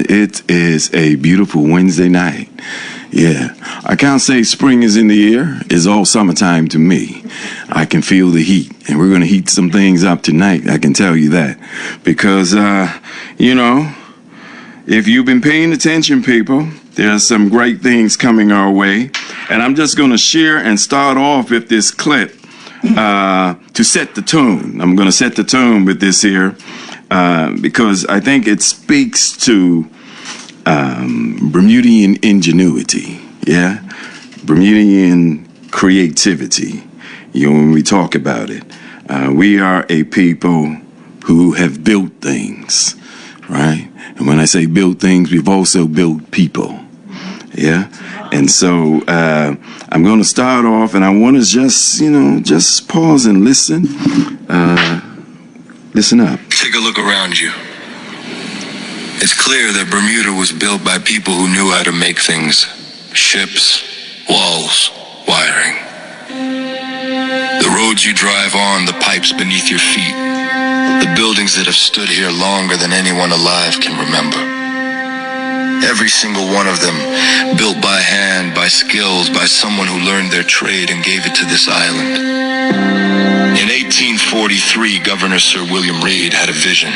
It is a beautiful Wednesday night. Yeah, I can't say spring is in the air. It's all summertime to me. I can feel the heat, and we're going to heat some things up tonight. I can tell you that. Because, you know, if you've been paying attention, people, there's some great things coming our way. And I'm just going to share and start off with this clip to set the tone. I'm going to set the tone with this here because I think it speaks to Bermudian ingenuity, yeah? Bermudian creativity, you know, when we talk about it. We are a people who have built things, right? And when I say built things, we've also built people, yeah? And so I'm going to start off, and I want to just, you know, just pause and listen. Listen up. Take a look around you. It's clear that Bermuda was built by people who knew how to make things. Ships, walls, wiring. The roads you drive on, the pipes beneath your feet. The buildings that have stood here longer than anyone alive can remember. Every single one of them built by hand, by skills, by someone who learned their trade and gave it to this island. In 1843, Governor Sir William Reed had a vision.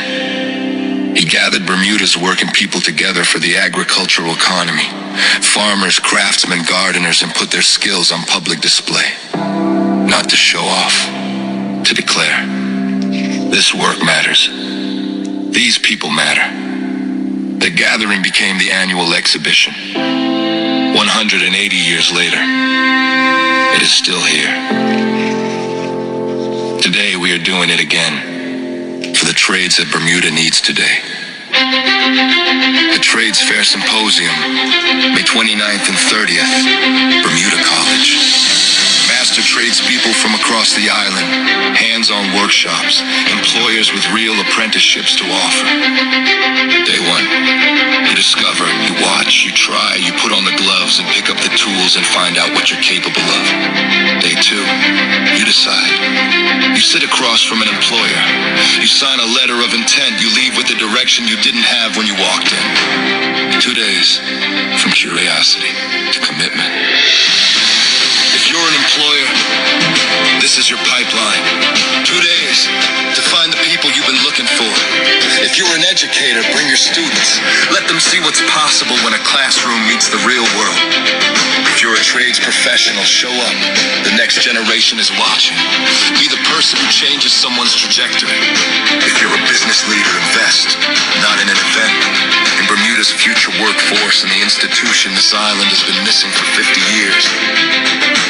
He gathered Bermuda's working people together for the agricultural economy. Farmers, craftsmen, gardeners, and put their skills on public display. Not to show off, to declare. This work matters. These people matter. The gathering became the annual exhibition. 180 years later, it is still here. Today we are doing it again. For the trades that Bermuda needs today. The Trades Fair Symposium, May 29th and 30th, Bermuda College. Master tradespeople from across the island, hands-on workshops, employers with real apprenticeships to offer. Day one, you discover, you watch, you try, you put on the gloves and pick up the tools and find out what you're capable of. Day two, you decide. You sit across from an employer. You sign a letter of intent. You leave with the direction you didn't have when you walked in. 2 days, from curiosity to commitment. If you're an employer, this is your pipeline. 2 days to find the people you've been looking for. If you're an educator, bring your students. Let them see what's possible when a classroom meets the real world. If you're a trades professional, show up. The next generation is watching. Be the person who changes someone's trajectory. If you're a business leader, invest, not in an event. In Bermuda's future workforce and the institution this island has been missing for 50 years.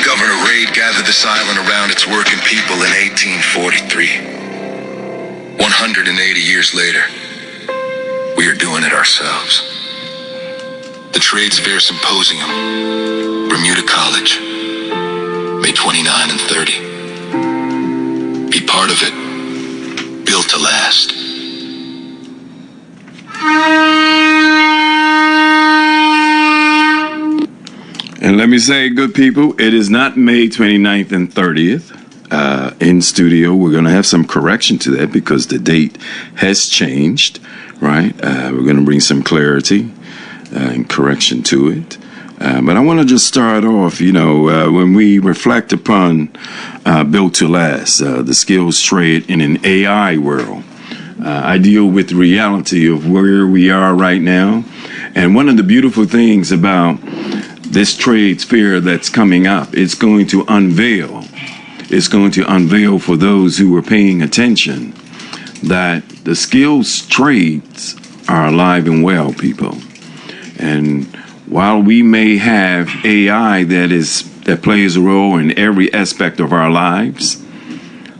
Governor Reid gathered this island around its working people in 1843. 180 years later, we are doing it ourselves. The Trades Fair Symposium, Bermuda College, May 29 and 30. Be part of it, built to last. And let me say, good people, it is not May 29th and 30th. In studio, we're going to have some correction to that because the date has changed, right? We're going to bring some clarity and correction to it. But I want to just start off, you know, when we reflect upon Built to Last, the skills trade in an AI world. I deal with the reality of where we are right now. And one of the beautiful things about this trades fair that's coming up, it's going to unveil for those who are paying attention that the skills trades are alive and well, people. And while we may have AI that plays a role in every aspect of our lives,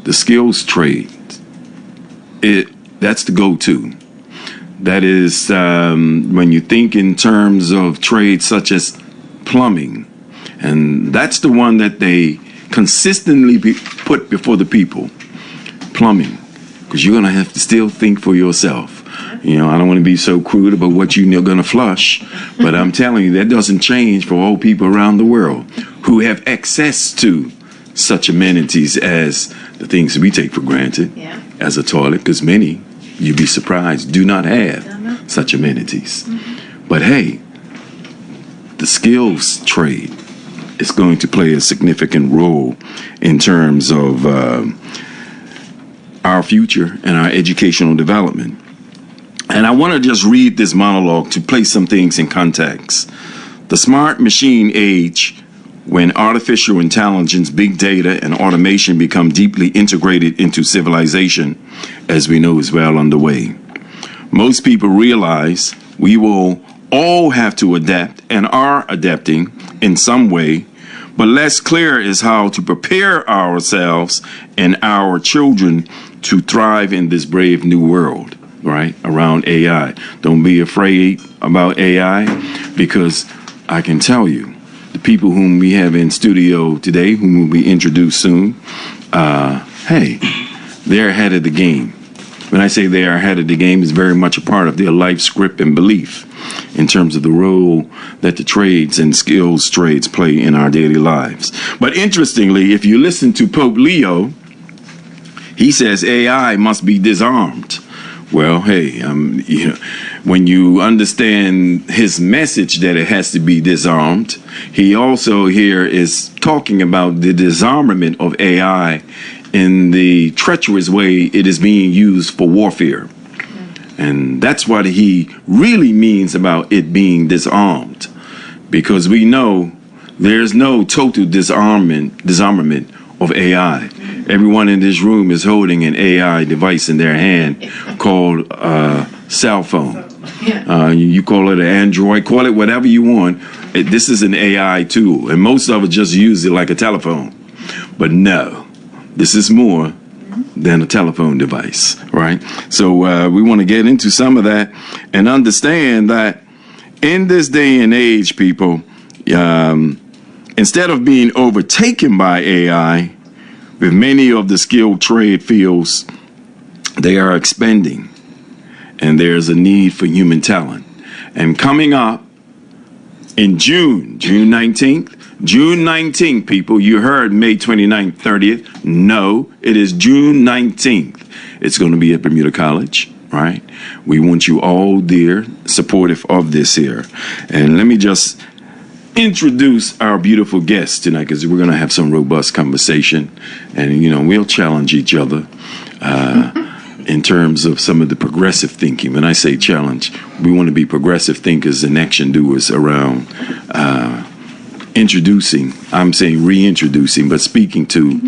the skills trade, that's the go-to. That is when you think in terms of trades such as plumbing, and that's the one that they consistently put before the people, plumbing, because you're going to have to still think for yourself. You know, I don't want to be so crude about what you're going to flush, but I'm telling you, that doesn't change for all people around the world who have access to such amenities as the things that we take for granted, as a toilet, because many, you'd be surprised, do not have such amenities. But hey, the skills trade is going to play a significant role in terms of our future and our educational development. And I want to just read this monologue to place some things in context. The smart machine age, when artificial intelligence, big data, and automation become deeply integrated into civilization, as we know, is well underway. Most people realize we will all have to adapt and are adapting in some way, but less clear is how to prepare ourselves and our children to thrive in this brave new world, right, around AI. Don't be afraid about AI, because I can tell you, the people whom we have in studio today, whom will be introduced soon, hey, they're ahead of the game. When I say they are ahead of the game, it's very much a part of their life script and belief in terms of the role that the trades and skills trades play in our daily lives. But interestingly, if you listen to Pope Leo, he says AI must be disarmed. Well, hey, when you understand his message that it has to be disarmed, he also here is talking about the disarmament of AI in the treacherous way it is being used for warfare. And that's what he really means about it being disarmed, because we know there's no total disarmament of AI. Everyone in this room is holding an AI device in their hand called a cell phone. You call it an Android, call it whatever you want. This is an AI tool, and most of us just use it like a telephone. But no, this is more than a telephone device, right? So we want to get into some of that and understand that in this day and age, people, instead of being overtaken by AI, with many of the skilled trade fields, they are expanding, and there's a need for human talent. And coming up in June 19th, people, you heard May 29th, 30th. No, it is June 19th. It's going to be at Bermuda College, right? We want you all there, supportive of this here. And let me just introduce our beautiful guests tonight, because we're going to have some robust conversation, and we'll challenge each other in terms of some of the progressive thinking. When I say challenge, we want to be progressive thinkers and action doers around reintroducing, but speaking to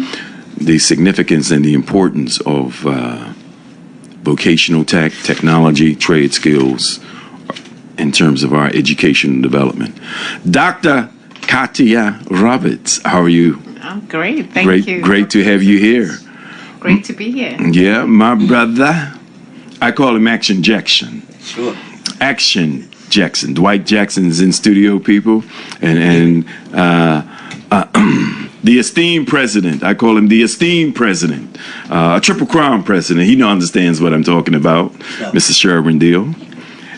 the significance and the importance of vocational technology, trade skills, in terms of our education and development. Dr. Katia Roberts, how are you? I'm great, thank you. Great to have you here. Great to be here. Yeah, my brother, I call him Action Jackson. Sure. Action Jackson. Dwight Jackson's in studio, people, and the esteemed president. I call him the esteemed president, a triple crown president. He understands what I'm talking about, yeah. Mr. Sherwin Deal.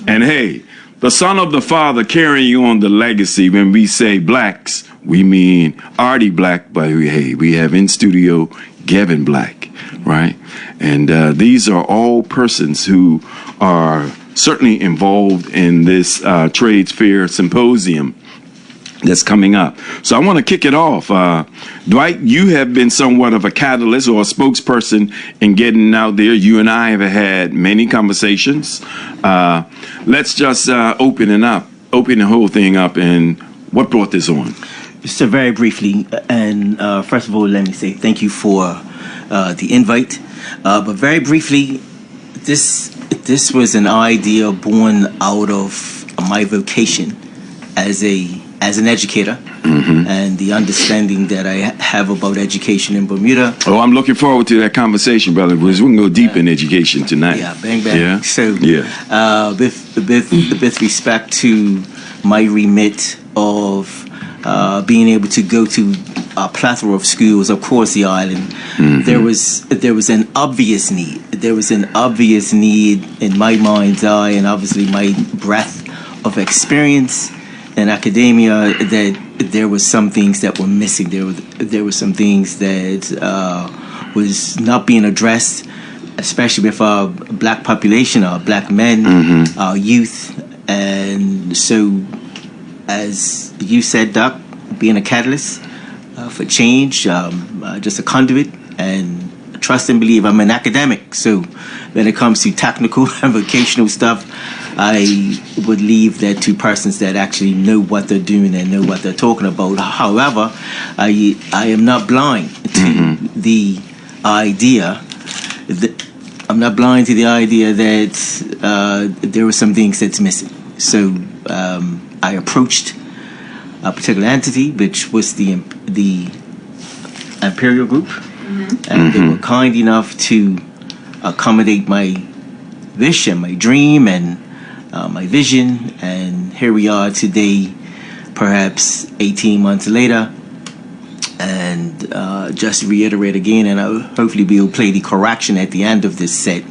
And hey, the son of the father carrying on the legacy. When we say blacks, we mean Artie Black, but we have in studio Gavin Black, right? And these are all persons who are certainly involved in this trades fair symposium that's coming up. So I want to kick it off. Dwight, you have been somewhat of a catalyst or a spokesperson in getting out there. You and I have had many conversations. Let's just open the whole thing up, and what brought this on? So very briefly, and first of all, let me say thank you for the invite. But very briefly, this was an idea born out of my vocation as an educator, and the understanding that I have about education in Bermuda. Oh, I'm looking forward to that conversation, brother, because we're going to go deep in education tonight. Yeah, bang, bang. Yeah? So, yeah. With respect to my remit of being able to go to a plethora of schools across the island, there was an obvious need. There was an obvious need in my mind's eye, and obviously my breadth of experience in academia, that there was some things that were missing. There were some things that was not being addressed, especially with our black population, our black men, our youth, And so, as you said, Doc, being a catalyst for change, just a conduit, and trust and believe I'm an academic. So when it comes to technical and vocational stuff, I would leave that to persons that actually know what they're doing and know what they're talking about. However, I am not blind to the idea that there were some things that's missing. So I approached a particular entity, which was the Imperial Group, and they were kind enough to accommodate my wish and my dream and my vision. And here we are today, perhaps 18 months later, and just reiterate again, and I'll hopefully we'll play the correction at the end of this set.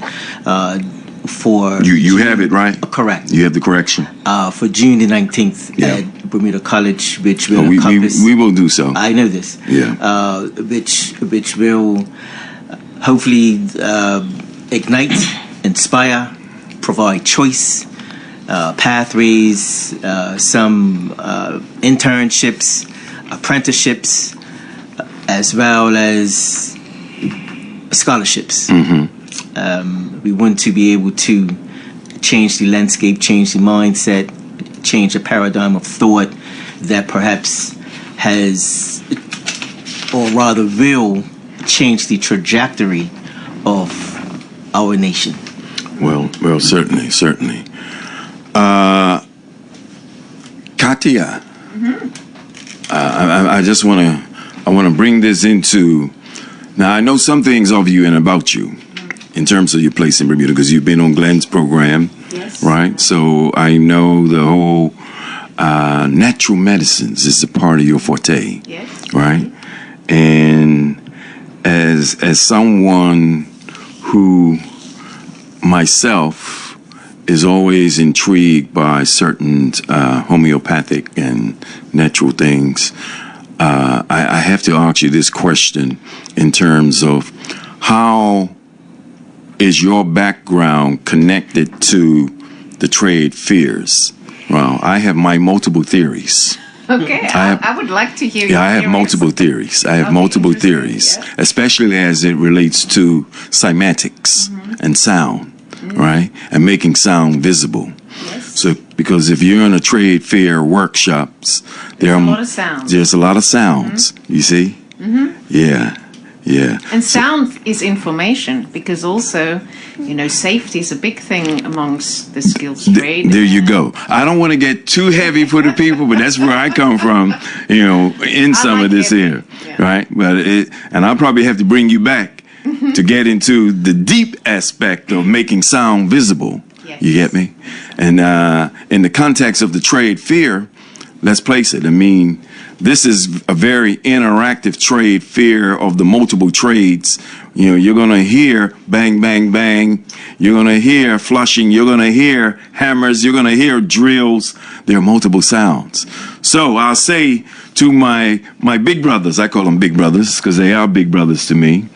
For you have it right. Correct. You have the correction for June the 19th at Bermuda College, which will encompass. We will do so. I know this. Yeah. Which will hopefully ignite, inspire, provide choice, pathways, some internships, apprenticeships, as well as scholarships. We want to be able to change the landscape, change the mindset, change the paradigm of thought that perhaps has, or rather will, change the trajectory of our nation. Well, certainly. Katia, I just want to bring this into. Now I know some things of you and about you, in terms of your place in Bermuda, because you've been on Glenn's program, Yes. right? So I know the whole natural medicines is a part of your forte, Yes. right? And as someone who myself is always intrigued by certain homeopathic and natural things, I have to ask you this question in terms of how is your background connected to the trade fairs? Well, I have my multiple theories. Okay, I would like to hear. Yeah, I have multiple theories. I have multiple theories, especially as it relates to cymatics and sound, right? And making sound visible. Yes. So, because if you're in a trade fair workshops, There's a lot of sounds. There's a lot of sounds. You see? Yeah. And sound is information, because also, safety is a big thing amongst the skills trade. There you go. I don't want to get too heavy for the people, but that's where I come from, in some of this here, right? But and I'll probably have to bring you back to get into the deep aspect of making sound visible. Yes. You get me? And in the context of the trade fair, let's place it. I mean, this is a very interactive trade fair of the multiple trades. You're going to hear bang, bang, bang. You're going to hear flushing. You're going to hear hammers. You're going to hear drills. There are multiple sounds. So I'll say to my big brothers, I call them big brothers because they are big brothers to me,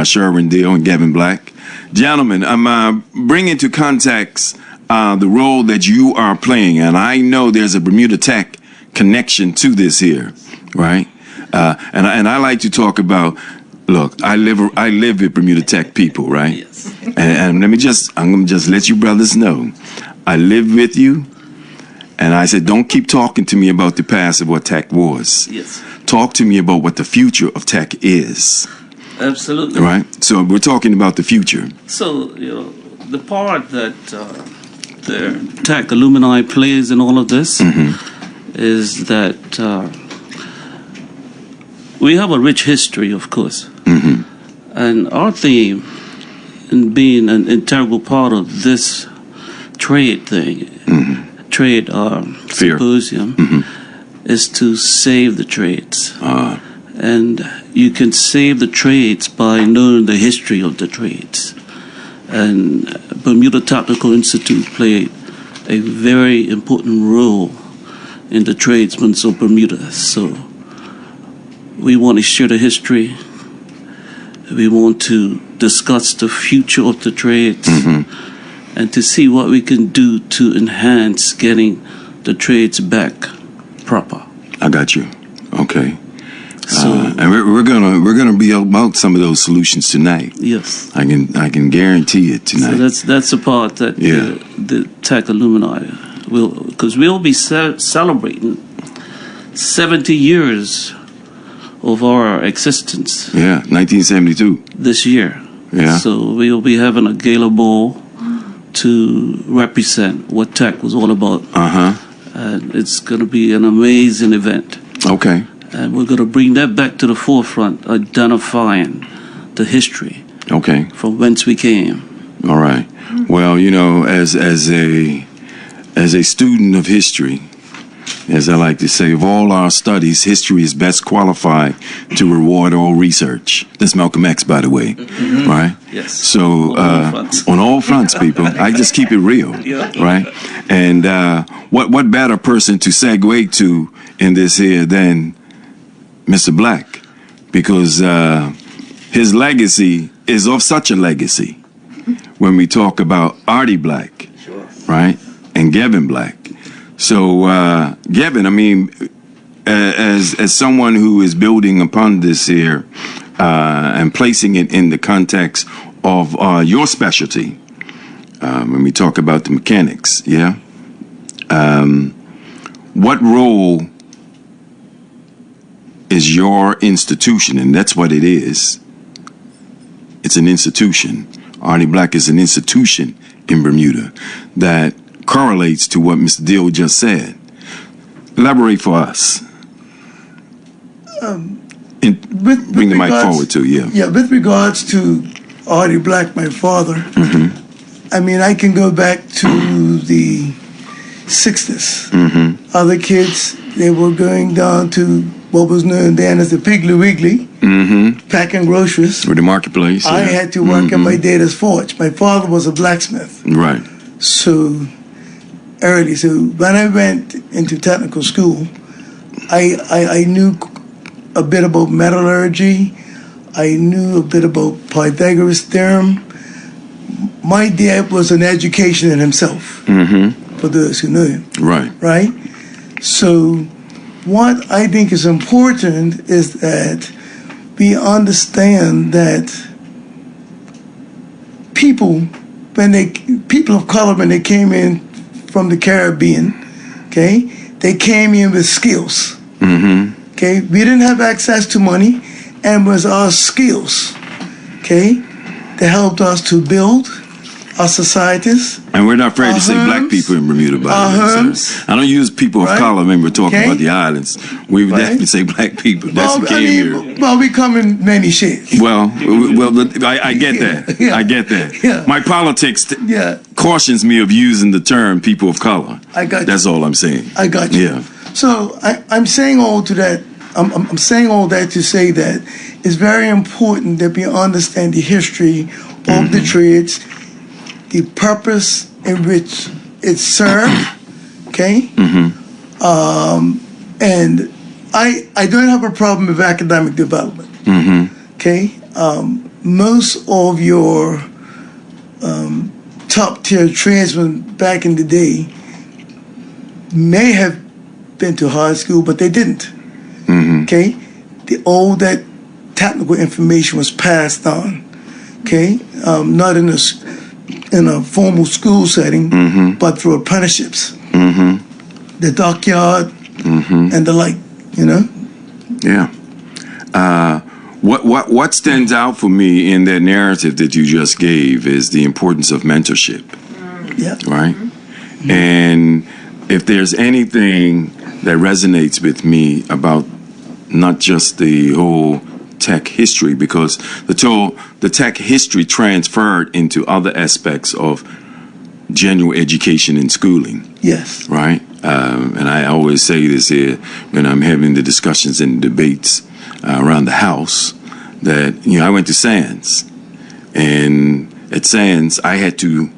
Sherwin Deal and Gavin Black. Gentlemen, I'm bringing to context the role that you are playing. And I know there's a Bermuda Tech connection to this here, right? And I like to talk about. Look, I live with Bermuda Tech people, right? Yes. And I'm gonna just let you brothers know, I live with you, and I said, don't keep talking to me about the past of what tech was. Yes. Talk to me about what the future of tech is. Absolutely. Right. So we're talking about the future. So the part that the tech alumni plays in all of this is that we have a rich history, of course. And our theme in being an integral part of this trade thing, trade symposium, is to save the trades. And you can save the trades by knowing the history of the trades. And Bermuda Technical Institute played a very important role in the tradesmen of Bermuda. So we want to share the history. We want to discuss the future of the trades. and to see what we can do to enhance getting the trades back proper. I got you. Okay. So And we're gonna be about some of those solutions tonight. yes, I can guarantee it tonight. so that's the part that Yeah. the Tech Alumni will, because we'll be celebrating 70 years of our existence Yeah, 1972. this year. Yeah. So we'll be having a gala ball to represent what Tech was all about. And it's going to be an amazing event. Okay. And we're going to bring that back to the forefront, identifying the history Okay. from whence we came. All right. Well, as a student of history, as I like to say, of all our studies, history is best qualified to reward all research. That's Malcolm X, by the way. Right? Yes. So, On all fronts. on all fronts, people, I just keep it real. Right? And what better person to segue to in this here than Mr. Black? Because his legacy is of such a legacy when we talk about Artie Black, right? And Gavin Black. So, Gavin, I mean, as someone who is building upon this here and placing it in the context of your specialty, when we talk about the mechanics, yeah? What role is your institution, and that's what it is. It's an institution. Artie Black is an institution in Bermuda that correlates to what Mr. Dill just said. Elaborate for us. Bring the mic forward too, yeah. Yeah, with regards to Artie Black, my father, I mean, I can go back to the 60s. Other kids, they were going down to what was known then as the Piggly Wiggly, packing groceries. Or the marketplace. I yeah. had to work in my dad's forge. My father was a blacksmith. Right. So early. So when I went into technical school, I knew a bit about metallurgy. I knew a bit about Pythagoras theorem. My dad was an education in himself, for those who know him. Right. Right? So what I think is important is that we understand that people of color, when they came in from the Caribbean, okay, they came in with skills. Okay, we didn't have access to money, and it was our skills, okay, that helped us to build our societies. And we're not afraid to say black homes, people in Bermuda, by the way. So I don't use people of Right. color when we're talking Okay. about the islands. We would Right. definitely say black people. That's what came here. Well, we come in many shades. Well, I get that. Yeah. I get that. Yeah. My politics Yeah, cautions me of using the term people of color. I got you. That's all I'm saying. I got you. Yeah. So I'm saying all to that. I'm saying all that to say that it's very important that we understand the history of the trades, the purpose in which it served. Okay. And I don't have a problem with academic development. Okay. Most of your top tier tradesmen back in the day may have been to high school, but they didn't. Okay, all that technical information was passed on. Okay, not in a formal school setting, but through apprenticeships, the dockyard, and the like. You know. Yeah. What stands out for me in that narrative that you just gave is the importance of mentorship. Yeah. Right? And if there's anything that resonates with me about not just the whole tech history, because the tech history transferred into other aspects of general education and schooling. Yes. Right? And I always say this here when I'm having the discussions and debates around the house, that, I went to Sands. And at Sands, I had to,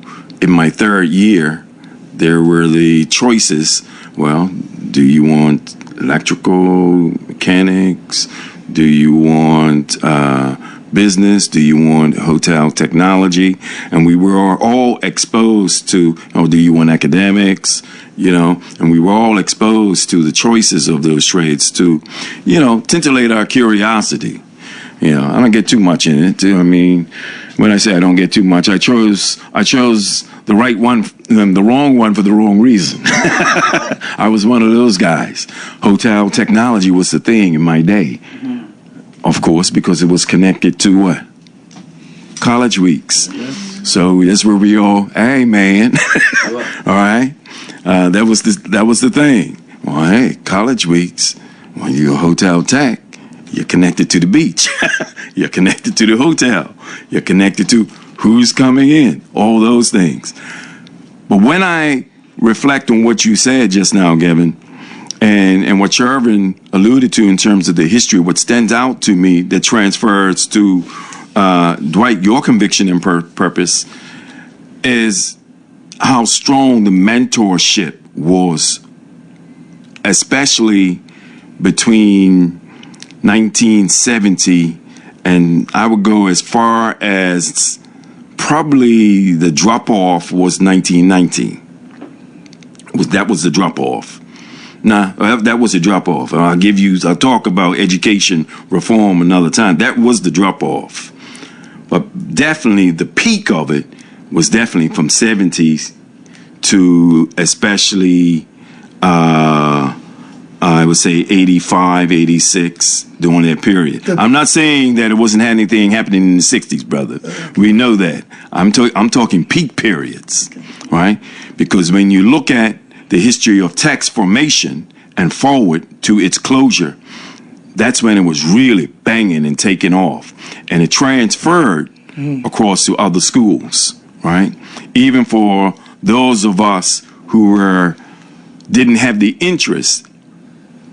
in my third year, there were the choices. Well, do you want electrical, mechanics? Do you want business? Do you want hotel technology? And we were all exposed to, do you want academics? And we were all exposed to the choices of those trades to, titillate our curiosity. I don't get too much in it. I mean, when I say I don't get too much, I chose the right one, the wrong one for the wrong reason. I was one of those guys. Hotel technology was the thing in my day. Of course, because it was connected to what? College weeks. So that's where we all, hey man, all right? That was the thing. Well, hey, college weeks, when you're a hotel tech, you're connected to the beach. You're connected to the hotel. You're connected to who's coming in, all those things. But when I reflect on what you said just now, Gavin, and what Shervin alluded to in terms of the history, what stands out to me that transfers to Dwight, your conviction and purpose, is how strong the mentorship was, especially between 1970 and I would go as far as probably the drop-off was 1919. That was the drop-off. That was a drop-off. I'll talk about education reform another time. That was the drop-off. But definitely the peak of it was definitely from 70s to especially, I would say 85, 86, during that period. I'm not saying that it wasn't anything happening in the 60s, brother. We know that. I'm talking peak periods, right? Because when you look at the history of text formation and forward to its closure, that's when it was really banging and taking off. And it transferred across to other schools, right? Even for those of us who didn't have the interest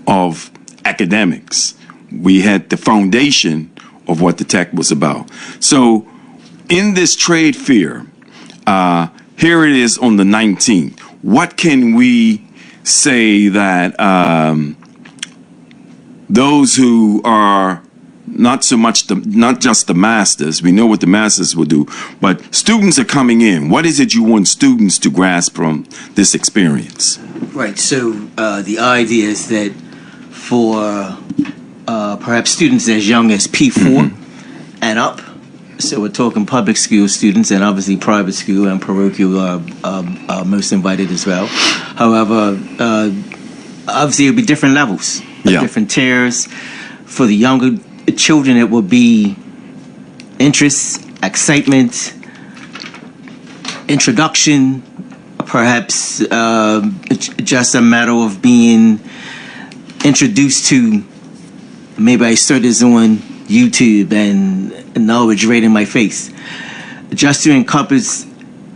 of academics, we had the foundation of what the tech was about. So in this trade fair, here it is on the 19th. What can we say that those who are not just the masters, we know what the masters will do, but students are coming in. What is it you want students to grasp from this experience? Right, so the idea is that for perhaps students as young as P4 and up, so we're talking public school students, and obviously private school and parochial are most invited as well. However, obviously it'll be different levels, different tiers. For the younger children, it will be interest, excitement, introduction, perhaps just a matter of being introduced to, maybe I saw this on YouTube and knowledge right in my face, just to encompass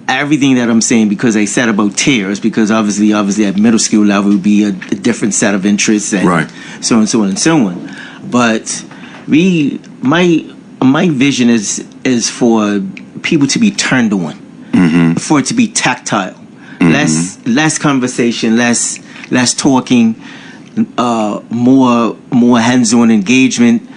everything that I'm saying, because I said about tiers, because obviously at middle school level would be a different set of interests and so on and so on and so on. But my vision is for people to be turned on, for it to be tactile, less conversation, less talking, more hands-on engagement.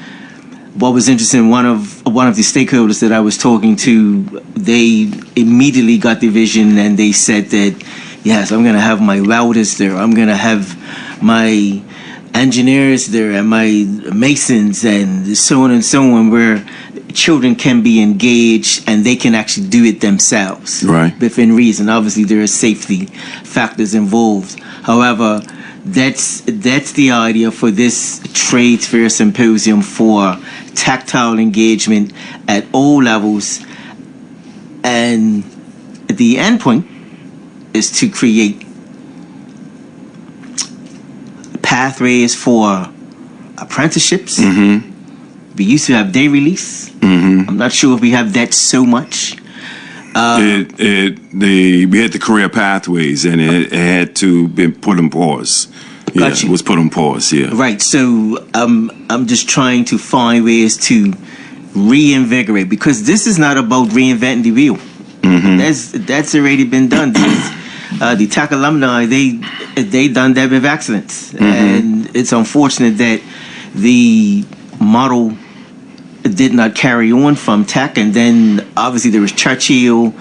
What was interesting, one of the stakeholders that I was talking to, they immediately got the vision and they said that, yes, I'm going to have my welders there, I'm going to have my engineers there and my masons and so on, where children can be engaged and they can actually do it themselves, within reason. Obviously there are safety factors involved. However, that's the idea for this trade fair symposium, for tactile engagement at all levels, and the end point is to create pathways for apprenticeships. We used to have day release. I'm not sure if we have that so much. We had the career pathways, and it had to be put on pause. Gotcha. It was put on pause. Right. So I'm just trying to find ways to reinvigorate, because this is not about reinventing the wheel. That's already been done. The TAC alumni, they done that with excellence, and it's unfortunate that the model did not carry on from tech, and then obviously there was Churchill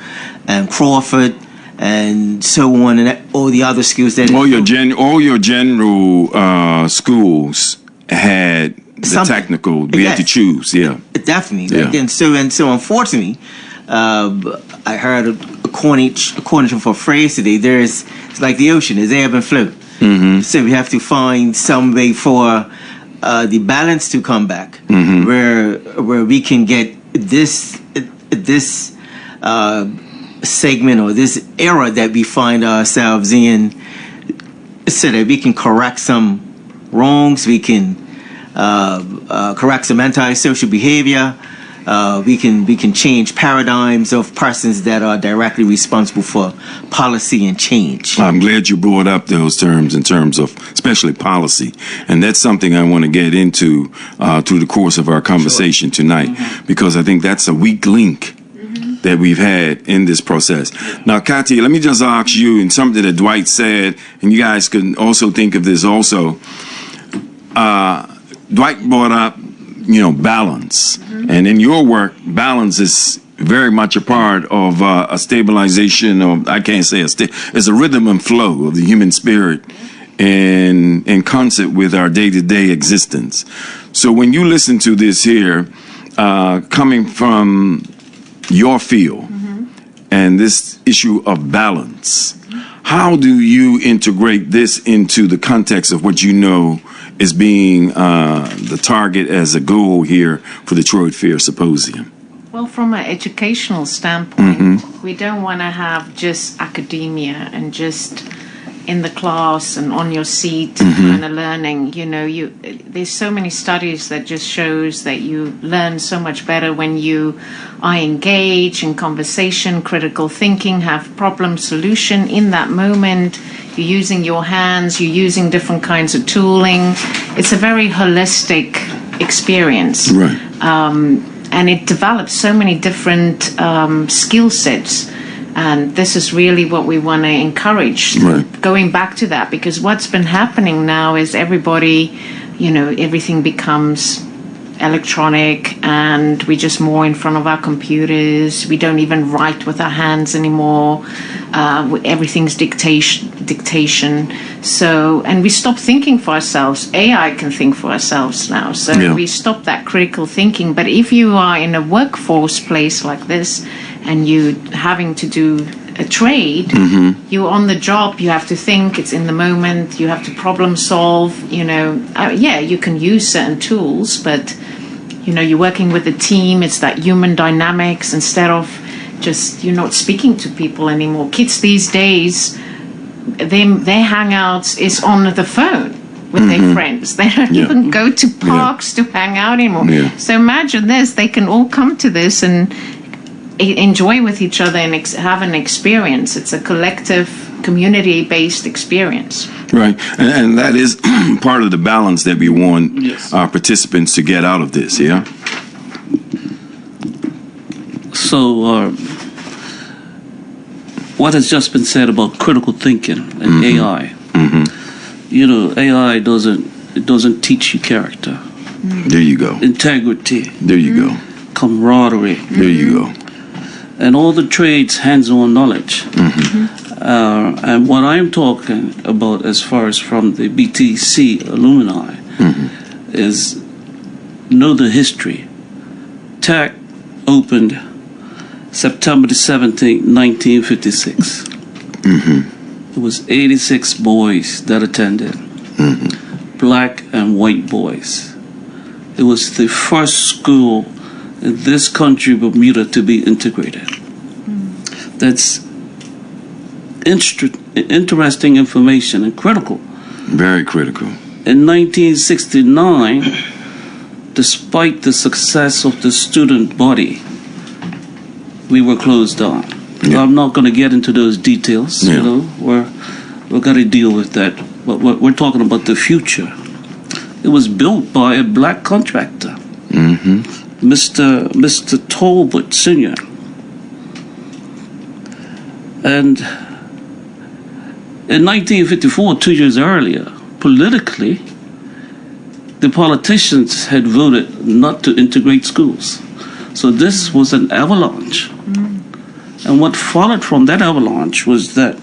and Crawford and so on, and all the other schools that all your general schools had the technical. We had to choose. Yeah, definitely. Yeah. And so unfortunately, I heard according to a phrase today, it's like the ocean, there's ebb and flow. So we have to find some way for the balance to come back, where we can get this segment or this era that we find ourselves in, so that we can correct some wrongs, we can correct some antisocial behavior. We can change paradigms of persons that are directly responsible for policy and change. I'm glad you brought up those terms in terms of especially policy. And that's something I want to get into through the course of our conversation tonight, because I think that's a weak link that we've had in this process. Now, Katia, let me just ask you, and something that Dwight said, and you guys can also think of this also. Dwight brought up, balance. And in your work, balance is very much a part of a stabilization of, I can't say it's a rhythm and flow of the human spirit in concert with our day-to-day existence. So when you listen to this here, coming from your field and this issue of balance, how do you integrate this into the context of what you know is being the target as a goal here for the Detroit Fair Symposium? Well, from an educational standpoint, we don't want to have just academia and just in the class and on your seat kind of learning. There's so many studies that just shows that you learn so much better when you are engaged in conversation, critical thinking, have problem solution in that moment. You're using your hands, you're using different kinds of tooling. It's a very holistic experience. Right. And it develops so many different skill sets. And this is really what we want to encourage. Right. Going back to that, because what's been happening now is everybody, everything becomes electronic, and we're just more in front of our computers. We don't even write with our hands anymore. Everything's dictation. So, and we stop thinking for ourselves. AI can think for ourselves now. So we stop that critical thinking. But if you are in a workforce place like this, and you having to do a trade, you're on the job, you have to think, it's in the moment, you have to problem solve, you can use certain tools, but, you're working with a team, it's that human dynamics instead of just, you're not speaking to people anymore. Kids these days, their hangouts is on the phone with their friends. They don't even go to parks to hang out anymore. So imagine this, they can all come to this and enjoy with each other and have an experience. It's a collective, community-based experience. Right, and that is part of the balance that we want our participants to get out of this, yeah? So, what has just been said about critical thinking and AI, AI doesn't teach you character. There you go. Integrity. There you go. Camaraderie. There you go. And all the trades, hands-on knowledge. And what I'm talking about as far as from the BTC alumni is know the history. TAC opened September the 17th, 1956. It was 86 boys that attended, black and white boys. It was the first school in this country, Bermuda, to be integrated. That's interesting information and critical. Very critical. In 1969, despite the success of the student body, we were closed down. I'm not going to get into those details. We're going to deal with that. But we're talking about the future. It was built by a black contractor. Mr. Talbot Sr. And in 1954, 2 years earlier, politically, the politicians had voted not to integrate schools. So this was an avalanche. And what followed from that avalanche was that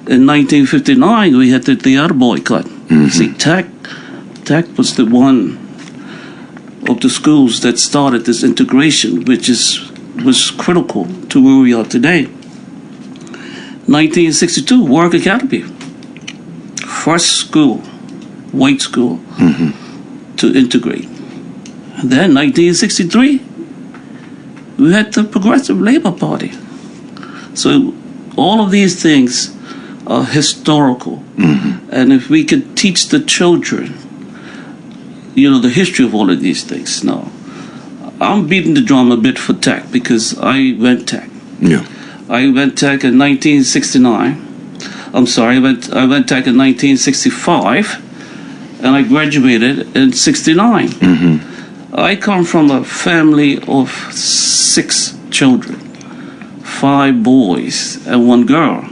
in 1959 we had the theater boycott. See, Tech was the one of the schools that started this integration, which was critical to where we are today. 1962, Warwick Academy, first school, white school, to integrate. And then 1963, we had the Progressive Labor Party. So all of these things are historical. And if we could teach the children, the history of all of these things. Now, I'm beating the drum a bit for Tech because I went Tech. Yeah. I went Tech in 1969. I'm sorry, I went Tech in 1965, and I graduated in 69. I come from a family of 6 children, 5 boys and 1 girl.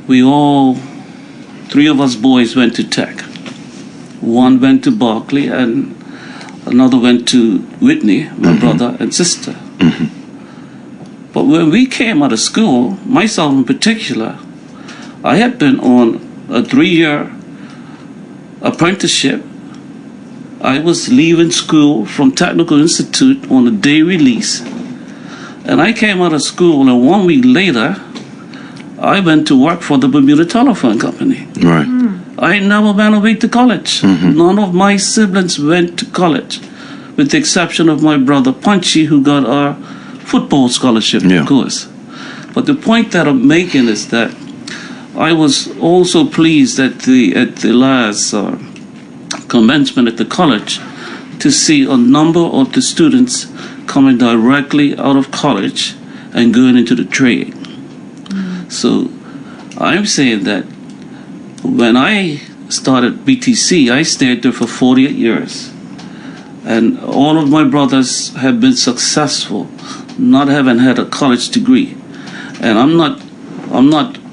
We all, 3 of us boys went to Tech. 1 went to Berkeley and another went to Whitney, my brother and sister. But when we came out of school, myself in particular, I had been on a 3-year apprenticeship. I was leaving school from Technical Institute on a day release. And I came out of school, and 1 week later, I went to work for the Bermuda Telephone Company. Right. I never went away to college. None of my siblings went to college, with the exception of my brother Punchy, who got our football scholarship, of course. But the point that I'm making is that I was also pleased at the last commencement at the college to see a number of the students coming directly out of college and going into the trade. So I'm saying that when I started BTC, I stayed there for 48 years. And all of my brothers have been successful, not having had a college degree. And I'm not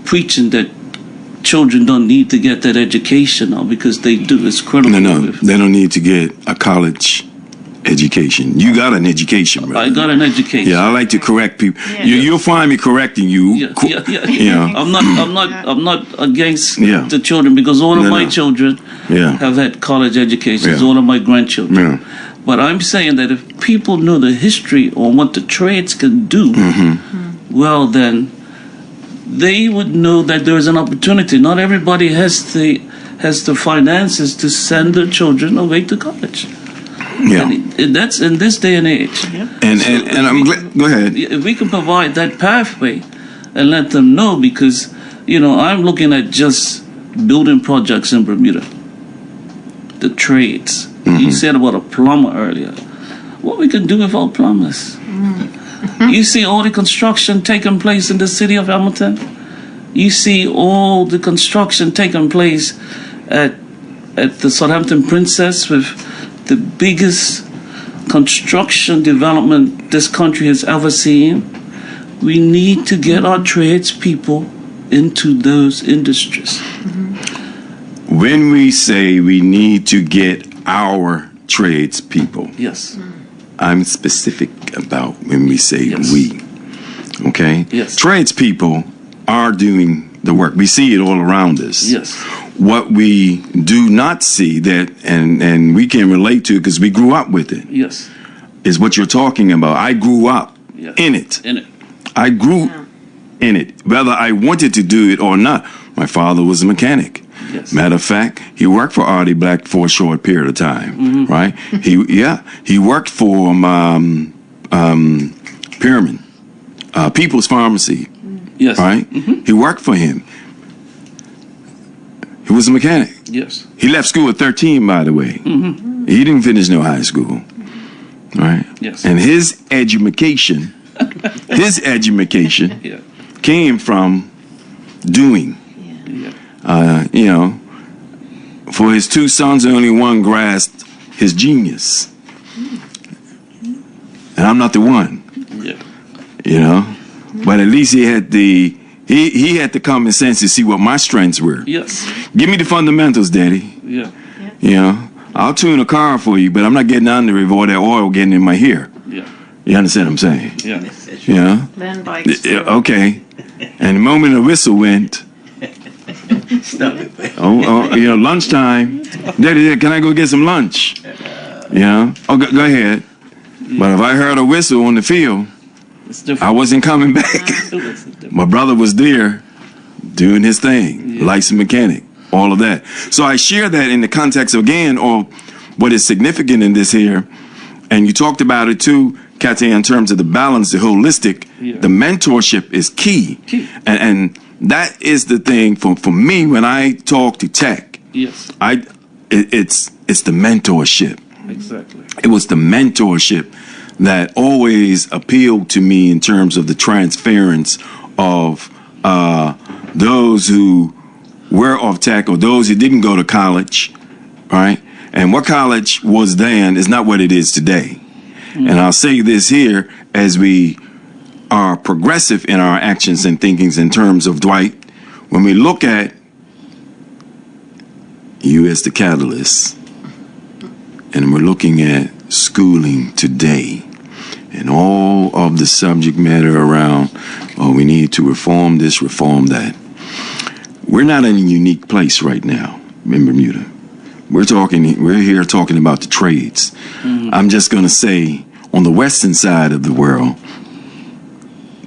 preaching that children don't need to get that education now, because they do. It's critical. No, they don't need to get a college education. You got an education, brother. I got an education. Yeah, I like to correct people. You'll find me correcting you. Yeah. I'm not against the children, because all of my children have had college educations. All of my grandchildren. But I'm saying that if people know the history on what the trades can do, well then they would know that there is an opportunity. Not everybody has the finances to send their children away to college. Yeah, and that's in this day and age. And I'm glad. Go ahead. If we can provide that pathway and let them know, because I'm looking at just building projects in Bermuda. The trades. You said about a plumber earlier. What we can do with our plumbers? You see all the construction taking place in the city of Hamilton. You see all the construction taking place at the Southampton Princess, with the biggest construction development this country has ever seen. We need to get our tradespeople into those industries. When we say we need to get our tradespeople, yes, I'm specific about when we say we. Okay? Yes. Tradespeople are doing the work. We see it all around us. Yes. What we do not see, that and we can relate to, because we grew up with it, yes, is what you're talking about. I grew up in it. I grew in it, whether I wanted to do it or not. My father was a mechanic. Yes. Matter of fact, he worked for Artie Black for a short period of time, right? He worked for Pyramid, People's Pharmacy, right? He worked for him. He was a mechanic. Yes. He left school at 13, by the way. He didn't finish no high school, right? Yes. And his education, came from doing. For his 2 sons, only one grasped his genius. And I'm not the one. But at least he had the common sense to see what my strengths were. Yes. Give me the fundamentals, Daddy. I'll tune a car for you, but I'm not getting under it with that oil getting in my hair. Yeah. You understand what I'm saying? Yeah. Yeah. Learn by Yeah, experience. okay. And the moment the whistle went, lunchtime. Daddy, can I go get some lunch? Yeah. Oh, go ahead. But if I heard a whistle on the field, It's different. I wasn't coming back. My brother was there doing his thing, license mechanic, all of that. So I share that in the context, again, of what is significant in this here. And you talked about it too, Katia, in terms of the balance, the holistic, the mentorship is key. And that is the thing for me when I talk to tech. Yes. It's the mentorship. Exactly. It was the mentorship that always appealed to me in terms of the transference of those who were of tech or those who didn't go to college, right? And what college was then is not what it is today. And I'll say this here as we are progressive in our actions and thinkings in terms of Dwight. When we look at you as the catalyst, and we're looking at schooling today and all of the subject matter around, oh, we need to reform this, reform that. We're not in a unique place right now in Bermuda. We're here talking about the trades. I'm just going to say on the western side of the world,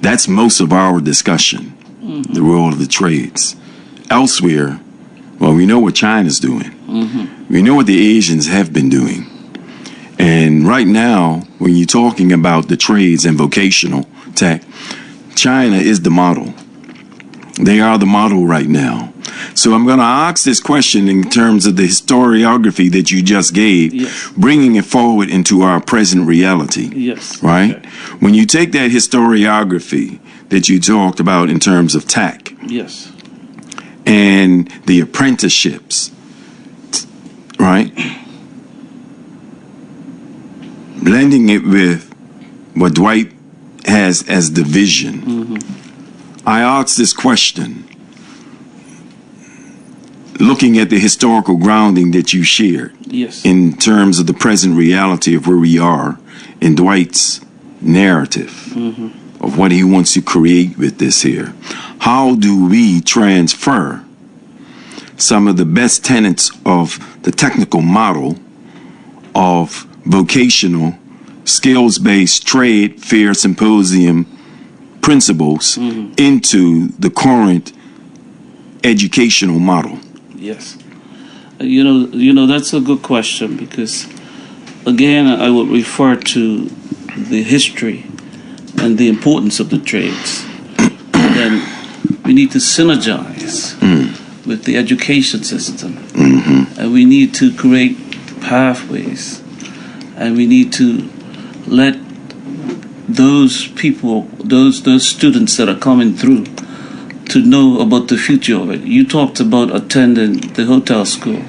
that's most of our discussion, the role of the trades. Elsewhere, well, we know what China's doing. We know what the Asians have been doing. And right now, when you're talking about the trades and vocational tech, China is the model. They are the model right now. So I'm going to ask this question in terms of the historiography that you just gave, bringing it forward into our present reality. Yes. Right? Okay. When you take that historiography that you talked about in terms of tech, Yes. and the apprenticeships, right? Blending it with what Dwight has as the vision. I asked this question, looking at the historical grounding that you shared Yes. in terms of the present reality of where we are in Dwight's narrative of what he wants to create with this here. How do we transfer some of the best tenets of the technical model of vocational, skills-based trade fair symposium principles into the current educational model? Yes. You know that's a good question because, again, I would refer to the history and the importance of the trades. Then we need to synergize with the education system, and we need to create pathways, and we need to let those people, those students that are coming through, to know about the future of it. You talked about attending the hotel school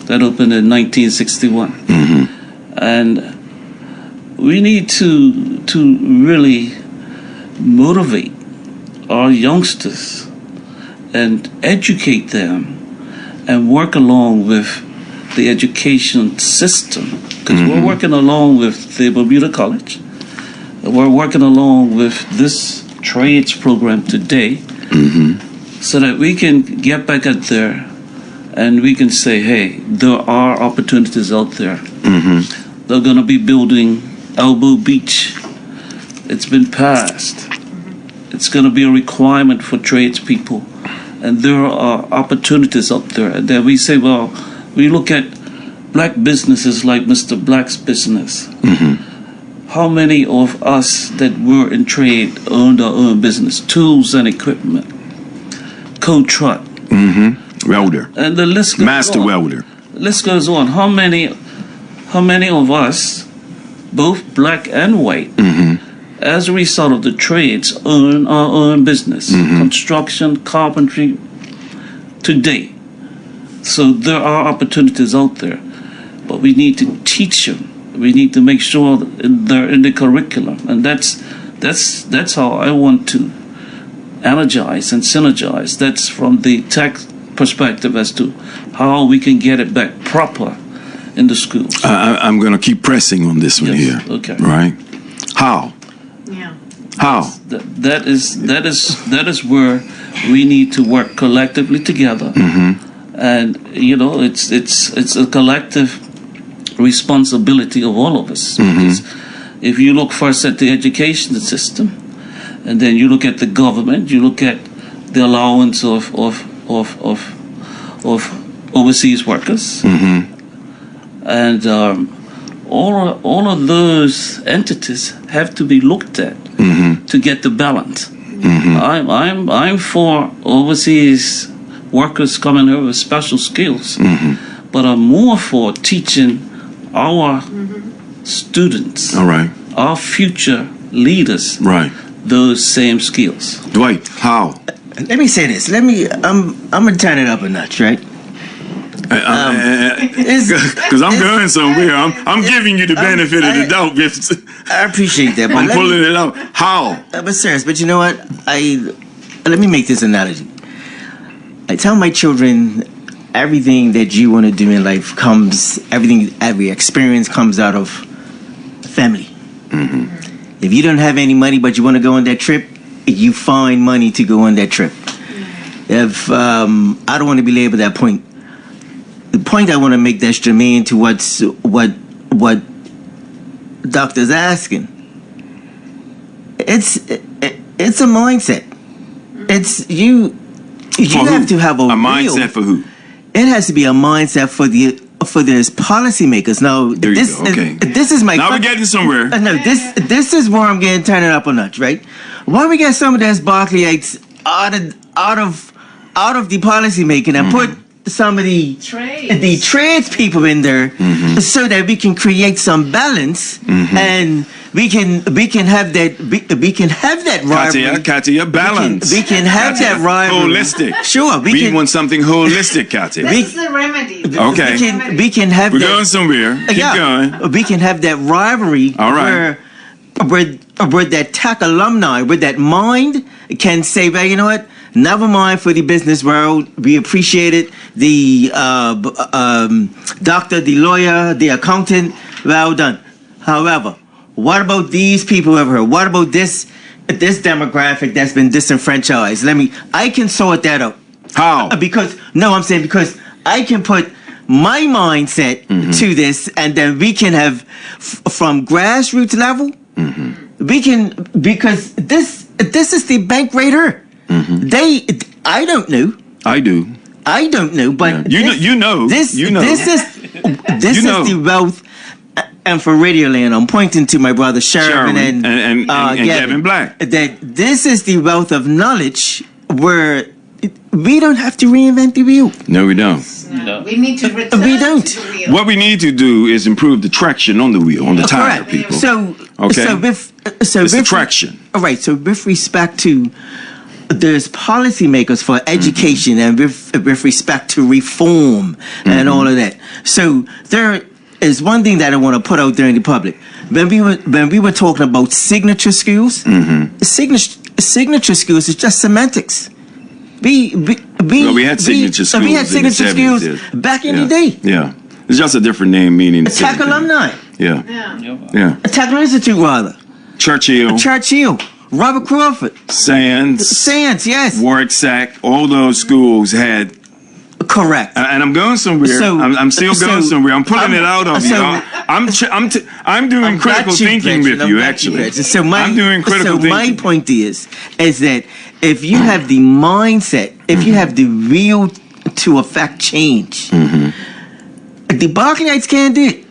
that opened in 1961, and we need to really motivate our youngsters and educate them and work along with the education system, because we're working along with the Bermuda College. We're working along with this trades program today, so that we can get back out there and we can say, hey, there are opportunities out there. They're going to be building Elbow Beach. It's been passed. It's going to be a requirement for tradespeople. And there are opportunities out there. And then we say, well, we look at black businesses like Mr. Black's business. How many of us that were in trade owned our own business, tools and equipment, co-truck, Welder, and the list goes master on. welder. The list goes on. How many of us, both black and white, as a result of the trades, own our own business, construction, carpentry, today? So there are opportunities out there, but we need to teach them. We need to make sure that they're in the curriculum, and that's how I want to energize and synergize. That's from the tech perspective as to how we can get it back proper in the schools. I'm going to keep pressing on this one Yes, here. okay. Right? How? Yeah. How? That is where we need to work collectively together, and it's a collective responsibility of all of us. Because if you look first at the education system, and then you look at the government, you look at the allowance of overseas workers, and all of those entities have to be looked at to get the balance. I'm for overseas workers coming here with special skills, but I'm more for teaching our students, All right. our future leaders, Right. those same skills. Dwight, how? Let me say this. I'm gonna turn it up a notch, right? Because I'm going somewhere. I'm giving you the benefit of the doubt. I appreciate that, but I'm pulling it out. How? but serious. But you know what? Let me make this analogy. I tell my children, everything that you want to do in life every experience comes out of family. If you don't have any money but you want to go on that trip, you find money to go on that trip. If I don't want to belabor that point. The point I want to make that's germane to what doctor's asking. It's a mindset. It's you have to have a mindset for who? It has to be a mindset for this policymakers. Now There you go. Okay. This is my Now we're getting somewhere. no, this is where I'm getting turning up a notch, right? Why we get some of those Barclayites out of the policy making and put some of the trades people in there so that we can create some balance and we can have that rivalry. Katia, balance. We can have Katia, that rivalry. holistic. Sure, We want something holistic, Katia. That's the remedy. Okay. we can have We're that, going somewhere. Keep going. we can have that rivalry. All right. Where that tech alumni, where that mind can say, well, you know what? Never mind for the business world. We appreciate it. The doctor, the lawyer, the accountant, well done. However, what about these people over here? What about this demographic that's been disenfranchised? I can sort that out. How? Because I can put my mindset to this, and then we can have from grassroots level. We can, because this is the bank right here. I don't know. I do. I don't know, but Yeah. You know. This is know. the wealth. And for Radio Land, I'm pointing to my brother Sherman and Gavin Black. That this is the wealth of knowledge where we don't have to reinvent the wheel. No, we don't. No. We need to return We don't. to the wheel. What we need to do is improve the traction on the wheel, on the tire, Correct. people. So It's the traction. All right. So with respect to there's policymakers for education and with respect to reform and all of that. So there is one thing that I want to put out there in the public. When we were talking about signature schools, signature schools is just semantics. We had signature schools. We had in the signature 70s, schools yeah. back in the day. Yeah. It's just a different name meaning. Tech alumni. Yeah. Yeah. Tech Institute, rather. Churchill, Robert Crawford. Sands, yes. Warwick Sack, all those schools had. Correct. And I'm going somewhere. So- I'm still going so- somewhere. I'm pulling it out of you. so- I'm doing I've got critical you, thinking Gretchen. with you, I've got actually. Gretchen. So I'm doing critical so my thinking. point is that if you have the mindset, if you have the will to affect change, the Barclayites can't do it.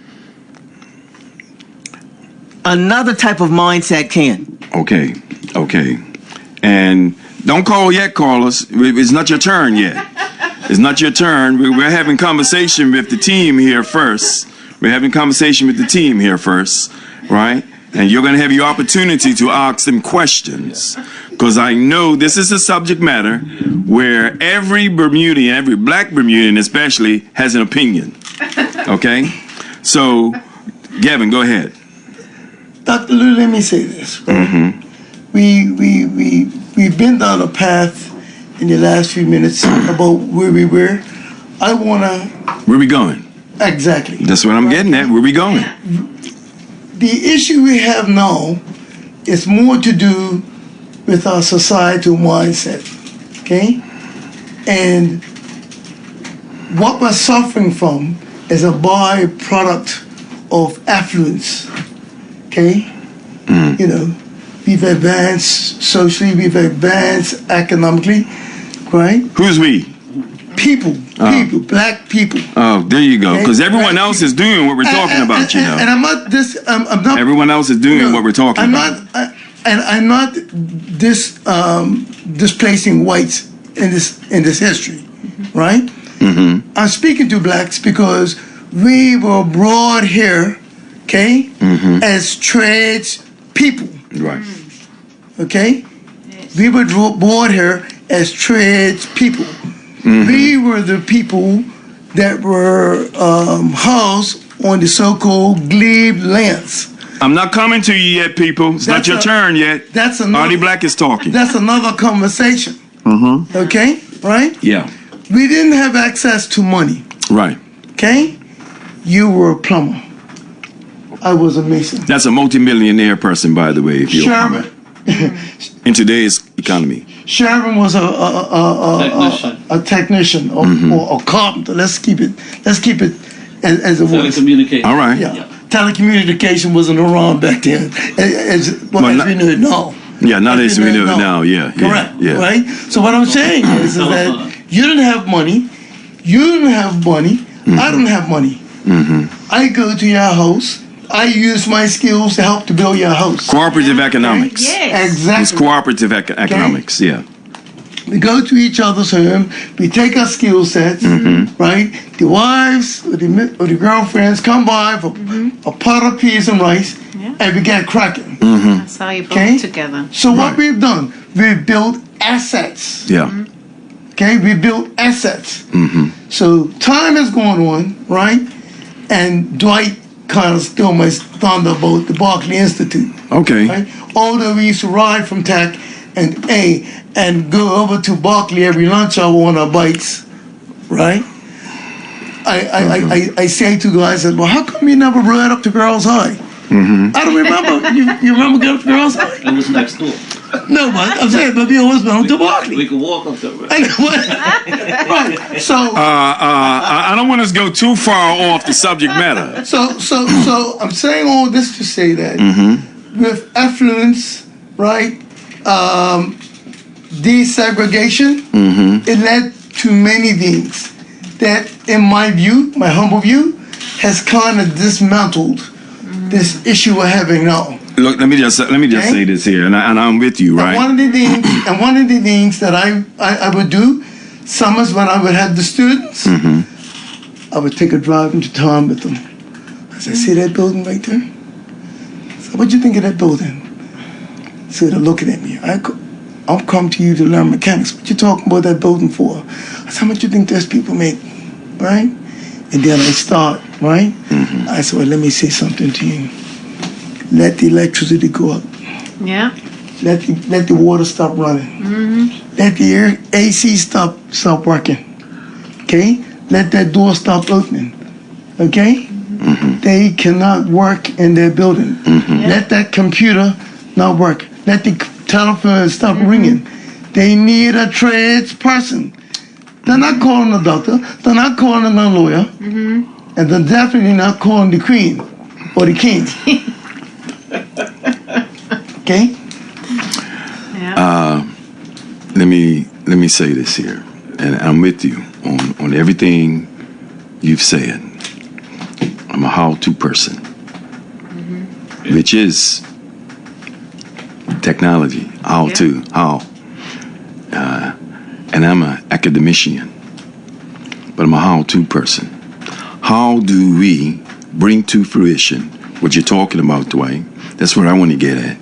Another type of mindset can. Okay. And don't call yet, Carlos. It's not your turn yet. It's not your turn. We're having conversation with the team here first. Right? And you're going to have your opportunity to ask them questions. Because I know this is a subject matter where every Bermudian, every black Bermudian especially, has an opinion. Okay? So, Gavin, go ahead. Dr. Lou, let me say this. Right? We've been down a path in the last few minutes about where we were. Where we going? Exactly. That's what I'm getting at. Where we going? The issue we have now is more to do with our societal mindset, okay? And what we're suffering from is a byproduct of affluence, okay? You know, we've advanced socially, we've advanced economically, right? Who's we? People, black people. Oh, there you go. Because Okay. everyone else is doing what we're talking about, you know. And I'm not this. I'm not. Everyone else is doing No, what we're talking I'm about. not, and I'm not displacing whites in this history, right? Mm-hmm. I'm speaking to blacks because we were brought here, okay, as trades people, Right. okay. We were brought here as trades people. We were the people that were housed on the so-called glebe lands. I'm not coming to you yet, people. It's not That's your turn yet. That's another. Artie Black is talking. That's another conversation. Okay, right? Yeah. We didn't have access to money. Right. Okay, you were a plumber. I was a mason. That's a multimillionaire person, by the way, if you're Sherman. in today's economy. Sharon was a technician or a carpenter. Let's keep it as it was. Telecommunication. All right. Yeah. Telecommunication wasn't around back then, as we know it now. Yeah, not as we know know it now. Yeah. Correct. Yeah. Right. So what I'm saying is that you didn't have money. You didn't have money. I don't have money. I go to your house. I use my skills to help to build your house. Cooperative economics. Yes. Exactly. It's cooperative economics. Yeah. We go to each other's home. We take our skill sets, right? The wives or the girlfriends come by for a pot of peas and rice, and we get cracking. That's how you build Okay. together. So what we've done, we've built assets. Yeah. Okay, we built assets. So time is going on, right? And Dwight kind of stole my thunder about the Berkeley Institute. Okay. Right? Although we used to ride from Tech and go over to Berkeley every lunch hour on our bikes, right? I say to guys, I said, well, how come you never ride up to Girls High? I don't remember. You remember going up to Girls High? It was next door. No, but I'm saying, but we always went to Berkeley. We could walk up there. Right. So I don't want us to go too far off the subject matter. So I'm saying all this to say that with affluence, right, desegregation, it led to many things that, in my view, my humble view, has kind of dismantled this issue we're having now. Look, let me just say this here, and I'm with you, right? And one of the things that I would do, summers when I would have the students, I would take a drive into town with them. I said, see that building right there? So what do you think of that building? So they're looking at me. I'll come to you to learn mechanics. What you talking about that building for? I said, how much you think those people make, right? And then I start, right? I said, well, let me say something to you. Let the electricity go up. Yeah. Let the water stop running. Let the AC stop working. Okay? Let that door stop opening. Okay? They cannot work in their building. Let that computer not work. Let the telephone stop ringing. They need a trades person. They're not calling a doctor. They're not calling a lawyer. And they're definitely not calling the queen or the king. Okay? Yeah. Let me say this here, and I'm with you on everything you've said. I'm a how-to person, which is technology. How. And I'm an academician, but I'm a how-to person. How do we bring to fruition what you're talking about, Dwight? That's what I want to get at.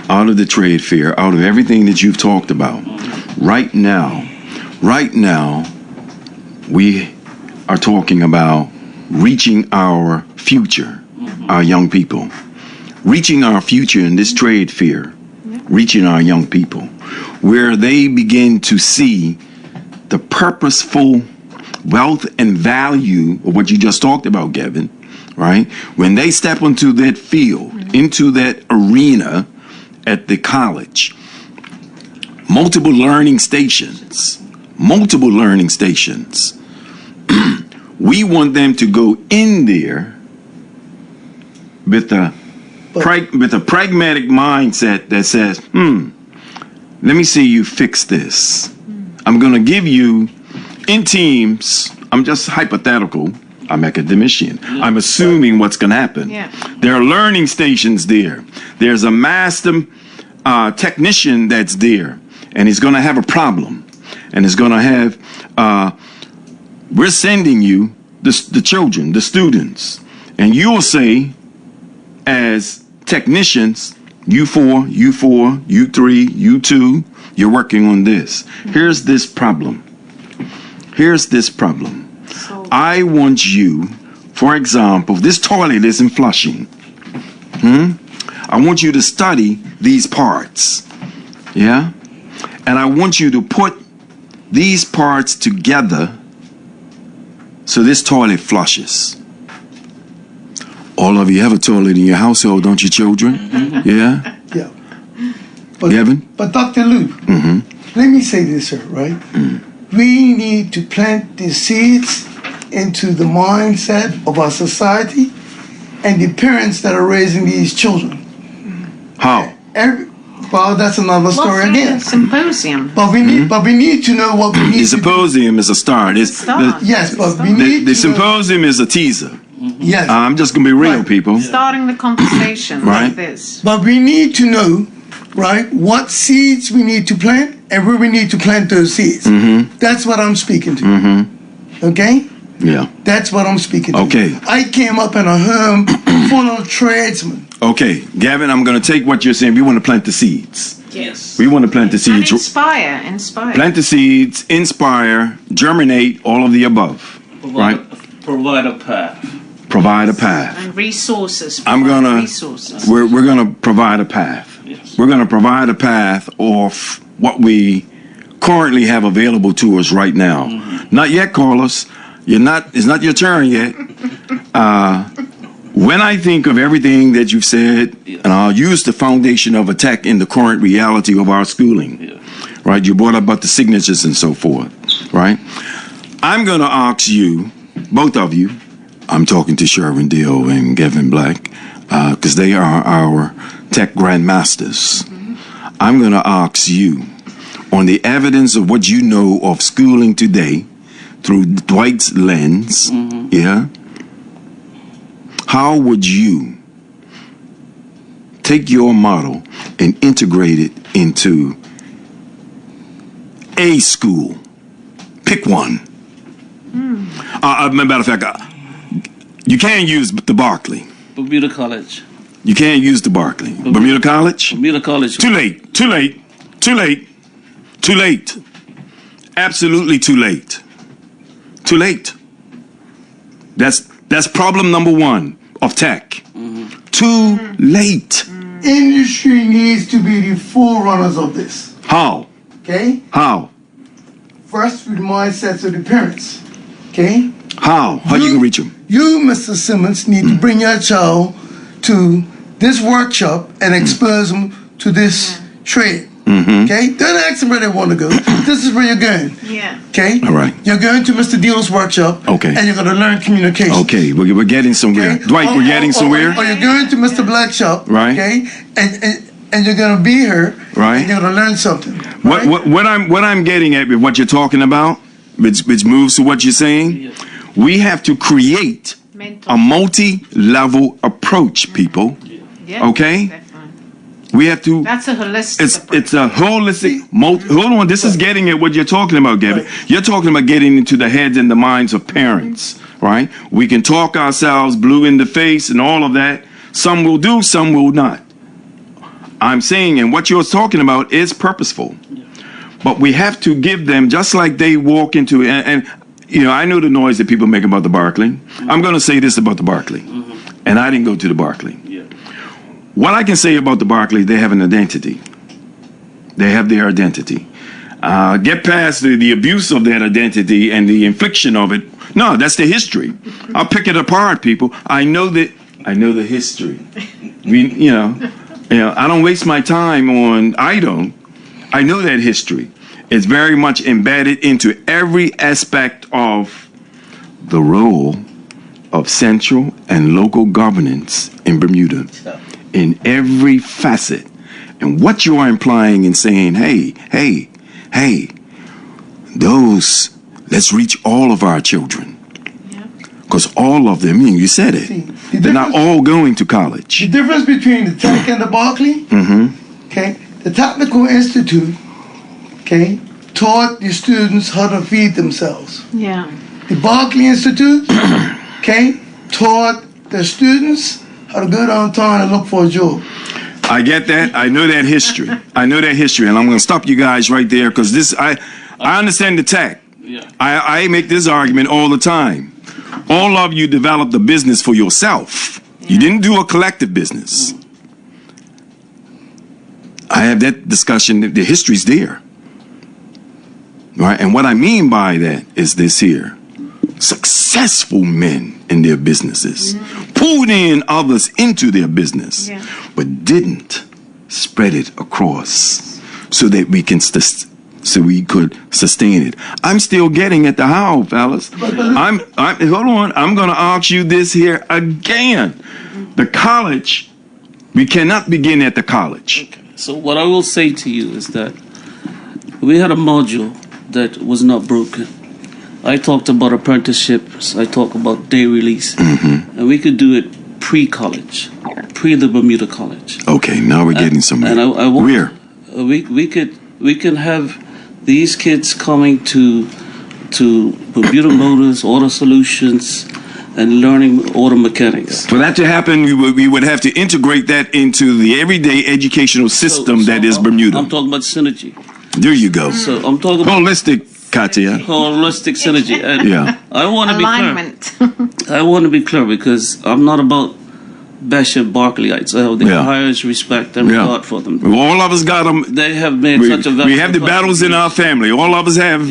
Out of the trade fair, out of everything that you've talked about, right now, we are talking about reaching our future, our young people. Reaching our future in this trade fair, reaching our young people, where they begin to see the purposeful wealth and value of what you just talked about, Gavin, right? When they step into that field, into that arena at the college, multiple learning stations, we want them to go in there with a pragmatic mindset that says, let me see you fix this. I'm going to give you in teams. I'm just hypothetical. I'm academician. I'm assuming what's going to happen. Yeah. There are learning stations there. There's a master technician that's there, and he's going to have a problem, and he's going to have. We're sending you the children, the students, and you'll say, as technicians, U4, U3, U2, you're working on this. Here's this problem. I want you, for example, this toilet isn't flushing. I want you to study these parts. Yeah? And I want you to put these parts together so this toilet flushes. All of you have a toilet in your household, don't you, children? Yeah? Yeah. But, Gavin? But Dr. Lou, let me say this, sir, right? We need to plant the seeds into the mindset of our society and the parents that are raising these children. How? Well, that's another story again. Symposium. But we need to know what we need The to do. symposium is a start. Yes, but we need The to know. symposium is a teaser. Yes. I'm just going to be real, Right. people. Starting the conversation Right. like this. But we need to know, right, what seeds we need to plant and where we need to plant those seeds. That's what I'm speaking to. Okay? Yeah. That's what I'm speaking to. Okay. I came up in a home full of tradesmen. Okay, Gavin, I'm going to take what you're saying. We want to plant the seeds. Yes. We want to plant the And seeds. inspire. Plant the seeds, inspire, germinate, all of the above. Right? Provide a path. Provide a path. And resources. I'm provide gonna. resources. We're gonna provide a path. Yes. We're gonna provide a path of what we currently have available to us right now. Not yet, Carlos. You're not. It's not your turn yet. When I think of everything that you've said, and I'll use the foundation of attack in the current reality of our schooling, right? You brought up about the signatures and so forth, right? I'm going to ask you, both of you, I'm talking to Sherwin Deal and Gavin Black, because they are our tech grandmasters. I'm going to ask you, on the evidence of what you know of schooling today, through Dwight's lens, how would you take your model and integrate it into a school? Pick one. Matter of fact, you can't use the Berkeley. Bermuda College. You can't use the Berkeley. Bermuda College? Bermuda College. Too late. Too late. Too late. Too late. Absolutely too late. Too late. That's problem number one of tech. Too late. Industry needs to be the forerunners of this. How? Okay? How? First, with the mindsets of the parents. Okay? How? How you can reach them? You, Mr. Simmons, need to bring your child to this workshop and expose them to this trade. Okay? Don't ask them where they want to go. This is where you're going. Yeah. Okay? All right. You're going to Mr. Deal's workshop. Okay. And you're going to learn communication. Okay, we're getting somewhere. Okay? Dwight, we're getting somewhere. Or you're going to Mr. Black's shop. Right. Okay? And you're going to be here. Right. And you're going to learn something. Right? What I'm getting at with what you're talking about, which moves to what you're saying, we have to create Mental. a multi-level approach, people. Yeah, Okay? definitely. We have to. That's a holistic approach. It's a holistic. Hold on, this is getting at what you're talking about, Gavin. Right. You're talking about getting into the heads and the minds of parents, right? We can talk ourselves blue in the face and all of that. Some will do, some will not. I'm saying, and what you're talking about is purposeful. But we have to give them, just like they walk into, and you know, I know the noise that people make about the Berkeley. I'm going to say this about the Berkeley. And I didn't go to the Berkeley. What I can say about the Berkeley, they have an identity. They have their identity. get past the abuse of that identity and the infliction of it. No, that's the history. I'll pick it apart, people. I know the history. I don't waste my time on. I know that history. It's very much embedded into every aspect of the role of central and local governance in Bermuda, in every facet. And what you are implying in saying, hey, let's reach all of our children. Because all of them, you said it, they're not all going to college. The difference between the Tech and the Berkeley, okay, the Technical Institute, okay, taught the students how to feed themselves. Yeah. The Berkeley Institute, okay, taught the students how to go downtown and look for a job. I get that. I know that history. And I'm going to stop you guys right there because I understand the tech. Yeah. I make this argument all the time. All of you developed a business for yourself. You didn't do a collective business. I have that discussion. The history's there. Right? And what I mean by that is this here. Successful men in their businesses pulled in others into their business, but didn't spread it across so that we could sustain it. I'm still getting at the how, fellas. Hold on. I'm going to ask you this here again. The college, we cannot begin at the college. Okay. So what I will say to you is that we had a module that was not broken. I talked about apprenticeships. I talked about day release, and we could do it pre-college, pre the Bermuda College. Okay, now we're getting somewhere. And I want, where we can have these kids coming to Bermuda Motors, Auto Solutions, and learning auto mechanics. For that to happen, we would have to integrate that into the everyday educational system that is Bermuda. I'm talking about synergy. There you go. So I'm talking about holistic, Katia. Holistic synergy. And I want to be clear. I want to be clear because I'm not about bashing Berkeleyites. I have the highest respect and regard for them. All of us got them. They have made such a we have the battles in our family. All of us have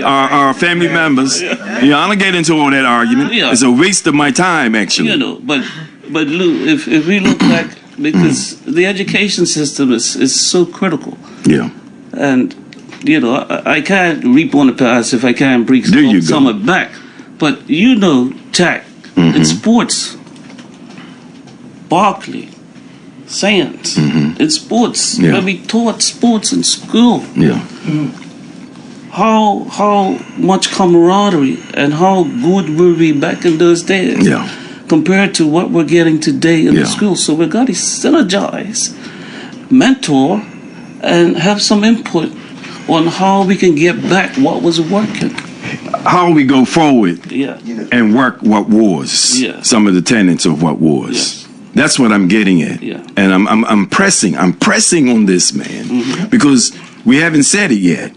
our family members. I don't get into all that argument. It's a waste of my time, actually. But Lou, if we look back, because the education system is so critical. Yeah. And I can't reap on the past if I can't bring some of it back. But Jack, in sports, Berkeley, science, in sports, when we taught sports in school, how much camaraderie and how good were we back in those days compared to what we're getting today in the school. So we've got to synergize, mentor, and have some input on how we can get back what was working. How we go forward and work what was. Some of the tenets of what was. That's what I'm getting at. And I'm pressing on this, man, because we haven't said it yet.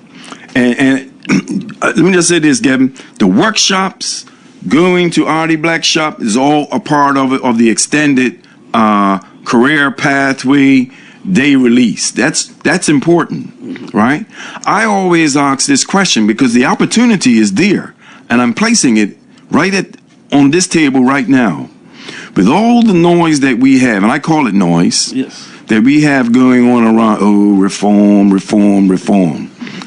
And let me just say this, Gavin. The workshops, going to RD Black Shop is all a part of the extended career pathway day release. That's important, right? I always ask this question because the opportunity is there, and I'm placing it right on this table right now. With all the noise that we have, and I call it noise, that we have going on around, reform,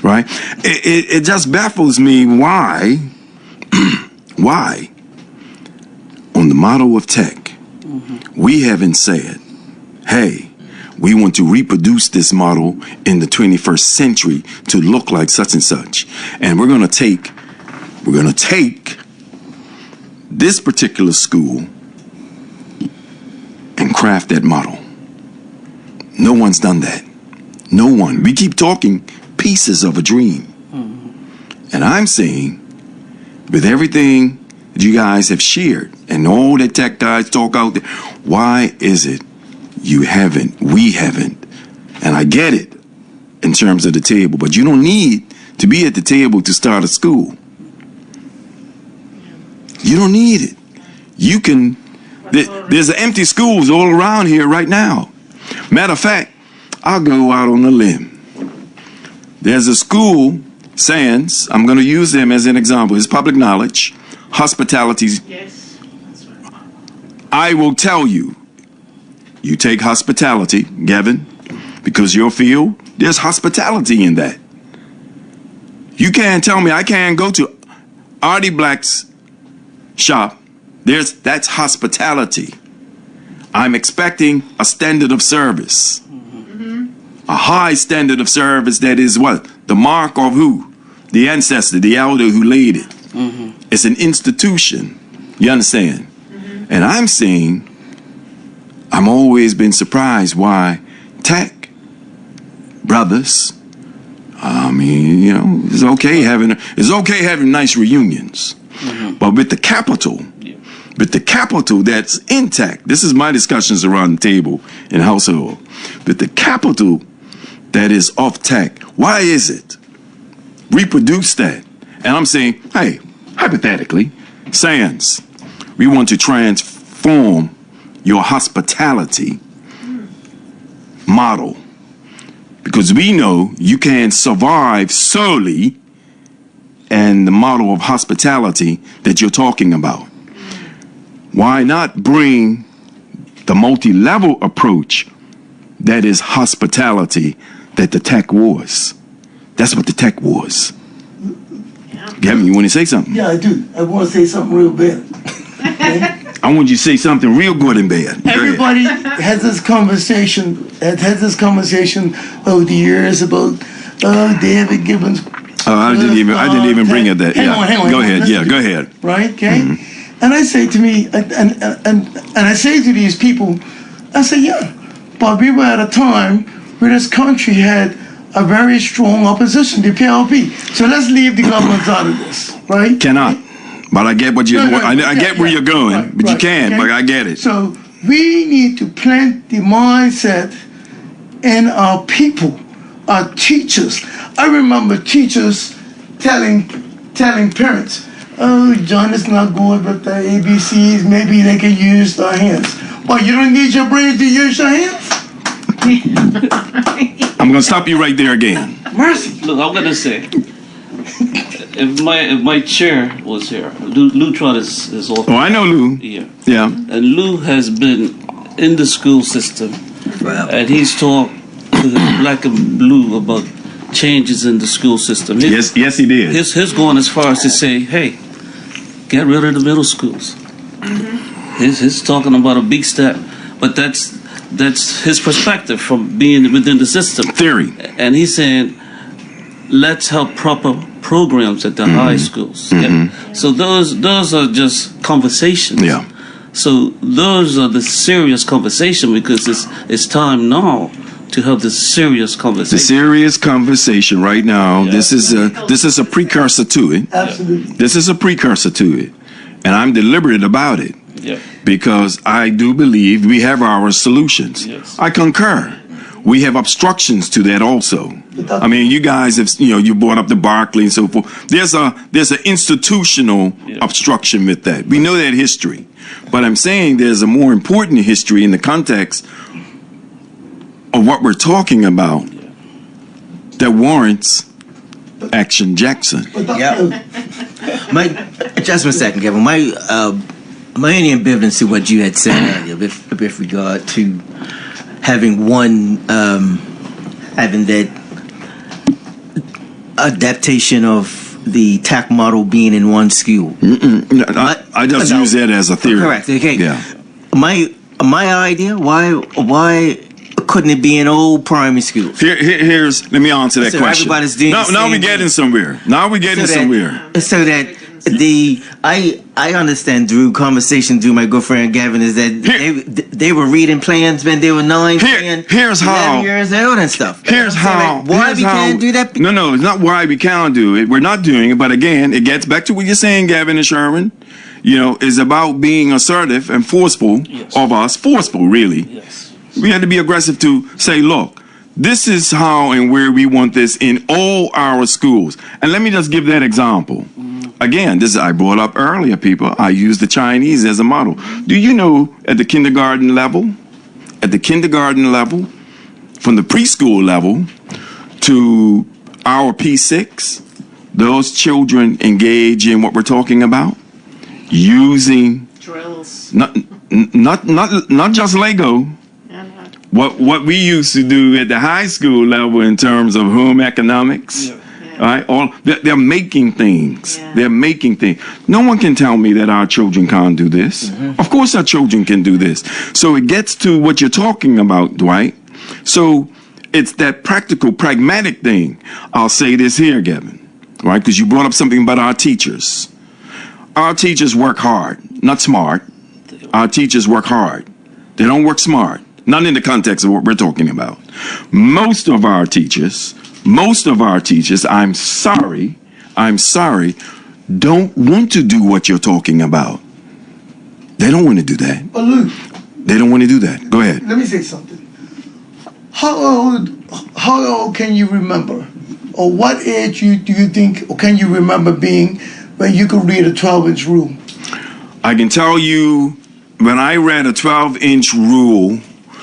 right? It just baffles me why on the model of tech, we haven't said, hey, we want to reproduce this model in the 21st century to look like such and such. And we're going to take this particular school and craft that model. No one's done that. No one. We keep talking pieces of a dream. And I'm saying, with everything that you guys have shared and all that tech guys talk out there, why is it we haven't? And I get it in terms of the table, but you don't need to be at the table to start a school. You don't need it. You can, there's empty schools all around here right now. Matter of fact, I'll go out on a limb. There's a school, Sands, I'm going to use them as an example. It's public knowledge, hospitality. Yes, that's right. I will tell you, you take hospitality, Gavin, because your field, there's hospitality in that. You can't tell me I can't go to Artie Black's shop. That's hospitality. I'm expecting a standard of service. A high standard of service that is what? The mark of who? The ancestor, the elder who laid it. It's an institution. You understand? And I'm saying, I'm always been surprised why tech brothers, I mean, you know, it's okay having nice reunions. But with the capital, that's intact. This is my discussions around the table in household. With the capital that is off tech, why is it? Reproduce that. And I'm saying, hey, hypothetically, Sands, we want to transform your hospitality model. Because we know you can't survive solely in the model of hospitality that you're talking about. Why not bring the multi-level approach that is hospitality that the tech was? That's what the tech was. Gavin, you want to say something? Yeah, I do. I want to say something real bad. Okay? I want you to say something real good and bad. Go ahead. Everybody has this conversation. Had this conversation over the years about David Gibbons. I didn't even bring it that. Hang on. Go ahead. Yeah, go ahead. Right. Okay. And I say to me, and I say to these people, I say, yeah, but we were at a time where this country had a very strong opposition to PLP. So let's leave the governments out of this, right? Cannot. But I get what you're. I get where you're going, but you can't. Okay? But I get it. So we need to plant the mindset in our people, our teachers. I remember teachers telling parents, "Oh, John is not good with the ABCs. Maybe they can use their hands." Well, you don't need your brains to use your hands. I'm gonna stop you right there again. Mercy. Look, I'm gonna say, if my chair was here, Lou Trott is off. Oh, I know Lou. Yeah. Yeah. And Lou has been in the school system, and he's talked to the black and blue about changes in the school system. Yes, he did. His going as far as to say, hey, get rid of the middle schools. He's talking about a big step, but that's his perspective from being within the system. Theory. And he's saying, let's have proper programs at the high schools. Yeah. So those are just conversations. Yeah. So those are the serious conversation, because it's time now to have the serious conversation. The serious conversation right now. Yeah. This is a precursor to it. Absolutely. This is a precursor to it, and I'm deliberate about it. Yeah. Because I do believe we have our solutions. Yes. I concur. We have obstructions to that also. I mean, you guys have, you brought up the Barclay and so forth. There's an institutional obstruction with that. We know that history. But I'm saying there's a more important history in the context of what we're talking about that warrants Action Jackson. Yeah. Just a second, Kevin. My only ambivalence to what you had said earlier with regard to having having that adaptation of the TAC model being in one school. I just use that as a theory. Correct. Okay. Yeah. My idea. Why couldn't it be in old primary schools? Let me answer that So question. everybody's doing the now same we're getting thing. somewhere. So that I understand through conversation through my good friend Gavin is that they were reading plans when they were 9, 10, here's 11 how. years old and stuff. Here's how. Why we can't do that? No, it's not why we can't do it. We're not doing it. But again, it gets back to what you're saying, Gavin and Sherman. It's about being assertive and forceful of us. Forceful, really. Yes. We had to be aggressive to say, look, this is how and where we want this in all our schools. And let me just give that example. Again, I brought up earlier, people. I use the Chinese as a model. Do you know at the kindergarten level, from the preschool level to our P6, those children engage in what we're talking about, using Drills. not just Lego. What we used to do at the high school level in terms of home economics, right? They're making things. Yeah. They're making things. No one can tell me that our children can't do this. Of course, our children can do this. So it gets to what you're talking about, Dwight. So it's that practical, pragmatic thing. I'll say this here, Gavin, right? Because you brought up something about our teachers. Our teachers work hard, not smart. Our teachers work hard. They don't work smart. Not in the context of what we're talking about. Most of our teachers, I'm sorry, don't want to do what you're talking about. They don't want to do that. But Luke, They don't want to do that. Go ahead. let me say something. How old can you remember? Or what age do you think, or can you remember being when you could read a 12-inch rule? I can tell you when I read a 12-inch rule,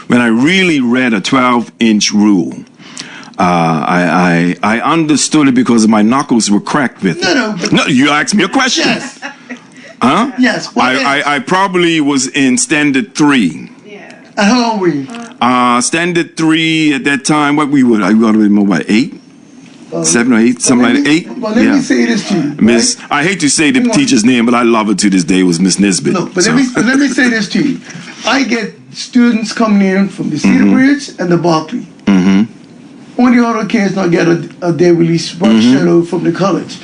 when I really read a 12-inch rule, I understood it because my knuckles were cracked with it. No, You asked me a question. Yes. Huh? Yes. I probably was in standard 3. And how old were you? Standard 3 at that time. What we would? I would have been what, 8, 7 or 8, something like that. 8. But let me say this to you. Miss. I hate to say the teacher's name, but I love her to this day. It was Miss Nisbet. No, but let me say this to you. I get students coming in from the Cedar Bridge and the Berkeley. Only other kids not get a day release work schedule from the college.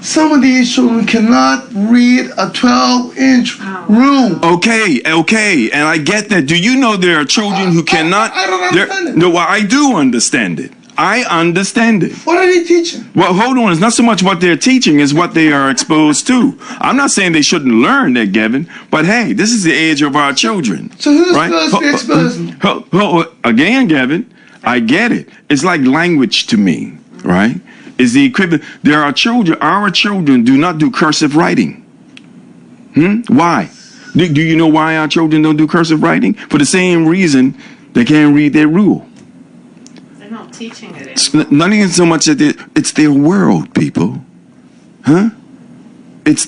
Some of these children cannot read a 12-inch rule. Okay, and I get that. Do you know there are children who cannot? I don't understand it. No, well, I do understand it. I understand it. What are they teaching? Well, hold on. It's not so much what they're teaching as what they are exposed to. I'm not saying they shouldn't learn that, Gavin, but hey, this is the age of our children. So who's supposed to be exposing? Again, Gavin, I get it. It's like language to me, right? It's the equivalent. There are children, our children do not do cursive writing. Why? Do you know why our children don't do cursive writing? For the same reason they can't read their rule. They're not teaching it. It's not even so much that it's their world, people. Huh? It's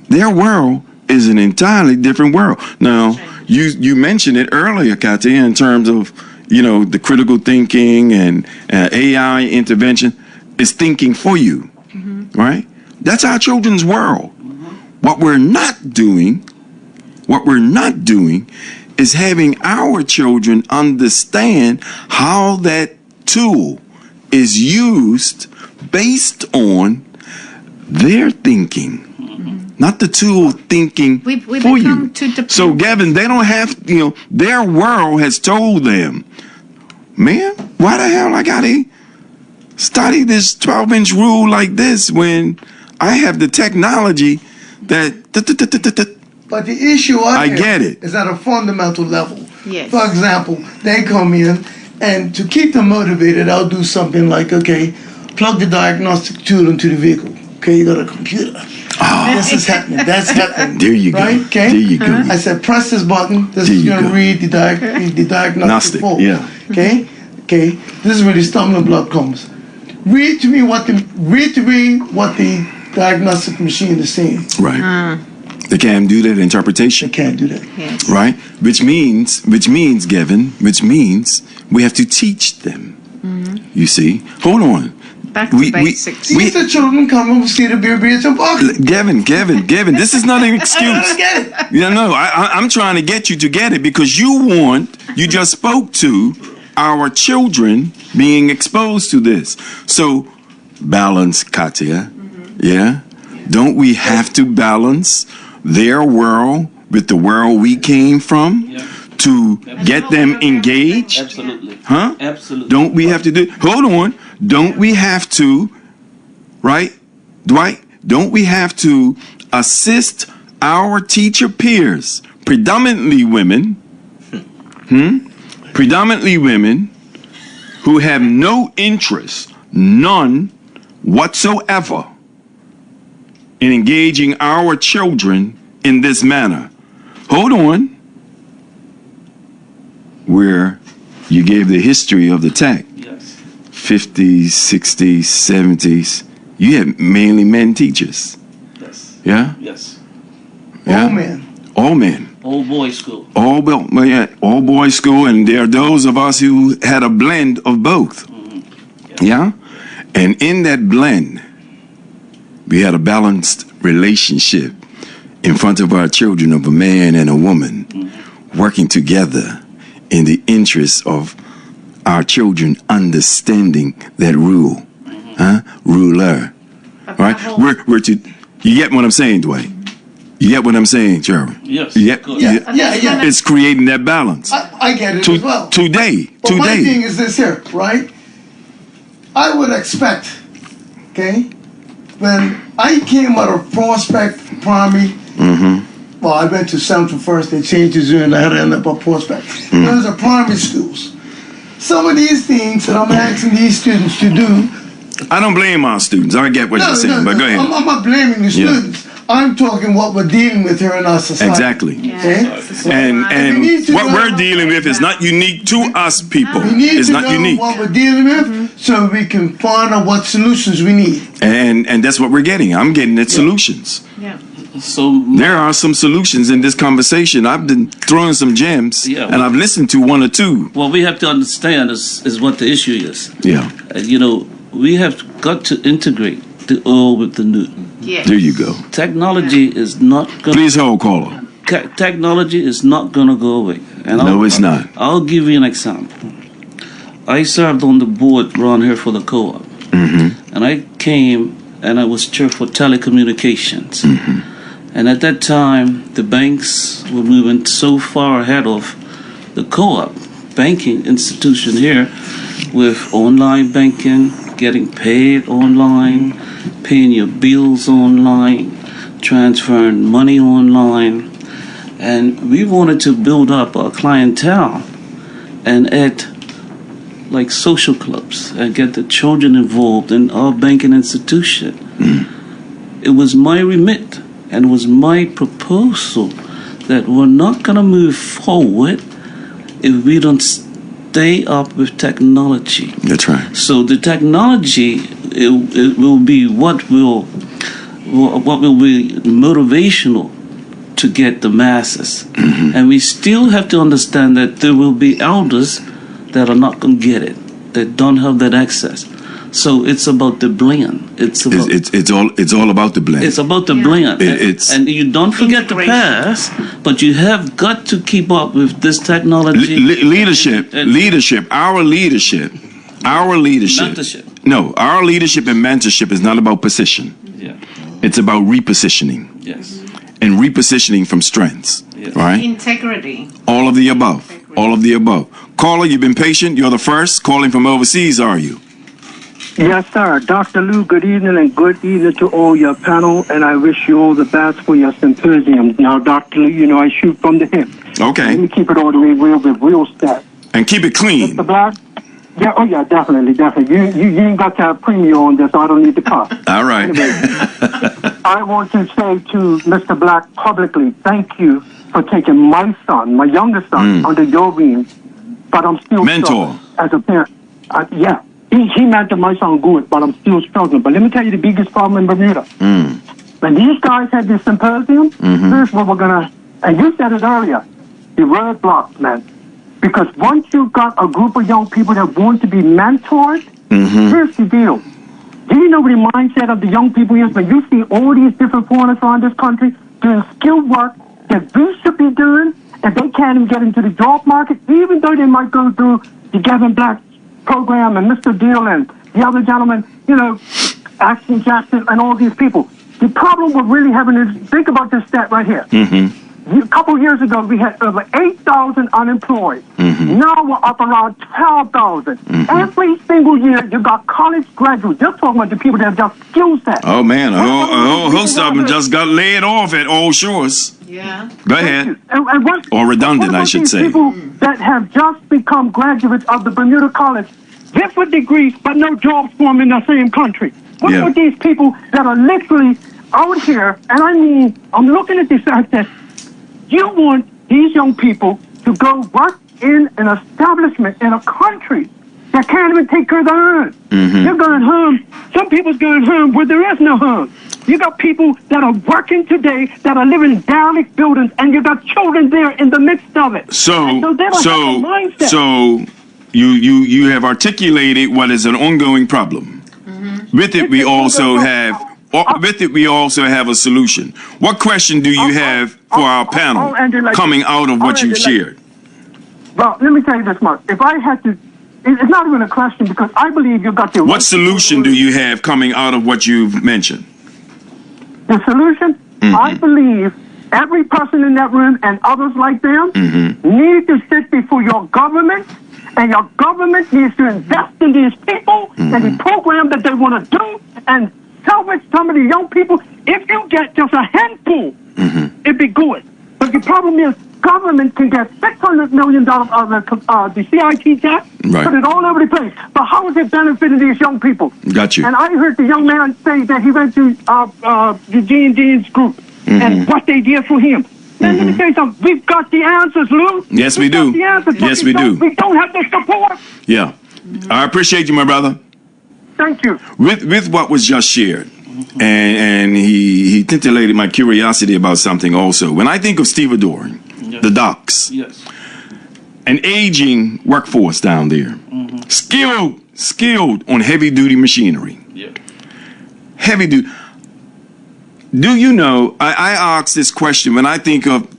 their world is an entirely different world. Now, you mentioned it earlier, Katia, in terms of, the critical thinking and AI intervention is thinking for you, right? That's our children's world. What we're not doing is having our children understand how that tool is used based on their thinking. Not the tool thinking We for you. become too dependent. So, Gavin, they don't have, their world has told them, man, why the hell I gotta study this 12-inch rule like this when I have the technology that... But the issue I get it. is at a fundamental level. Yes. For example, they come in, and to keep them motivated, I'll do something like, okay, plug the diagnostic tool into the vehicle. Okay, you got a computer. This is happening. That's happening. There you right? go. Okay. There you go. I said, press this button. This There is you going to go. read the diagnostic report. Yeah. Okay. This is where the stumbling block comes. Read to me what the diagnostic machine is saying. Right. They can't do that interpretation. They can't do that. Yes. Right? Which means, Gavin, we have to teach them. You see? Hold on. Back to basics. These are children coming from Cedar Bridge and Berkeley. Gavin, this is not an excuse. I don't get it. No, I'm trying to get you to get it because you just spoke to our children being exposed to this. So, balance, Katia. Yeah? Don't we have to balance their world with the world we came from to get them engaged? Absolutely. Huh? Absolutely. Don't we have to do... Hold on. Don't we have to, right, Dwight? Don't we have to assist our teacher peers, predominantly women, predominantly women who have no interest, none whatsoever, in engaging our children in this manner? Hold on. Where you gave the history of the tech. Yes. 50s, 60s, 70s, you had mainly men teachers. Yes. Yeah? Yes. Yeah? All men. All men. Old boys school. All boys school, and there are those of us who had a blend of both. Yeah? And in that blend, we had a balanced relationship in front of our children of a man and a woman working together in the interest of our children understanding that rule. Ruler. Right? We're to, you get what I'm saying, Dwayne? You get what I'm saying, Jerry? Yes. Yeah. Yeah. It's creating that balance. I get it as well. Today. But my thing is this here, right? I would expect, okay, when I came out of Prospect Primary, well, I went to Central first, they changed the zoo, and I had to end up at Prospect. Those are primary schools. Some of these things that I'm asking these students to do. I don't blame our students. I get what you're saying, but go ahead. I'm not blaming the students. I'm talking what we're dealing with here in our society. Exactly. Okay? And we need to what know we're dealing with is not unique to us people. We need It's to not know unique. what we're dealing with so we can find out what solutions we need. And that's what we're getting. I'm getting at solutions. Yeah. So There are some solutions in this conversation. I've been throwing some gems, and I've listened to one or two. what we have to understand is what the issue is. Yeah. We have got to integrate the old with the new. Yes. There you go. Technology is not going. Please hold, caller. Technology is not going to go away. And No, it's not. I'll give you an example. I served on the board around here for the co-op, and I came and I was chair for telecommunications. And at that time, the banks were moving so far ahead of the co-op banking institution here with online banking, getting paid online, paying your bills online, transferring money online. And we wanted to build up our clientele and add like social clubs and get the children involved in our banking institution. It was my remit and it was my proposal that we're not going to move forward if we don't stay up with technology. That's right. So the technology, it will be what will be motivational to get the masses. And we still have to understand that there will be elders that are not going to get it, that don't have that access. So it's about the blend. It's all about the blend. It's about the blend. And you don't forget the past, but you have got to keep up with this technology. Leadership. Our leadership. Mentorship. No, our leadership and mentorship is not about position. Yeah. It's about repositioning. Yes. And repositioning from strengths. Yes. Right? Integrity. All of the above. All of the above. Caller, you've been patient. You're the first. Calling from overseas, are you? Yes, sir. Dr. Lou, good evening, and good evening to all your panel, and I wish you all the best for your symposium. Now, Dr. Lou, I shoot from the hip. Okay. Let me keep it all the way real stat. And keep it clean. Mr. Black? Yeah, oh yeah, definitely. You ain't got to have premium on this, so I don't need to cough. All right. Anyway, I want to say to Mr. Black publicly, thank you for taking my son, my youngest son, under your wing, but I'm still mentor as a parent. Yeah. He mentored my son good, but I'm still struggling. But let me tell you the biggest problem in Bermuda. When these guys had this symposium, here's what we're going to... And you said it earlier. The roadblocks, man. Because once you've got a group of young people that want to be mentored, here's the deal. Do you know what the mindset of the young people is? When you see all these different foreigners around this country doing skilled work that we should be doing, and they can't even get into the job market, even though they might go through the Gavin Black program and Mr. Deal and the other gentleman, Action Jackson and all these people. The problem we're really having is, think about this stat right here. A couple of years ago, we had over 8,000 unemployed. Now we're up around 12,000. Every single year, you got college graduates. Just talking about the people that have just skill set. Oh, man. A whole host of them just got laid off at Old Shores. Yeah. Go ahead. Or redundant, I should say. People that have just become graduates of the Bermuda College, different degrees, but no jobs for them in the same country. What about these people that are literally out here? And I mean, I'm looking at this fact that you want these young people to go work in an establishment in a country that can't even take care of their own. You're going home. Some people's going home where there is no home. You got people that are working today that are living in derelict buildings, and you got children there in the midst of it. So they don't have a mindset. You have articulated what is an ongoing problem. With it, we also have. With it, we also have a solution. What question do you have for our panel coming out of what you shared? Well, let me tell you this, Mark. If I had to, it's not even a question because I believe you got the. What solution do you have coming out of what you've mentioned? The solution, I believe every person in that room and others like them need to sit before your government, and your government needs to invest in these people and the program that they want to do and salvage some of the young people. If you get just a handful, it'd be good. But the problem is, government can get $600 million out of the CIT tax, put it all over the place. But how is it benefiting these young people? Got you. And I heard the young man say that he went to Eugene Dean's group and what they did for him. Then let me tell you something. We've got the answers, Lou. Yes, we do. Yes, we do. We don't have the support. Yeah. I appreciate you, my brother. Thank you. With what was just shared, and he titillated my curiosity about something also. When I think of stevedoring, the docks, an aging workforce down there, skilled on heavy duty machinery, heavy duty. Do you know? I ask this question when I think of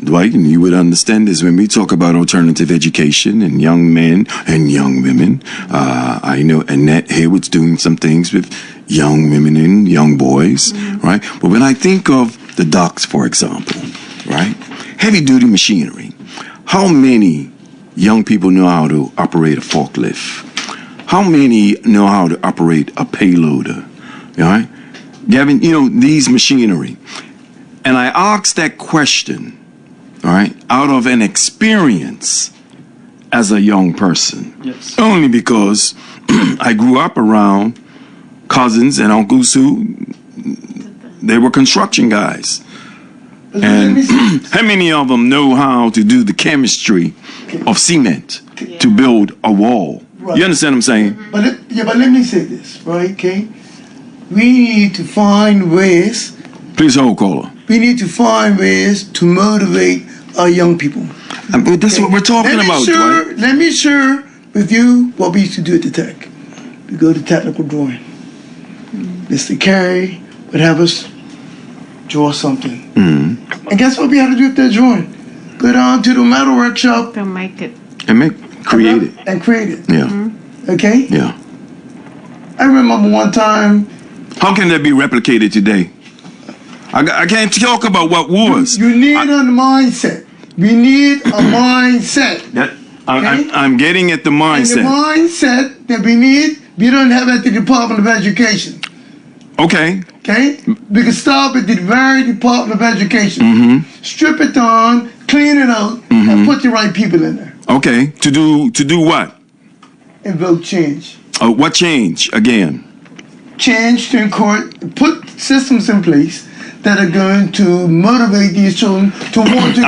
Dwight, and you would understand this when we talk about alternative education and young men and young women. I know Annette Hayward's doing some things with young women and young boys, right? But when I think of the docks, for example, right? Heavy duty machinery. How many young people know how to operate a forklift? How many know how to operate a payloader? Right? Gavin, you know, these machinery. And I asked that question, all right, out of an experience as a young person. Only because I grew up around cousins and uncles who, they were construction guys. And how many of them know how to do the chemistry of cement to build a wall? You understand what I'm saying? But let me say this, right, okay? We need to find ways. Please hold, caller. We need to find ways to motivate our young people. This is what we're talking about, Dwight. Let me share with you what we used to do at the tech. We go to technical drawing. Mr. Carey would have us draw something. And guess what we had to do with that drawing? Go down to the metal workshop. To make it. And create it. And create it. Yeah. Okay? Yeah. I remember one time. How can that be replicated today? I can't talk about what was. You need a mindset. We need a mindset. I'm getting at the mindset. And the mindset that we don't have at the Department of Education. Okay. Okay? We can start with the very Department of Education. Strip it down, clean it out, and put the right people in there. Okay. To do what? Invoke change. What change again? Change to put systems in place that are going to motivate these children to want to.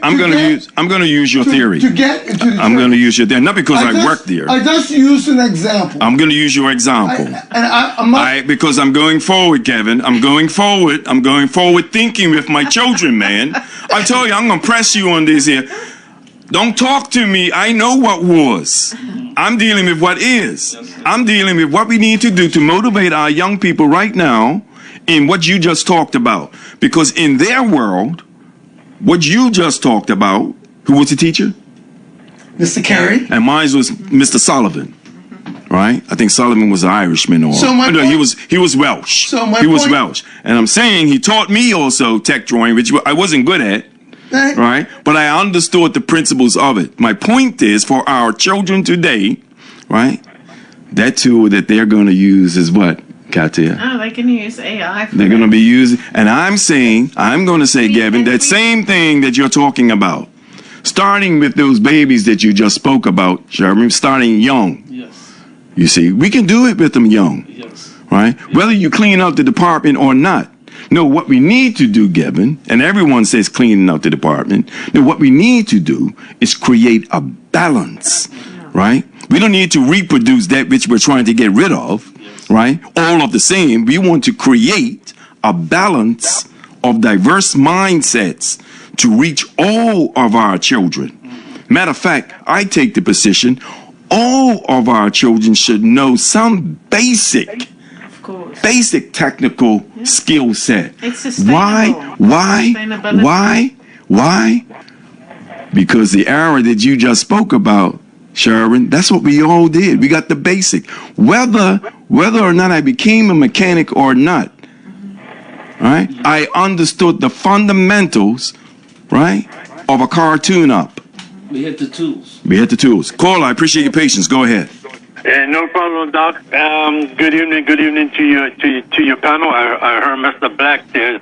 I'm going to use your theory. To get into the. I'm going to use your theory, not because I worked there. I just used an example. I'm going to use your example. Because I'm going forward, Kevin. I'm going forward. I'm going forward thinking with my children, man. I tell you, I'm going to press you on this here. Don't talk to me. I know what was. I'm dealing with what is. I'm dealing with what we need to do to motivate our young people right now in what you just talked about. Because in their world, what you just talked about, who was the teacher? Mr. Carey. And mine was Mr. Sullivan. Right? I think Sullivan was an Irishman or he was Welsh. He was Welsh. And I'm saying he taught me also tech drawing, which I wasn't good at. Right? But I understood the principles of it. My point is, for our children today, right, that tool that they're going to use is what, Katia? Oh, they can use AI. They're going to be using, and I'm going to say, Gavin, that same thing that you're talking about, starting with those babies that you just spoke about, Sherman, starting young. Yes. You see, we can do it with them young. Yes. Right? Whether you clean out the department or not. No, what we need to do, Gavin, and everyone says cleaning out the department. No, what we need to do is create a balance, right? We don't need to reproduce that which we're trying to get rid of, right? All of the same, we want to create a balance of diverse mindsets to reach all of our children. Matter of fact, I take the position all of our children should know some basic technical skill set. It's sustainable. Why? Because the era that you just spoke about, Sharon, that's what we all did. We got the basic. Whether or not I became a mechanic or not, right? I understood the fundamentals, right, of a car tune-up. We had the tools. Cole, I appreciate your patience. Go ahead. No problem, Doc. Good evening to your panel. I heard Mr. Black there,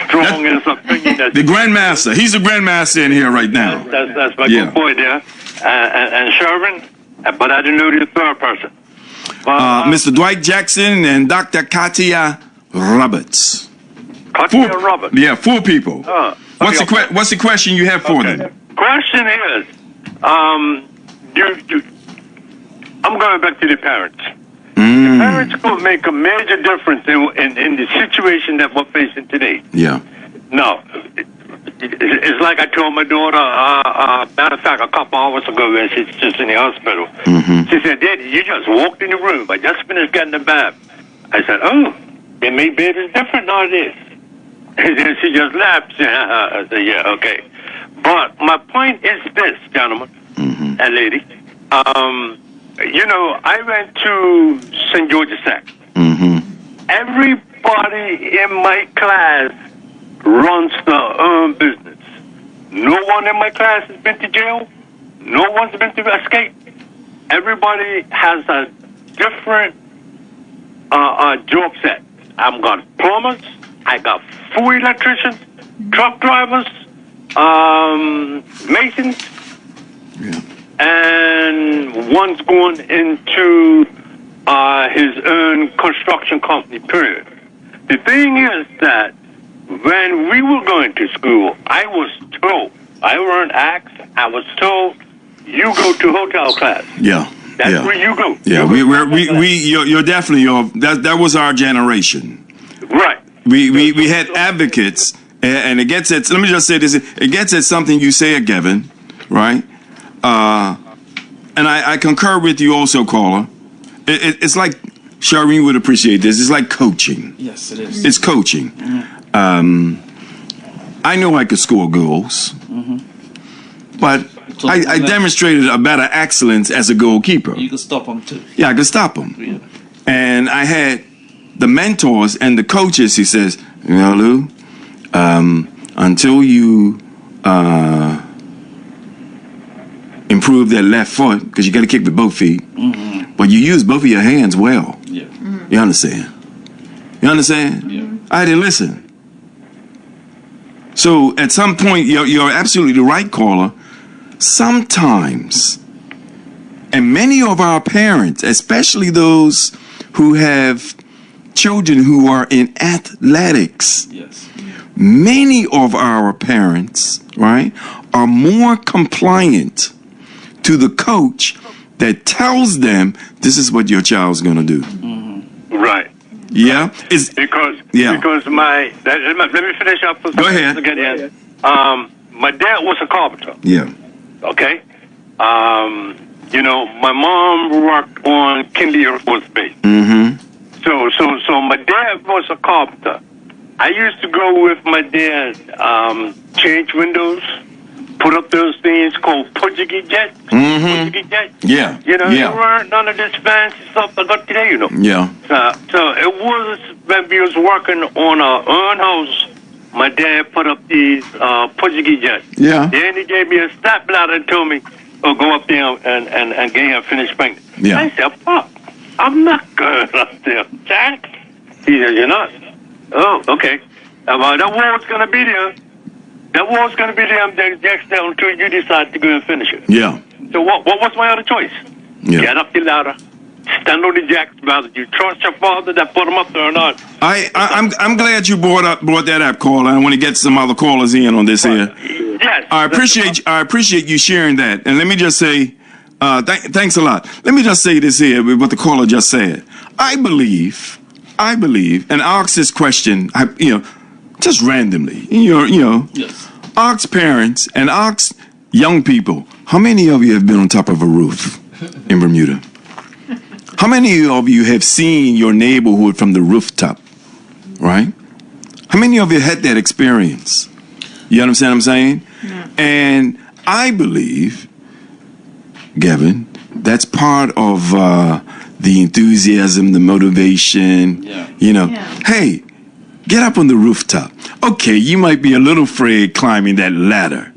strong in his opinion. The Grandmaster. He's the Grandmaster in here right now. That's my good boy there. And Sherman, but I didn't know the third person. Mr. Dwight Jackson and Dr. Katia Roberts. Roberts. Yeah, 4 people. What's the question you have for them? Question is, I'm going back to the parents. The parents could make a major difference in the situation that we're facing today. Yeah. No, it's like I told my daughter, matter of fact, a couple hours ago when she's just in the hospital. She said, Daddy, you just walked in the room. I just finished getting the bath. I said, oh, they make babies different nowadays. And then she just laughed. I said, yeah, okay. But my point is this, gentlemen and lady. I went to St. George's Sack. Everybody in my class runs their own business. No one in my class has been to jail. No one's been to escape. Everybody has a different job set. I've got plumbers. I got 4 electricians, truck drivers, masons, and one's going into his own construction company, period. The thing is that when we were going to school, I was told, I weren't asked, I was told, you go to hotel class. Yeah. That's where you go. Yeah, you're definitely that was our generation. Right. We had advocates, and it gets at, let me just say this, it gets at something you said, Kevin, right? And I concur with you also, caller. It's like, Charlene would appreciate this, it's like coaching. Yes, it is. It's coaching. I know I could score goals, but I demonstrated a better excellence as a goalkeeper. You could stop them too. Yeah, I could stop them. Yeah. And I had the mentors and the coaches. He says, Lou, until you improve that left foot, because you got to kick with both feet, but you use both of your hands well. Yeah. You understand? You understand? Yeah. I didn't listen. So at some point, you're absolutely right, caller. Sometimes, and many of our parents, especially those who have children who are in athletics, Yes. many of our parents, right, are more compliant to the coach that tells them this is what your child's going to do. Right. Yeah? Because let me finish up. Go ahead. My dad was a carpenter. Yeah. Okay. My mom worked on Kennedy Air Force Base. So my dad was a carpenter. I used to go with my dad, change windows, put up those things called pudgy jets. Pudgy jets. Yeah. There weren't none of this fancy stuff I got today, Yeah. So it was when we was working on our own house. My dad put up these pudgy jets. Yeah. Then he gave me a step ladder and told me, "Oh, go up there and get him finished painting." Yeah. I said, "Pop, I'm not going up there, Jack." He said, "You're not." Oh, okay. Well, that wall's gonna be there. That wall's gonna be there until you decide to go and finish it. Yeah. So what was my other choice? Yeah. Get up the ladder, stand on the jacks, whether you trust your father that put him up there or not. I'm glad you brought that up, caller. I want to get some other callers in on this here. Yes. I appreciate you sharing that. And let me just say, Thanks a lot. Let me just say this here with what the caller just said. I believe, and I ask this question, just randomly. Yes. Ask parents and ask young people, how many of you have been on top of a roof in Bermuda? How many of you have seen your neighborhood from the rooftop, right? How many of you had that experience? You understand what I'm saying? Yeah. And I believe, Gavin, that's part of the enthusiasm, the motivation, Hey, get up on the rooftop. Okay, you might be a little afraid climbing that ladder,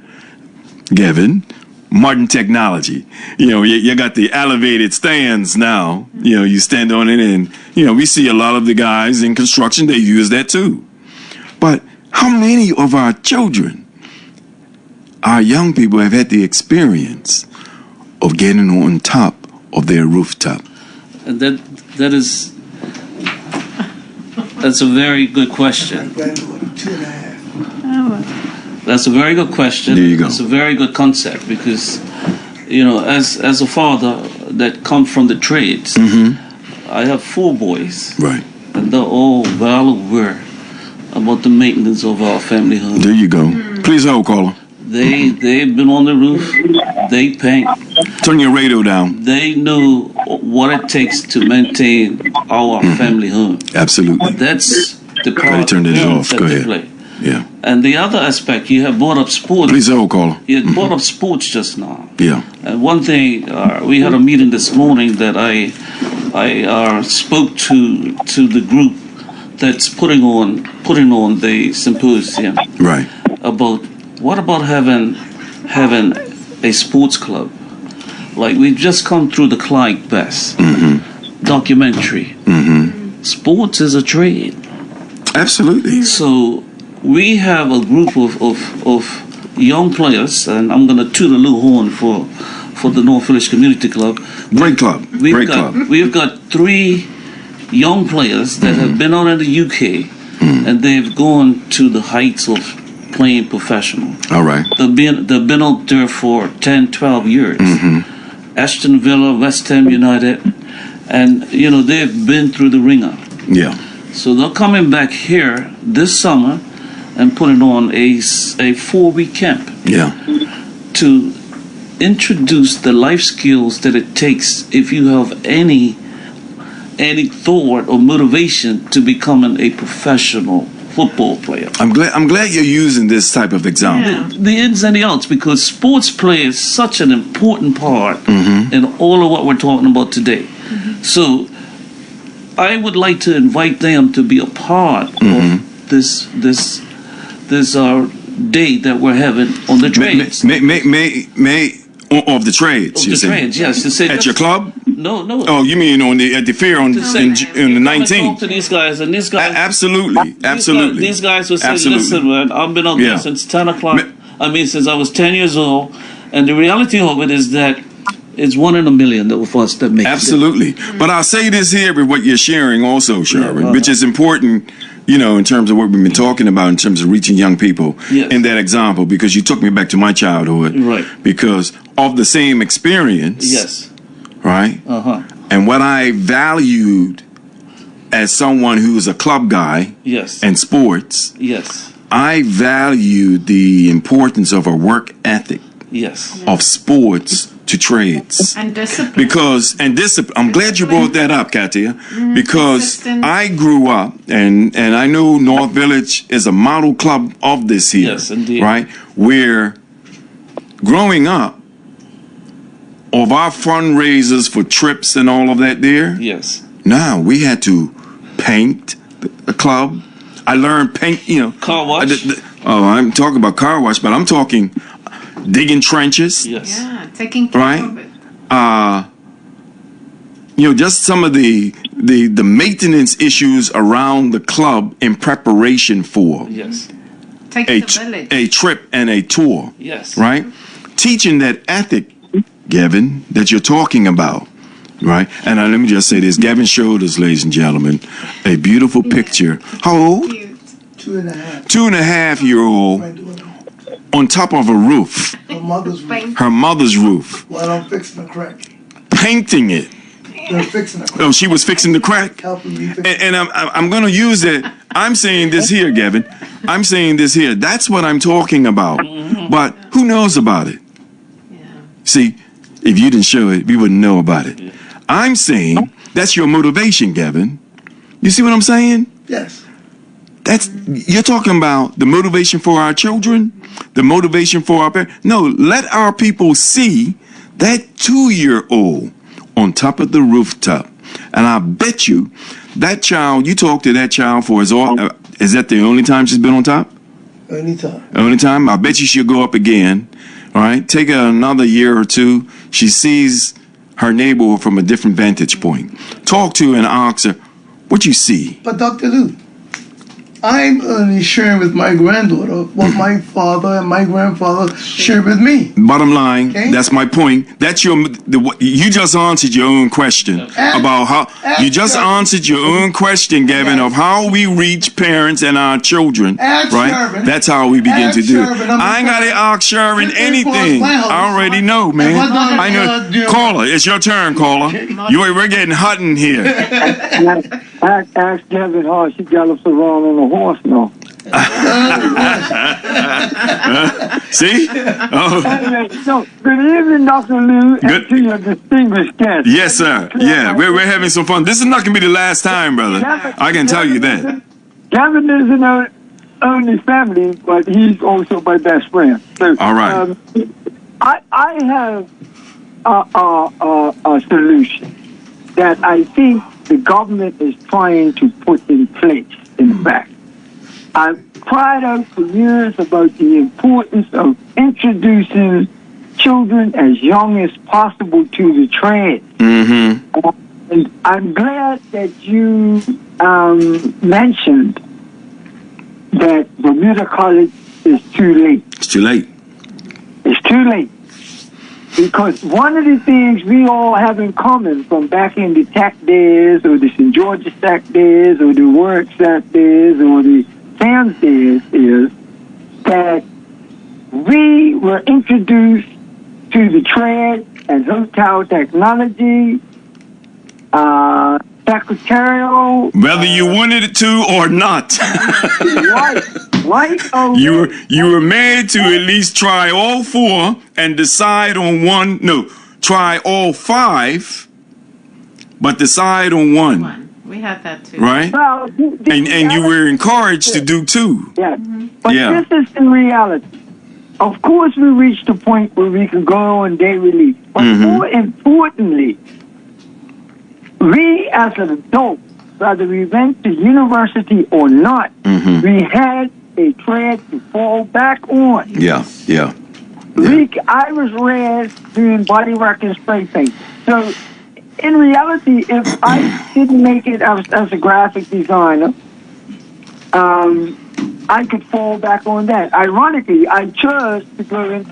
Gavin. Modern technology. You got the elevated stands now. You stand on it and, we see a lot of the guys in construction, they use that too. But how many of our children, our young people have had the experience of getting on top of their rooftop? And that's a very good question. That's a very good question. There you go. It's a very good concept because, as a father that comes from the trades, I have 4 boys. Right. And they're all well aware about the maintenance of our family home. There you go. Please hold, caller. They've been on the roof. They paint. Turn your radio down. They know what it takes to maintain our family home. Absolutely. That's the part. Better turn this off. Go ahead. Play. Yeah. And the other aspect, you have brought up sports. Please hold, caller. You brought up sports just now. Yeah. And one thing, we had a meeting this morning that I spoke to the group that's putting on the symposium. Right. What about having a sports club? Like we've just come through the Clyde Best documentary. Sports is a trade. Absolutely. So we have a group of young players, and I'm going to toot a little horn for the North Village Community Club. Great club. We've got 3 young players that have been out in the UK, and they've gone to the heights of playing professional. All right. They've been out there for 10, 12 years. Aston Villa, West Ham United, and they've been through the ringer. Yeah. So they're coming back here this summer and putting on a 4-week camp. Yeah. To introduce the life skills that it takes if you have any thought or motivation to becoming a professional football player. I'm glad you're using this type of example. Yeah. The ins and the outs, because sports play is such an important part in all of what we're talking about today. So I would like to invite them to be a part of this day that we're having on the trades. Of the trades, of the trades, yes. To say at your club? No. Oh, you mean at the fair on the 19th? Talk to these guys, and these guys. Absolutely. These guys will say, "Listen, man, I've been out there since 10 o'clock. Since I was 10 years old, and the reality of it is that it's 1 in a million of us that make it." Absolutely. But I'll say this here with what you're sharing also, Sharon, which is important. In terms of what we've been talking about, in terms of reaching young people in that example, because you took me back to my childhood. Right. Because of the same experience. Yes. Right? And what I valued as someone who was a club guy and sports. Yes. I valued the importance of a work ethic of sports to trades. And discipline. I'm glad you brought that up, Katia, because I grew up and I know North Village is a model club of this here. Yes, indeed. Right? Where growing up, of our fundraisers for trips and all of that there, now we had to paint the club. I learned paint, car wash. I'm talking about car wash, but I'm talking digging trenches. Yes. Yeah, taking care of it. Just some of the maintenance issues around the club in preparation for a trip and a tour. Yes. Right? Teaching that ethic, Gavin, that you're talking about. Right? And let me just say this. Gavin showed us, ladies and gentlemen, a beautiful picture. How old? Cute. 2.5. 2.5-year-old on top of a roof, Her mother's roof, her mother's roof, while I'm fixing the crack. painting it. They're fixing the crack. Oh, she was fixing the crack. Helping me fix And I'm going to use it. I'm saying this here, Gavin. I'm saying this here. That's what I'm talking about. But who knows about it? See, if you didn't show it, we wouldn't know about it. I'm saying that's your motivation, Gavin. You see what I'm saying? Yes. You're talking about the motivation for our children, the motivation for our parents. No, let our people see that 2-year-old on top of the rooftop. And I bet you that child, you talk to that child for is that the only time she's been on top? Anytime. Only time? I bet you she'll go up again. All right? Take her another year or two. She sees her neighborhood from a different vantage point. Talk to her and ask her, what you see? But Dr. Lou, I'm only sharing with my granddaughter what my father and my grandfather shared with me. Bottom line, Okay. that's my point. That's you just answered your own question about how you just answered your own question, Gavin, of how we reach parents and our children. Ask Right? Shervin. That's how we begin Ask to do it. Shervin. I ain't gotta ask Shervin anything. I already know, man. I know. Caller, it's your turn, caller. We're getting hot in here. Ask Kevin how she gallops around on a horse now. See? Oh. Anyway, so, good evening, Dr. Lou, Good. and to your distinguished guest. Yes, sir. Yeah, we're having some fun. This is not gonna be the last time, brother. I can tell you that. Kevin isn't our only family, but he's also my best friend. So, All right. I have a solution that I think the government is trying to put in place, in fact. I've cried out for years about the importance of introducing children as young as possible to the trade. Mm-hmm. And I'm glad that you mentioned that Bermuda College is too late. It's too late. It's too late. Because one of the things we all have in common from back in the tech days or the St. George's tech days or the Word tech days or the Sam's days is that we were introduced to the trade and hotel technology, secretarial. Whether you wanted it to or not. Right. You were made to at least try all 4 and decide on one. No, try all 5, but decide on one. We had that too. Right? Well, And you were encouraged to do 2. Yeah. But Yeah. this is in reality. Of course, we reached a point where we can go on day release. But more importantly, we as an adult, whether we went to university or not, we had a trade to fall back on. Yeah. I was raised doing body work and spray paint. So, in reality, if I didn't make it as a graphic designer, I could fall back on that. Ironically, I chose to go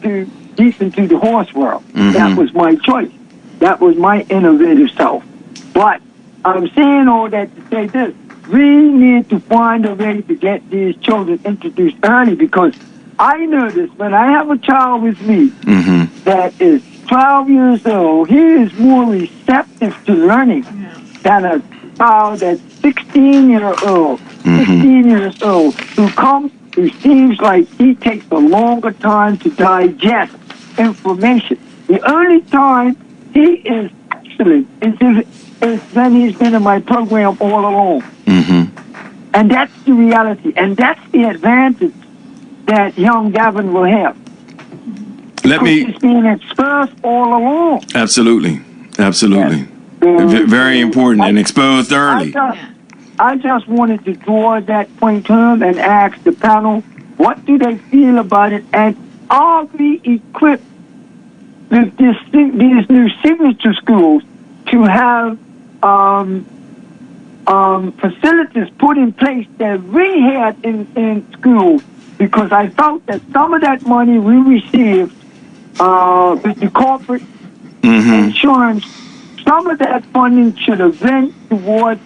deep into the horse world. That was my choice. That was my innovative self. But I'm saying all that to say this. We need to find a way to get these children introduced early, because I notice when I have a child with me that is 12 years old, he is more receptive to learning than a child that's 16 years old, who seems like he takes a longer time to digest information. The only time he is excellent is when he's been in my program all along. And that's the reality. And that's the advantage that young Gavin will have. He's being exposed all along. Absolutely. Very important and exposed early. I just wanted to draw that point home and ask the panel, what do they feel about it? And are we equipped with these new signature schools to have facilities put in place that we had in schools? Because I felt that some of that money we received with the corporate insurance, some of that funding should have been towards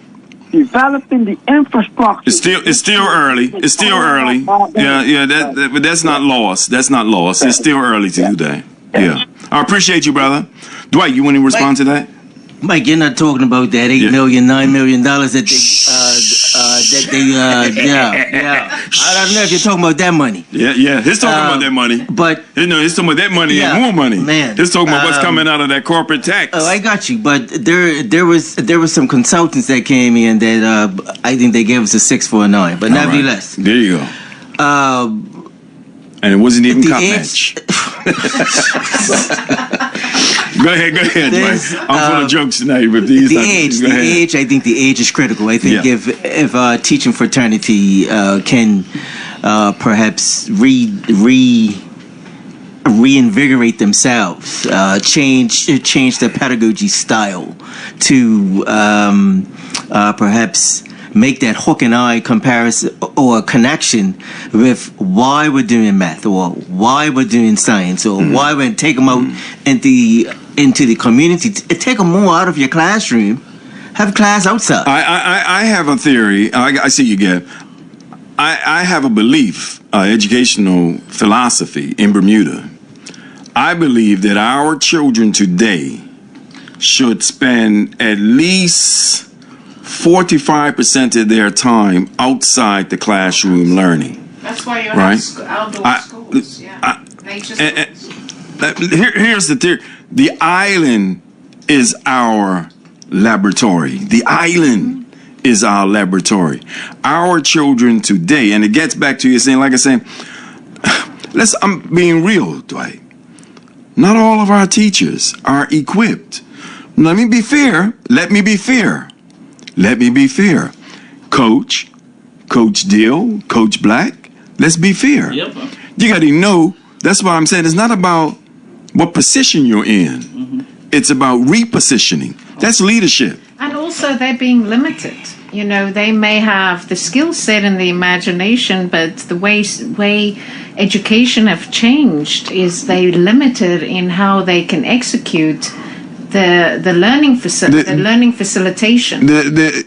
developing the infrastructure. It's still early. It's still early. Yeah. But that's not lost. That's not lost. It's still early to do that. Yeah. I appreciate you, brother. Dwight, you want to respond to that? Mike, you're not talking about that $8 million, $9 million that yeah. I don't know if you're talking about that money. Yeah. He's talking about that money. But he's talking about that money and more money. Man, he's talking about what's coming out of that corporate tax. Oh, I got you. But there was some consultants that came in that I think they gave us a 6 for a 9. But nevertheless, there you go. And it wasn't even cop match. Go ahead, Mike. I'm full of jokes tonight, but the age. I think the age is critical. I think if teaching fraternity can perhaps reinvigorate themselves, change their pedagogy style to perhaps make that hook and eye comparison or connection with why we're doing math or why we're doing science or why we're take them out into the community. Take them more out of your classroom. Have class outside. I have a theory. I see you get. I have a belief, educational philosophy in Bermuda. I believe that our children today should spend at least 45% of their time outside the classroom learning. That's why you right? have outdoor schools. Here's the theory. The island is our laboratory. The island is our laboratory. Our children today, and it gets back to you saying, like I said, I'm being real, Dwight. Not all of our teachers are equipped. Let me be fair. Coach Dill, Coach Black, let's be fair. Yep. You got to know, that's why I'm saying it's not about what position you're in. It's about repositioning. That's leadership. And also they're being limited. You know, they may have the skill set and the imagination, but the way education have changed is they're limited in how they can execute the learning facilitation.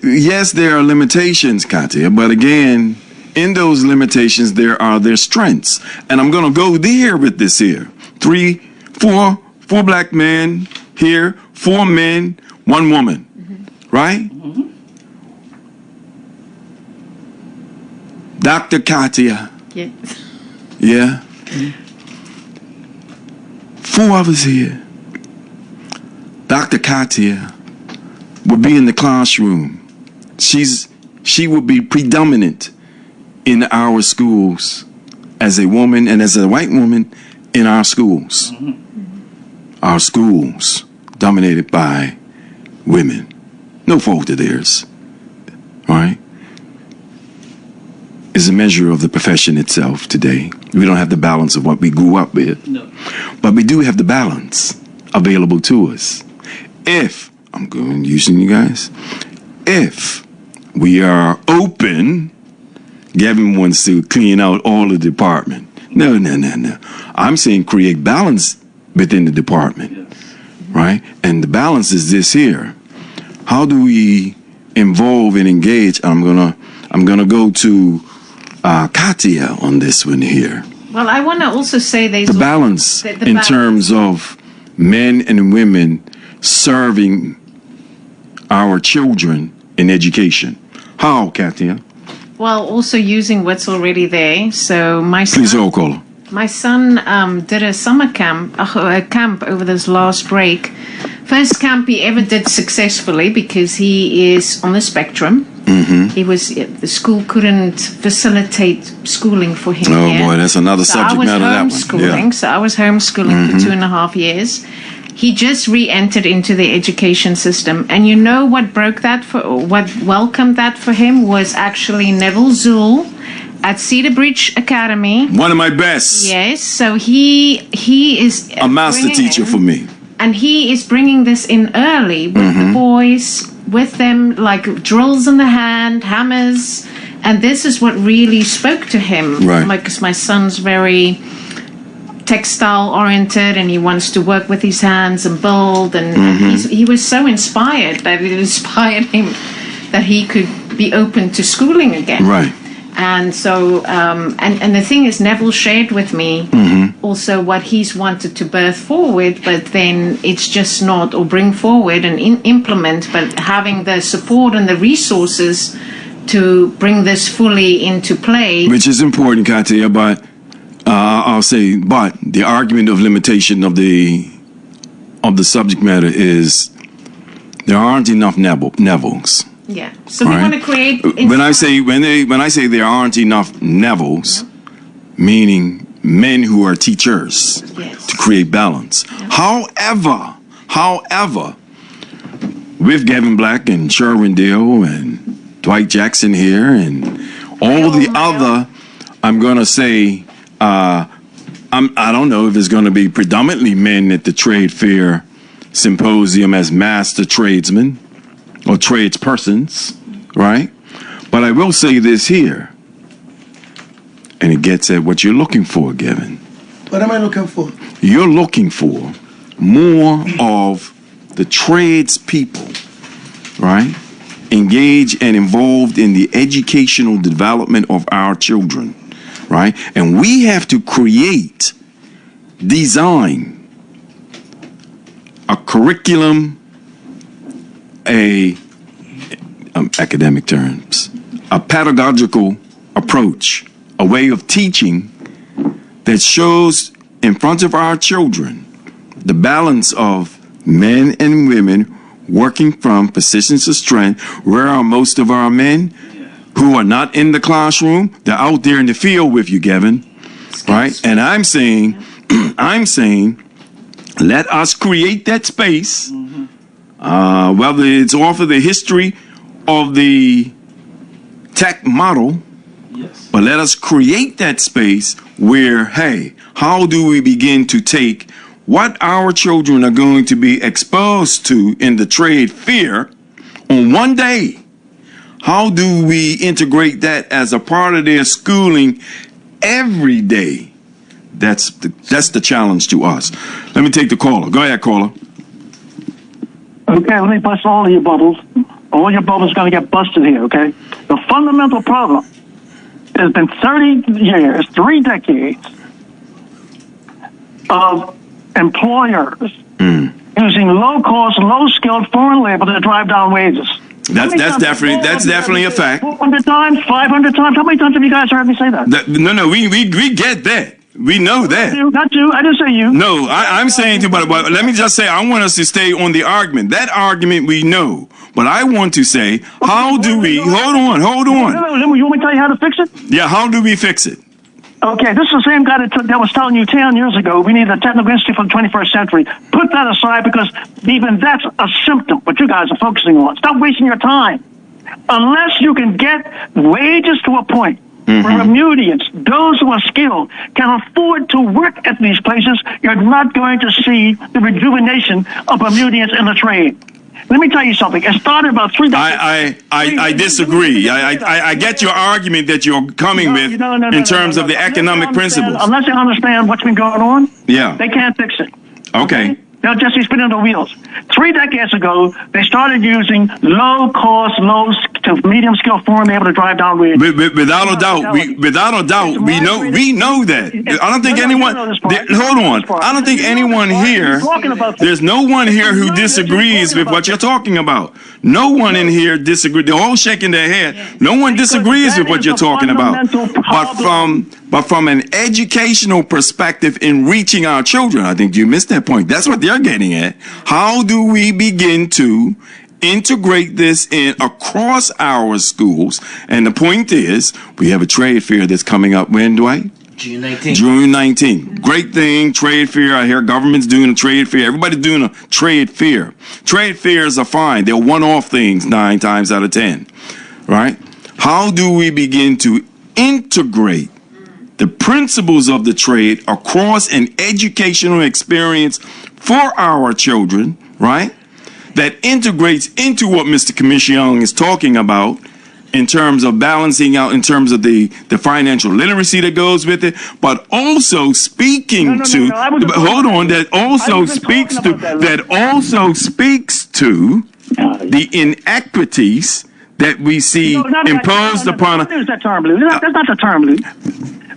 Yes, there are limitations, Katia, but again, in those limitations, there are their strengths. And I'm going to go there with this here. 4 black men here, 4 men, 1 woman, right? Dr. Katia. Yeah. Yeah. 4 of us here. Dr. Katia would be in the classroom. She would be predominant in our schools as a woman and as a white woman in our schools. Our schools dominated by women. No fault of theirs. Right? Is a measure of the profession itself today. We don't have the balance of what we grew up with. No. But we do have the balance available to us. If, I'm going using you guys, if we are open, Gavin wants to clean out all the department. No. I'm saying create balance within the department, right? And the balance is this here. How do we involve and engage? I'm gonna go to Katia on this one here. Well, I want to also say there's the balance in terms of men and women serving our children in education. How, Katia? Well, also using what's already there. So my son, please roll call. My son did a summer camp, a camp over this last break. First camp he ever did successfully because he is on the spectrum. The school couldn't facilitate schooling for him. Oh boy, that's another subject matter. That one. So I was homeschooling for 2.5 years. He just re-entered into the education system, and you know what welcomed that for him was actually Neville Zool at Cedar Bridge Academy. One of my best. Yes, so he is a master teacher for me. And he is bringing this in early with the boys, with them, like drills in the hand, hammers. And this is what really spoke to him. Right. Because my son's very textile oriented and he wants to work with his hands and build. And he was so inspired that it inspired him that he could be open to schooling again. Right. And so, and the thing is, Neville shared with me also what he's wanted to birth forward, but then it's just not, or bring forward and implement, but having the support and the resources to bring this fully into play. Which is important, Katia, but I'll say, but the argument of limitation of the subject matter is there aren't enough Nevilles. Yeah. So we want to create. When I say there aren't enough Nevilles, meaning men who are teachers to create balance. Yeah. However, with Gavin Black and Sherwin Deal and Dwight Jackson here and all the other, I'm gonna say, I don't know if it's gonna be predominantly men at the trade fair symposium as master tradesmen or tradespersons, right? But I will say this here, and it gets at what you're looking for, Gavin. What am I looking for? You're looking for more of the tradespeople, right? Engaged and involved in the educational development of our children, right? And we have to design a curriculum, academic terms, a pedagogical approach, a way of teaching that shows in front of our children the balance of men and women working from positions of strength. Where are most of our men who are not in the classroom? They're out there in the field with you, Gavin, right? And I'm saying, let us create that space, whether it's off of the history of the tech model, but let us create that space where, hey, how do we begin to take what our children are going to be exposed to in the trade fair on one day? How do we integrate that as a part of their schooling every day? That's the challenge to us. Let me take the caller. Go ahead, caller. Okay, let me bust all of your bubbles. All your bubbles going to get busted here, okay? The fundamental problem has been 30 years, 3 decades of employers using low-cost, low-skilled foreign labor to drive down wages. That's definitely a fact. 400 times, 500 times. How many times have you guys heard me say that? No, we get that. We know that. Not you. I didn't say you. No, I'm saying to, but let me just say, I want us to stay on the argument. That argument we know. But I want to say, how do we, hold on. You want me to tell you how to fix it? Yeah, how do we fix it? Okay, this is the same guy that was telling you 10 years ago we need a technical institute for the 21st century. Put that aside because even that's a symptom, what you guys are focusing on. Stop wasting your time. Unless you can get wages to a point where Bermudians, those who are skilled, can afford to work at these places, you're not going to see the rejuvenation of Bermudians in the trade. Let me tell you something. It started about 3 decades. I disagree. I get your argument that you're coming with in terms of the economic principles. Unless they understand what's been going on, yeah, they can't fix it. Okay. They'll just be spinning the wheels. 3 decades ago, they started using low-cost, low to medium-skilled foreign labor to drive down wages. Without a doubt, we know that. I don't think anyone. Hold on. I don't think anyone here. There's no one here who disagrees with what you're talking about. No one in here disagrees. They're all shaking their head. No one disagrees with what you're talking about. But from an educational perspective in reaching our children, I think you missed that point. That's what they're getting at. How do we begin to integrate this in across our schools? And the point is, we have a trade fair that's coming up when, Dwight? June 19th. June 19th. Great thing, trade fair. I hear government's doing a trade fair. Everybody's doing a trade fair. Trade fairs are fine. They're one-off things 9 times out of 10, right? How do we begin to integrate the principles of the trade across an educational experience for our children, right? That integrates into what Mr. Commission is talking about in terms of balancing out, in terms of the financial literacy that goes with it, but also speaking that also speaks to the inequities that we see imposed upon us. There's that term, Lou. That's not the term, Lou.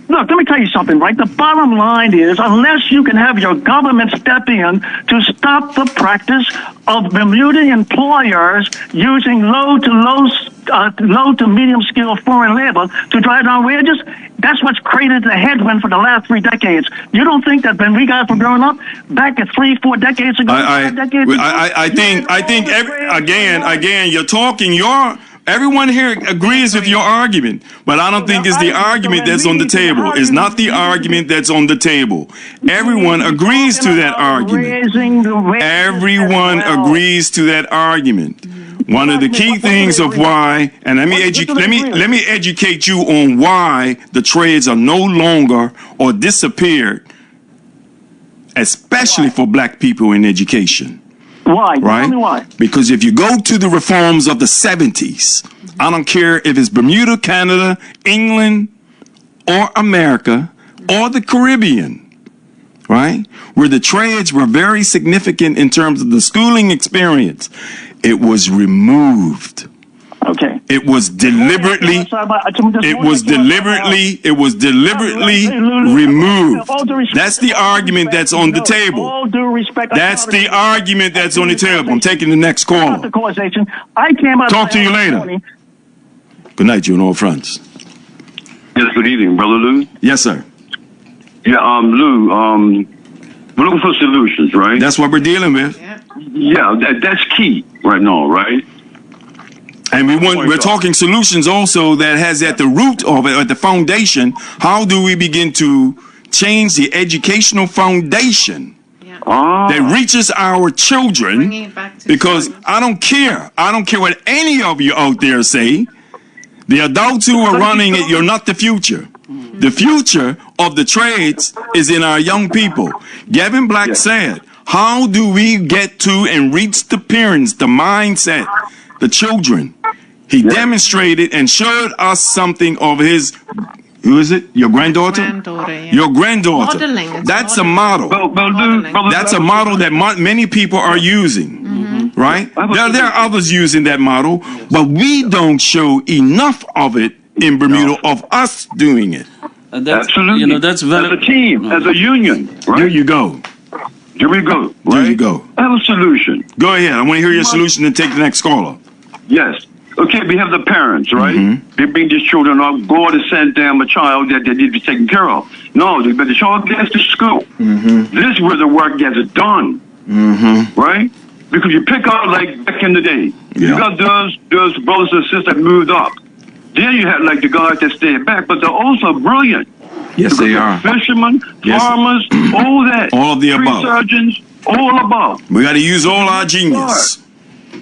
Look, let me tell you something, right? The bottom line is, unless you can have your government step in to stop the practice of Bermuda employers using low to medium skilled foreign labor to drive down wages, that's what's created the headwind for the last 3 decades. You don't think that when we guys were growing up back at 3-4 decades ago, I think again, you're talking everyone here agrees with your argument, but I don't think it's the argument that's on the table. It's not the argument that's on the table. Everyone agrees to that argument. Everyone agrees to that argument. One of the key things of why, and let me educate you on why the trades are no longer or disappeared, especially for black people in education. Why? Right? Tell me why. Because if you go to the reforms of the 70s, I don't care if it's Bermuda, Canada, England, or America, or the Caribbean, right? Where the trades were very significant in terms of the schooling experience, it was removed. Okay. It was deliberately removed. That's the argument that's on the table. That's the argument that's on the table. I'm taking the next caller. Talk to you later. Good night, you and all friends. Yes, good evening, Brother Lou. Yes, sir. Yeah, Lou, we're looking for solutions, right? That's what we're dealing with. Yeah, that's key right now, right? And we're talking solutions also that has at the root of it, at the foundation, how do we begin to change the educational foundation that reaches our children? Because I don't care what any of you out there say. The adults who are running it, you're not the future. The future of the trades is in our young people. Gavin Black said, how do we get to and reach the parents, the mindset, the children? He demonstrated and showed us something of his, who is it? Your granddaughter? Your granddaughter. That's a model. That's a model that many people are using. Right? There are others using that model, but we don't show enough of it in Bermuda of us doing it. Absolutely. You know, that's as a team, as a union. Right? There you go. There we go. Right? There you go. I have a solution. Go ahead. I want to hear your solution and take the next caller. Yes. Okay, we have the parents, right? They bring these children up. God has sent them a child that they need to be taken care of. No, but the child gets to school. This is where the work gets done. Right? Because you pick out like back in the day. You got those brothers and sisters that moved up. Then you had like the guys that stayed back, but they're also brilliant. Yes, they are. Fishermen, farmers, all that. All of the above. Surgeons, all above. We got to use all our genius.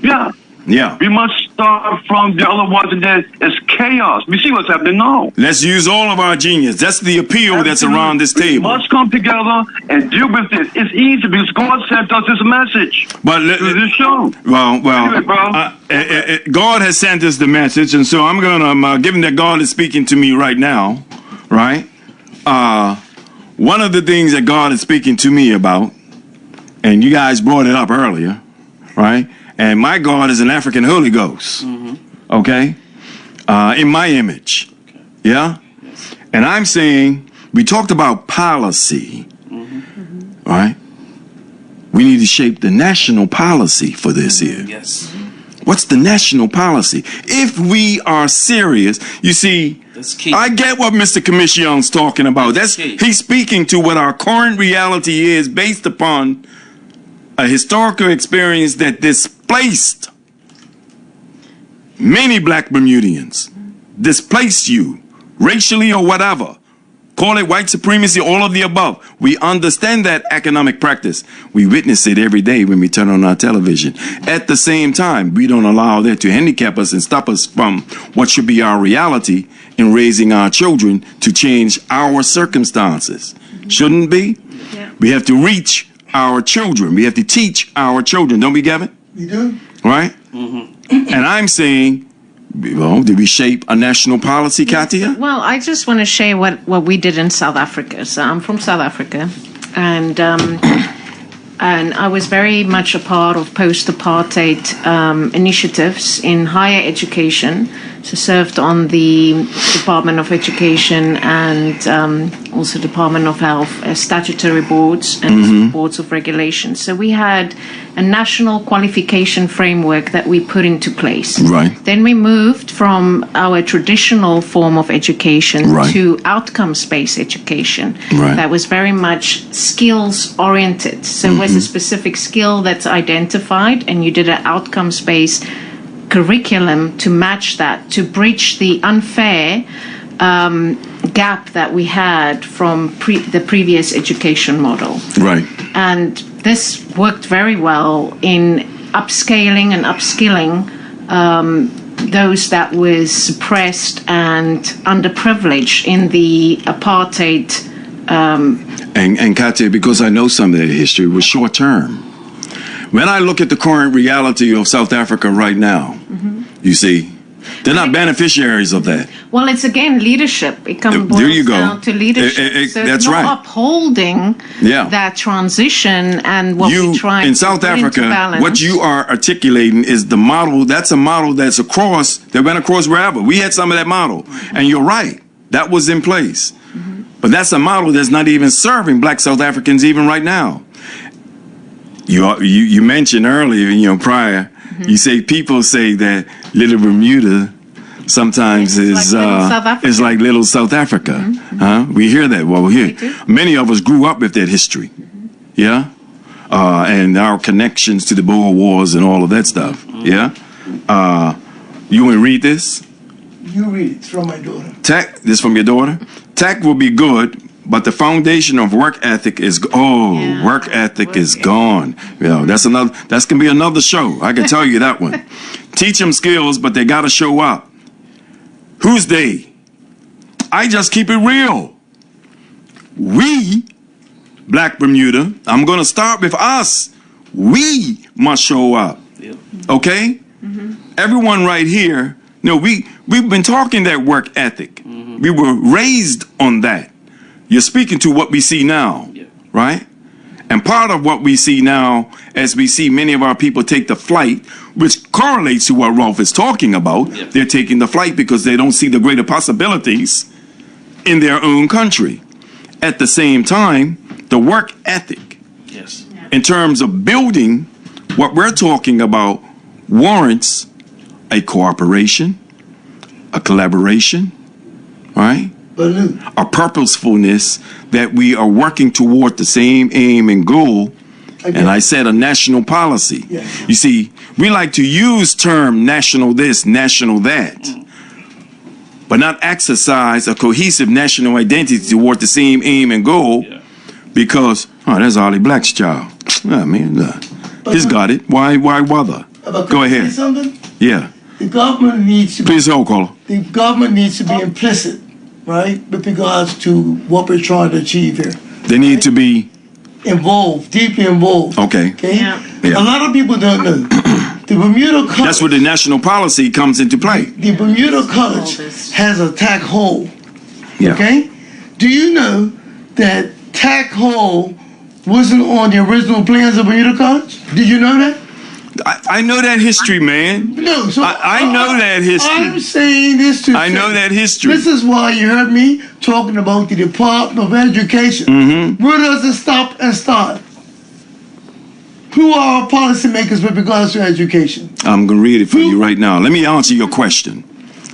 Yeah. Yeah. We must start from the other ones, and it's chaos. We see what's happening now. Let's use all of our genius. That's the appeal that's around this table. We must come together and deal with this. It's easy because God sent us this message. But this show. Well, Anyway, God has sent us the message, and so I'm gonna, given that God is speaking to me right now, right? One of the things that God is speaking to me about, and you guys brought it up earlier, right? And my God is an African Holy Ghost, okay? In my image, yeah? And I'm saying, we talked about policy, right? We need to shape the national policy for this here. Yes. What's the national policy? If we are serious, you see, I get what Mr. Commission's talking about. He's speaking to what our current reality is based upon a historical experience that displaced many black Bermudians, displaced you racially or whatever. Call it white supremacy, all of the above. We understand that economic practice. We witness it every day when we turn on our television. At the same time, we don't allow that to handicap us and stop us from what should be our reality in raising our children to change our circumstances. Shouldn't be? Yeah. We have to reach our children. We have to teach our children. Don't we, Gavin? We do. Right? And I'm saying, well, did we shape a national policy, Katia? Well, I just want to share what we did in South Africa. So I'm from South Africa, and And I was very much a part of post-apartheid initiatives in higher education. So served on the Department of Education and also Department of Health statutory boards and boards of regulation. So we had a national qualification framework that we put into place. Right. Then we moved from our traditional form of education to outcomes-based education. Right. That was very much skills-oriented. So it was a specific skill that's identified, and you did an outcomes-based curriculum to match that, to bridge the unfair gap that we had from the previous education model. Right. And this worked very well in upscaling and upskilling those that was suppressed and underprivileged in the apartheid. And Kate, because I know some of that history, was short term. When I look at the current reality of South Africa right now, you see, they're not beneficiaries of that. Well, it's again leadership. It comes down to leadership. So that's it's not right. upholding that transition and what we're trying in to South bring Africa, to balance. what you are articulating is the model. That's a model that's across, that went across wherever. We had some of that model. And you're right. That was in place. But that's a model that's not even serving black South Africans even right now. You mentioned earlier, prior, you say people say that Little Bermuda sometimes is like little South Africa. We hear that. Well, many of us grew up with that history. Yeah? And our connections to the Boer Wars and all of that stuff. Yeah? You want to read this? You read it. It's from my daughter. This from your daughter? Tech will be good, but the foundation of work ethic is work ethic is gone. That's gonna be another show. I can tell you that one. Teach them skills, but they gotta show up. Who's they? I just keep it real. We, Black Bermuda, I'm gonna start with us. We must show up. Okay? Everyone right here, we've been talking that work ethic. We were raised on that. You're speaking to what we see now, right? And part of what we see now, as we see many of our people take the flight, which correlates to what Rolf is talking about, they're taking the flight because they don't see the greater possibilities in their own country. At the same time, the work ethic, in terms of building what we're talking about, warrants a cooperation, a collaboration, right? A purposefulness that we are working toward the same aim and goal. And I said a national policy. You see, we like to use term national this, national that, but not exercise a cohesive national identity toward the same aim and goal because, that's Ollie Black's child. He's got it. Why bother? Go ahead. Something? Yeah. The government needs to Please hold, caller. The government needs to be implicit, right, with regards to what we're trying to achieve here. They need to be involved, deeply involved. Okay. A lot of people don't know. The Bermuda College. That's where the national policy comes into play. The Bermuda College has a TAC hall. Yeah. Okay? Do you know that TAC hall wasn't on the original plans of Bermuda College? Did you know that? I know that history, man. No, so I know that history. I'm saying this to I know that history. This is why you heard me talking about the Department of Education. Where does it stop and start? Who are our policymakers with regards to education? I'm going to read it for you right now. Let me answer your question.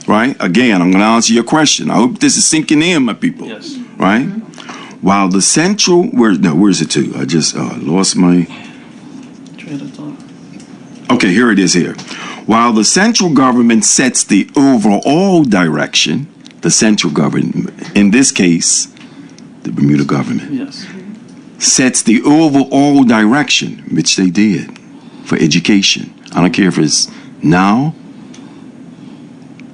Right? Again, I'm going to answer your question. I hope this is sinking in, my people. Yes. Right? While the central... where's it to? I just lost my... Okay, here it is here. While the central government sets the overall direction, the central government, in this case, the Bermuda government, sets the overall direction, which they did, for education. I don't care if it's now,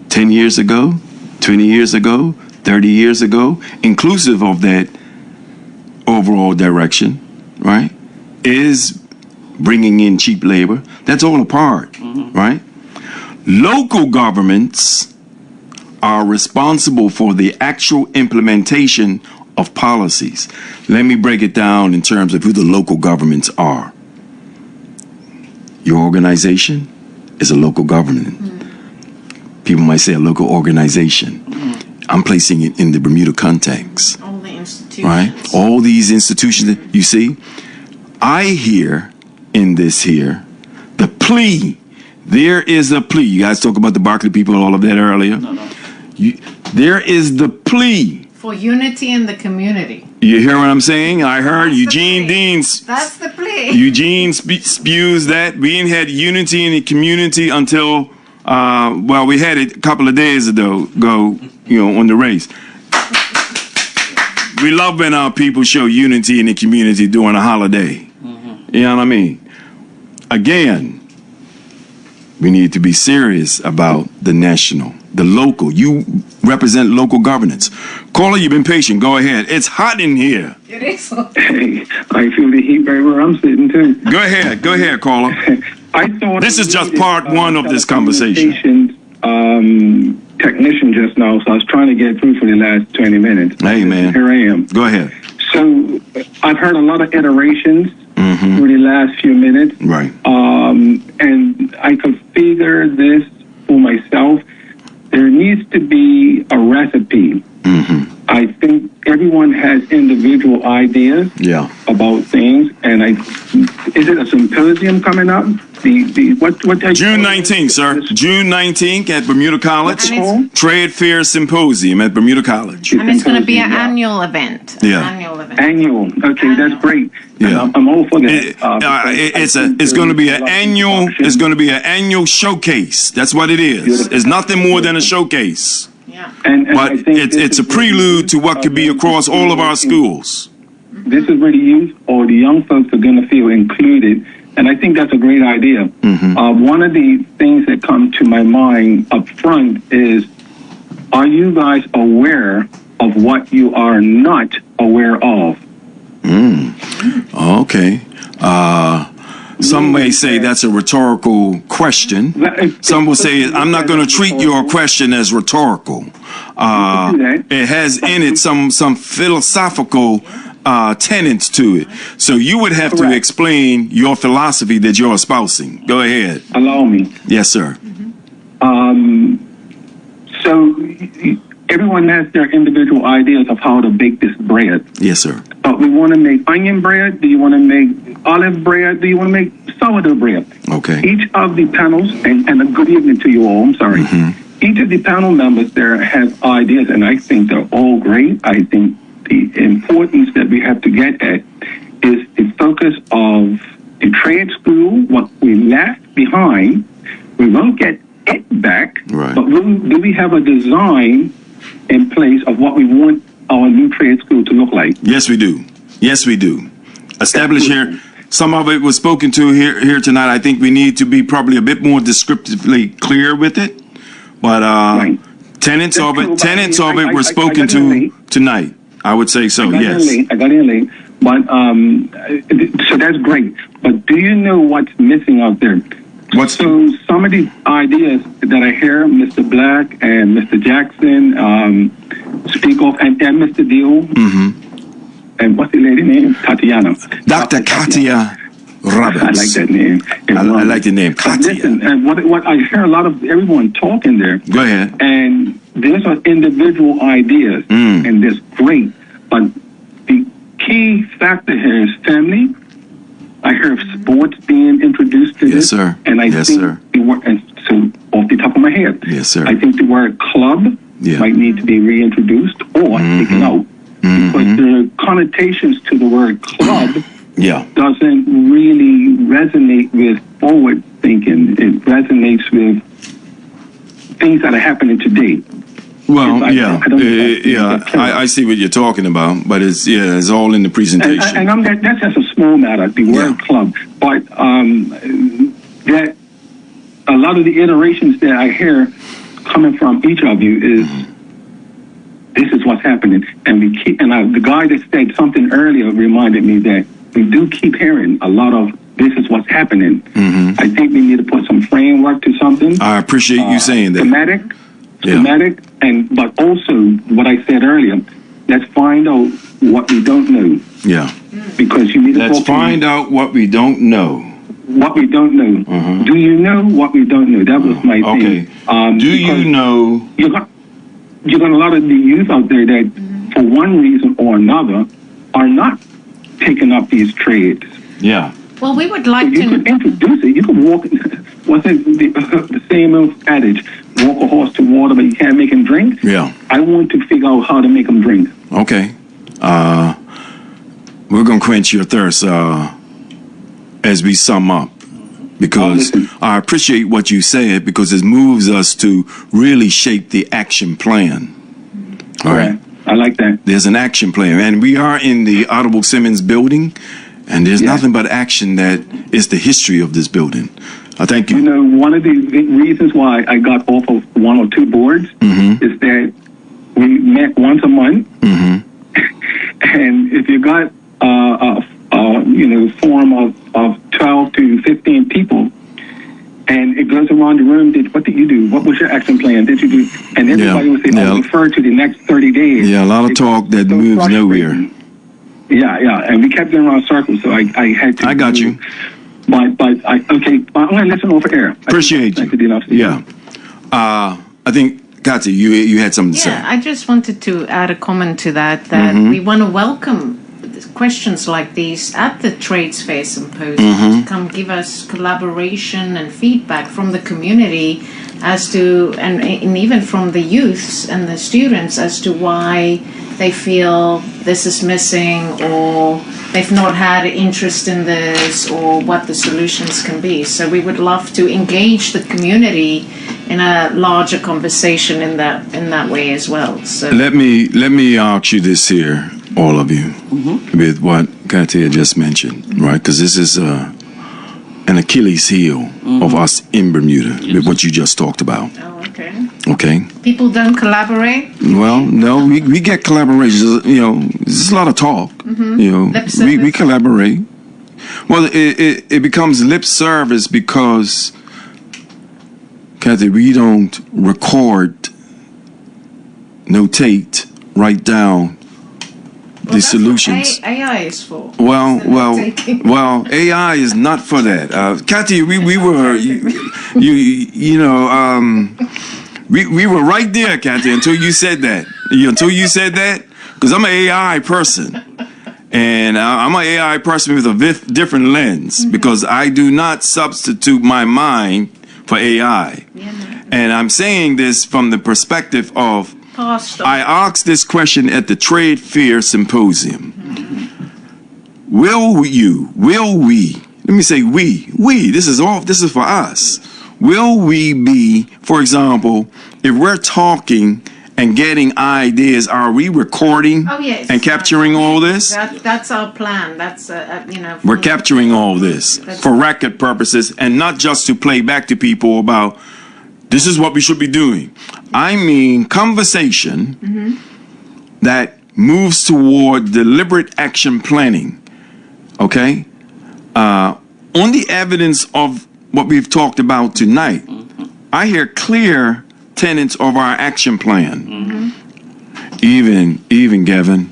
10 years ago, 20 years ago, 30 years ago, inclusive of that overall direction, right, is bringing in cheap labor. That's all a part, right? Local governments are responsible for the actual implementation of policies. Let me break it down in terms of who the local governments are. Your organization is a local government. People might say a local organization. I'm placing it in the Bermuda context. All the institutions. Right? All these institutions that you see. I hear in this here the plea. There is a plea. You guys talk about the Barclay people and all of that earlier. There is the plea. For unity in the community. You hear what I'm saying? I heard Eugene Dean's. That's the plea. Eugene spews that. We ain't had unity in the community until, we had it a couple of days ago, on the race. We love when our people show unity in the community during a holiday. You know what I mean? Again, we need to be serious about the national, the local. You represent local governance. Caller, you've been patient. Go ahead. It's hot in here. It is. Hey, I feel the heat right where I'm sitting too. Go ahead, caller. I thought this is just part one of this conversation. Technician just now, so I was trying to get through for the last 20 minutes. Hey, man. Here I am. Go ahead. So I've heard a lot of iterations for the last few minutes. Right. And I could figure this for myself. There needs to be a recipe. I think everyone has individual ideas about things, and is it a symposium coming up? June 19th, sir. June 19th at Bermuda College. Trade Fair Symposium at Bermuda College. And it's going to be an annual event. Annual. Okay, that's great. Yeah. I'm all for that. It's going to be an annual. It's going to be an annual showcase. That's what it is. It's nothing more than a showcase. But it's a prelude to what could be across all of our schools. This is where the youth or the young folks are going to feel included, and I think that's a great idea. One of the things that come to my mind up front is, are you guys aware of what you are not aware of? Okay. Some may say that's a rhetorical question. Some will say, I'm not going to treat your question as rhetorical. It has in it some philosophical tenets to it. So you would have to explain your philosophy that you're espousing. Go ahead. Allow me. Yes, sir. So everyone has their individual ideas of how to bake this bread. Yes, sir. But we want to make onion bread. Do you want to make olive bread? Do you want to make sourdough bread? Okay. Each of the panels, and a good evening to you all, I'm sorry. Each of the panel members there have ideas, and I think they're all great. I think the importance that we have to get at is the focus of the trade school, what we left behind. We won't get it back, but do we have a design in place of what we want our new trade school to look like? Yes, we do. Yes, we do. Establish here. Some of it was spoken to here tonight. I think we need to be probably a bit more descriptively clear with it. But tenets of it were spoken to tonight. I would say so. Yes. I got in late, but so that's great. But do you know what's missing out there? So some of the ideas that I hear Mr. Black and Mr. Jackson speak of, and Mr. Deal, and what's the lady name? Tatiana. Dr. Katia Roberts. I like that name. I like the name, Katia. Listen, and what I hear a lot of everyone talking there. Go ahead. And these are individual ideas, and that's great. But the key factor here is family. I hear sports being introduced to this. Yes, sir. And I think the word, and so off the top of my head, yes, sir. I think the word club might need to be reintroduced or taken out. Because the connotations to the word club doesn't really resonate with forward thinking. It resonates with things that are happening today. Well, I see what you're talking about, but it's all in the presentation. And that's just a small matter, the word club. But that a lot of the iterations that I hear coming from each of you is this is what's happening, and we keep. And the guy that said something earlier reminded me that we do keep hearing a lot of this is what's happening. I think we need to put some framework to something. I appreciate you saying that. Thematic, but also what I said earlier, let's find out what we don't know. Yeah. Because you need to Let's find out what we don't know. what we don't know. Do you know what we don't know? That was my Okay. thing. Do you know? You got a lot of the youth out there that, for one reason or another, are not taking up these trades. Yeah. Well, we would like You to. could introduce it. You could walk. What's it? The same old adage: walk a horse to water, but you can't make him drink. Yeah. I want to figure out how to make him drink. Okay. We're gonna quench your thirst as we sum up, because I appreciate what you said, because it moves us to really shape the action plan. All right. I like that. There's an action plan, and we are in the Audible Simmons building, and there's nothing but action that is the history of this building. Thank you. You know, one of the reasons why I got off of one or two boards is that we met once a month, and if you got forum of 12 to 15 people, and it goes around the room, what did you do? What was your action plan? Did you do? And everybody would say, I'll refer to the next 30 days. Yeah, a lot of talk that moves nowhere. Yeah, and we kept going around circles, so I had to. I got you. But I'm going to listen over air. Appreciate you. Yeah. I think, Kathy, you had something to say. Yeah, I just wanted to add a comment to that we want to welcome questions like these at the Trades Fair Symposium to come give us collaboration and feedback from the community as to, and even from the youths and the students, as to why they feel this is missing, or they've not had interest in this, or what the solutions can be. So we would love to engage the community in a larger conversation in that way as well. So let me ask you this here, all of you, with what Katia just mentioned, right? Because this is an Achilles heel of us in Bermuda, with what you just talked about. Oh, okay. Okay. People don't collaborate? Well, no, we get collaborations. You know, there's a lot of talk. You know, we collaborate. Well, it becomes lip service because, Kathy, we don't record, notate, write down the solutions. That's what AI is for. Well, AI is not for that. Kathy, we were, we were right there, Kathy, until you said that. Because I'm an AI person. And I'm an AI person with a different lens, because I do not substitute my mind for AI. And I'm saying this from the perspective of, I asked this question at the Trade Fair Symposium. Will we, let me say we, this is for us. Will we be, for example, if we're talking and getting ideas, are we recording and capturing all this? That's our plan. That's, we're capturing all this for record purposes, and not just to play back to people about, this is what we should be doing. I mean conversation that moves toward deliberate action planning, okay? On the evidence of what we've talked about tonight, I hear clear tenets of our action plan. Even Gavin,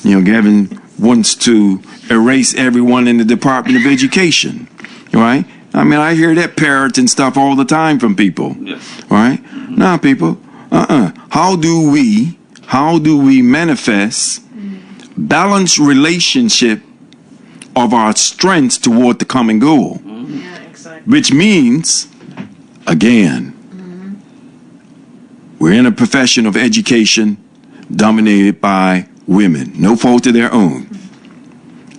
Gavin wants to erase everyone in the Department of Education, right? I mean, I hear that parrots and stuff all the time from people. Yes. Right? Now, people, how do we manifest balanced relationship of our strengths toward the common goal? Yeah, exactly. Which means, again, we're in a profession of education dominated by women, no fault of their own.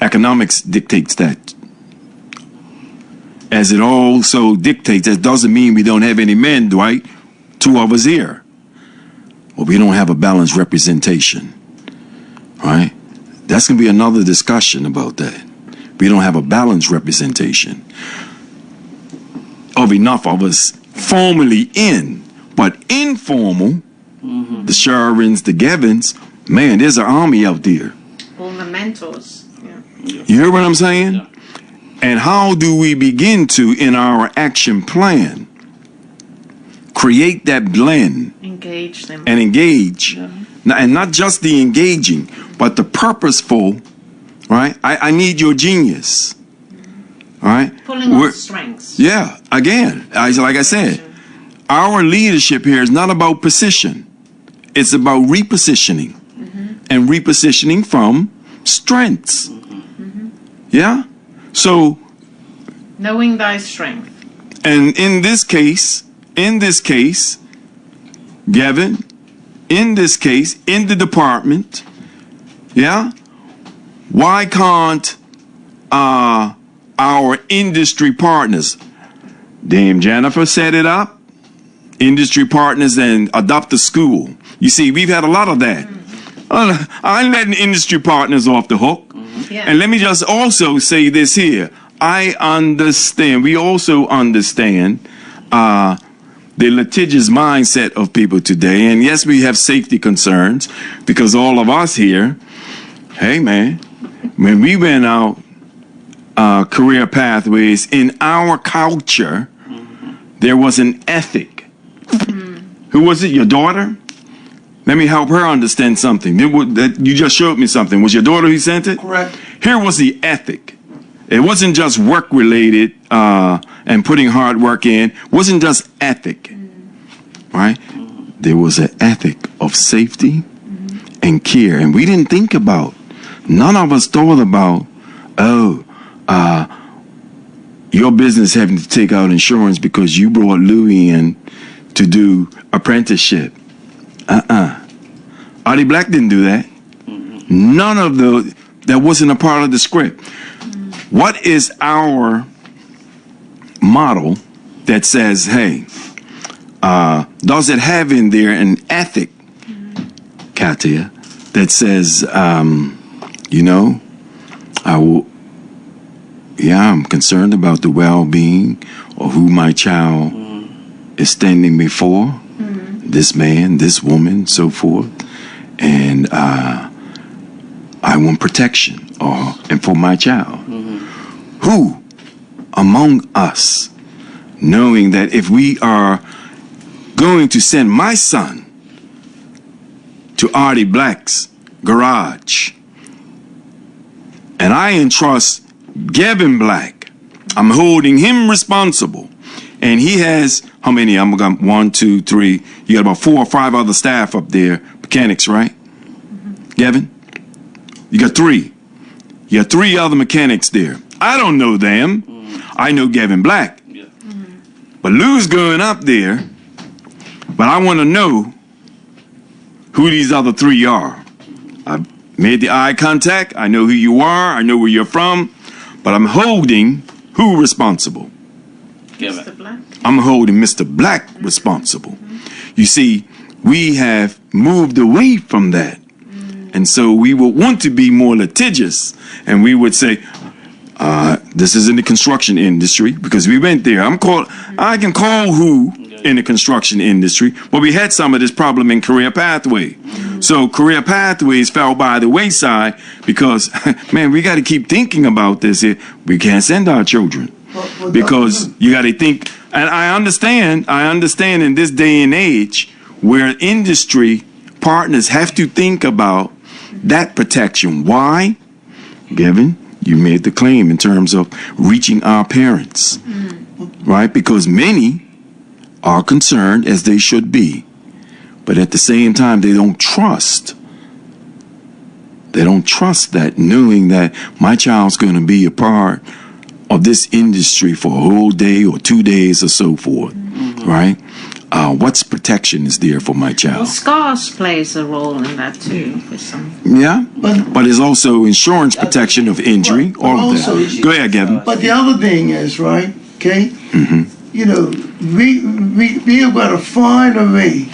Economics dictates that. As it also dictates, that doesn't mean we don't have any men, Dwight. 2 of us here. Well, we don't have a balanced representation. Right? That's going to be another discussion about that. We don't have a balanced representation of enough of us formally in, but informal, the Sharons, the Gavins, man, there's an army out there. All the mentors. Yeah. You hear what I'm saying? Yeah. And how do we begin to, in our action plan, create that blend? Engage them. And engage And not just the engaging, but the purposeful, right? I need your genius, all right? Pulling on strengths. Yeah, again, like I said, our leadership here is not about position. It's about repositioning, and repositioning from strengths. Yeah? So, knowing thy strength. and in this case, Gavin, in this case, in the department, yeah, why can't our industry partners, Dame Jennifer set it up, industry partners, and adopt a school? You see, we've had a lot of that. I ain't letting industry partners off the hook. Yeah. And let me just also say this here. I understand, we also understand the litigious mindset of people today. And yes, we have safety concerns because all of us here, hey man, when we went out career pathways, in our culture, there was an ethic. Who was it, your daughter? Let me help her understand something. You just showed me something. Was your daughter who sent it? Correct. Here was the ethic. It wasn't just work related and putting hard work in. It wasn't just ethic, right? There was an ethic of safety and care. And we didn't think about, none of us thought about, your business having to take out insurance because you brought Louis in to do apprenticeship. Artie Black didn't do that. None of that wasn't a part of the script. What is our model that says, hey, does it have in there an ethic, Katia, that says, I'm concerned about the well-being of who my child is standing before, this man, this woman, so forth, and I want protection and for my child. Who among us, knowing that if we are going to send my son to Artie Black's garage, and I entrust Gavin Black, I'm holding him responsible, and he has, how many? I'm going 1, 2, 3. You got about 4 or 5 other staff up there, mechanics, right? Gavin? You got 3. You got 3 other mechanics there. I don't know them. I know Gavin Black. But Lou's going up there, but I want to know who these other 3 are. I've made the eye contact. I know who you are. I know where you're from. But I'm holding who responsible? Mr. Black. I'm holding Mr. Black responsible. You see, we have moved away from that. And so we would want to be more litigious. And we would say, this is in the construction industry, because we went there. I can call who in the construction industry, but we had some of this problem in career pathway. So career pathways fell by the wayside because, man, we got to keep thinking about this here. We can't send our children because you got to think. And I understand in this day and age where industry partners have to think about that protection. Why? Gavin, you made the claim in terms of reaching our parents, right? Because many are concerned, as they should be, but at the same time, they don't trust. They don't trust that, knowing that my child's going to be a part of this industry for a whole day or 2 days or so forth, right? What's protection is there for my child? Well, scars plays a role in that too. For some. Yeah, but there's also insurance protection of injury, all of that. Go ahead, Gavin. But the other thing is, right, okay, you know, we have got to find a way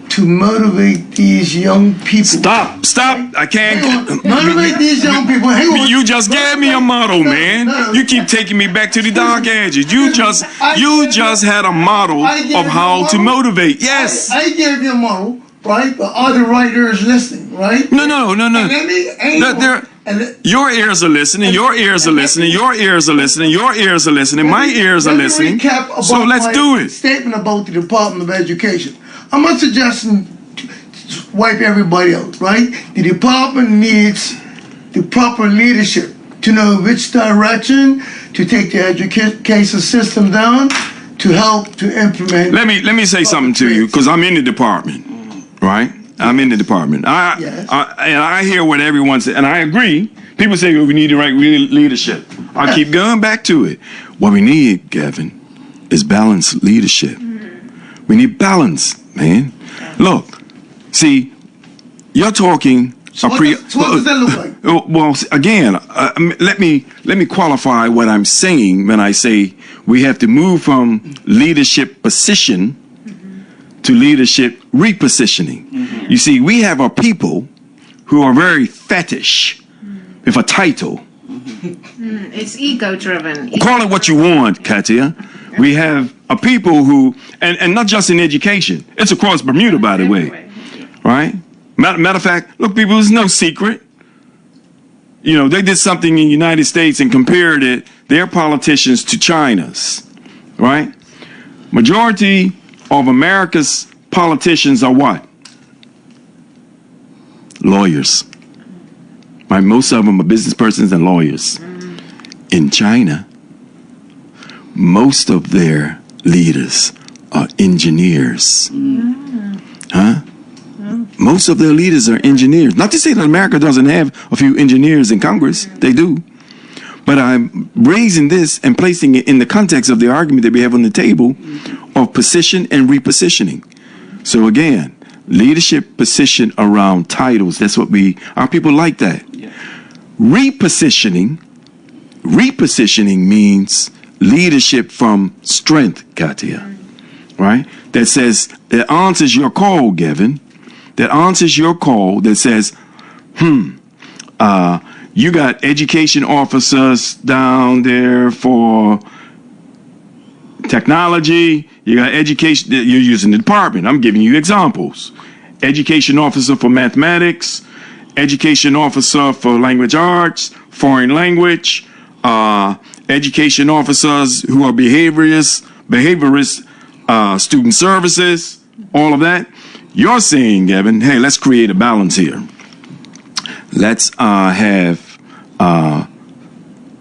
to motivate these young people. Stop, I can't. Motivate these young people. Hang on. You just gave me a model, man. You keep taking me back to the dark ages. You just had a model of how to motivate. Yes. I gave you a model, right? But are the writers listening, right? No. Your ears are listening. Your ears are listening. Your ears are listening. Your ears are listening. My ears are listening. So let's do it. Statement about the Department of Education. I'm not suggesting wipe everybody out, right? The department needs the proper leadership to know which direction to take the education system down to help to implement. Let me say something to you, because I'm in the department, right? I'm in the department. And I hear what everyone says, and I agree. People say, well, we need the right leadership. I keep going back to it. What we need, Gavin, is balanced leadership. We need balance, man. Look, see, you're talking. So what does that look like? Well, again, let me qualify what I'm saying when I say we have to move from leadership position to leadership repositioning. You see, we have our people who are very fetish with a title. It's ego-driven. Call it what you want, Katia. We have a people who, and not just in education, it's across Bermuda, by the way, right? Matter of fact, look, people, it's no secret. You know, they did something in the United States and compared their politicians to China's, right? Majority of America's politicians are what? Lawyers. Right? Most of them are business persons and lawyers. In China, most of their leaders are engineers. Huh? Most of their leaders are engineers. Not to say that America doesn't have a few engineers in Congress. They do. But I'm raising this and placing it in the context of the argument that we have on the table of position and repositioning. So again, leadership position around titles. That's what our people like that. Repositioning means leadership from strength, Katia. Right? That says, that answers your call, Gavin. That answers your call that says, you got education officers down there for technology. You got education, you're using the department. I'm giving you examples. Education officer for mathematics, education officer for language arts, foreign language, education officers who are behaviorists, student services, all of that. You're saying, Gavin, hey, let's create a balance here. Let's have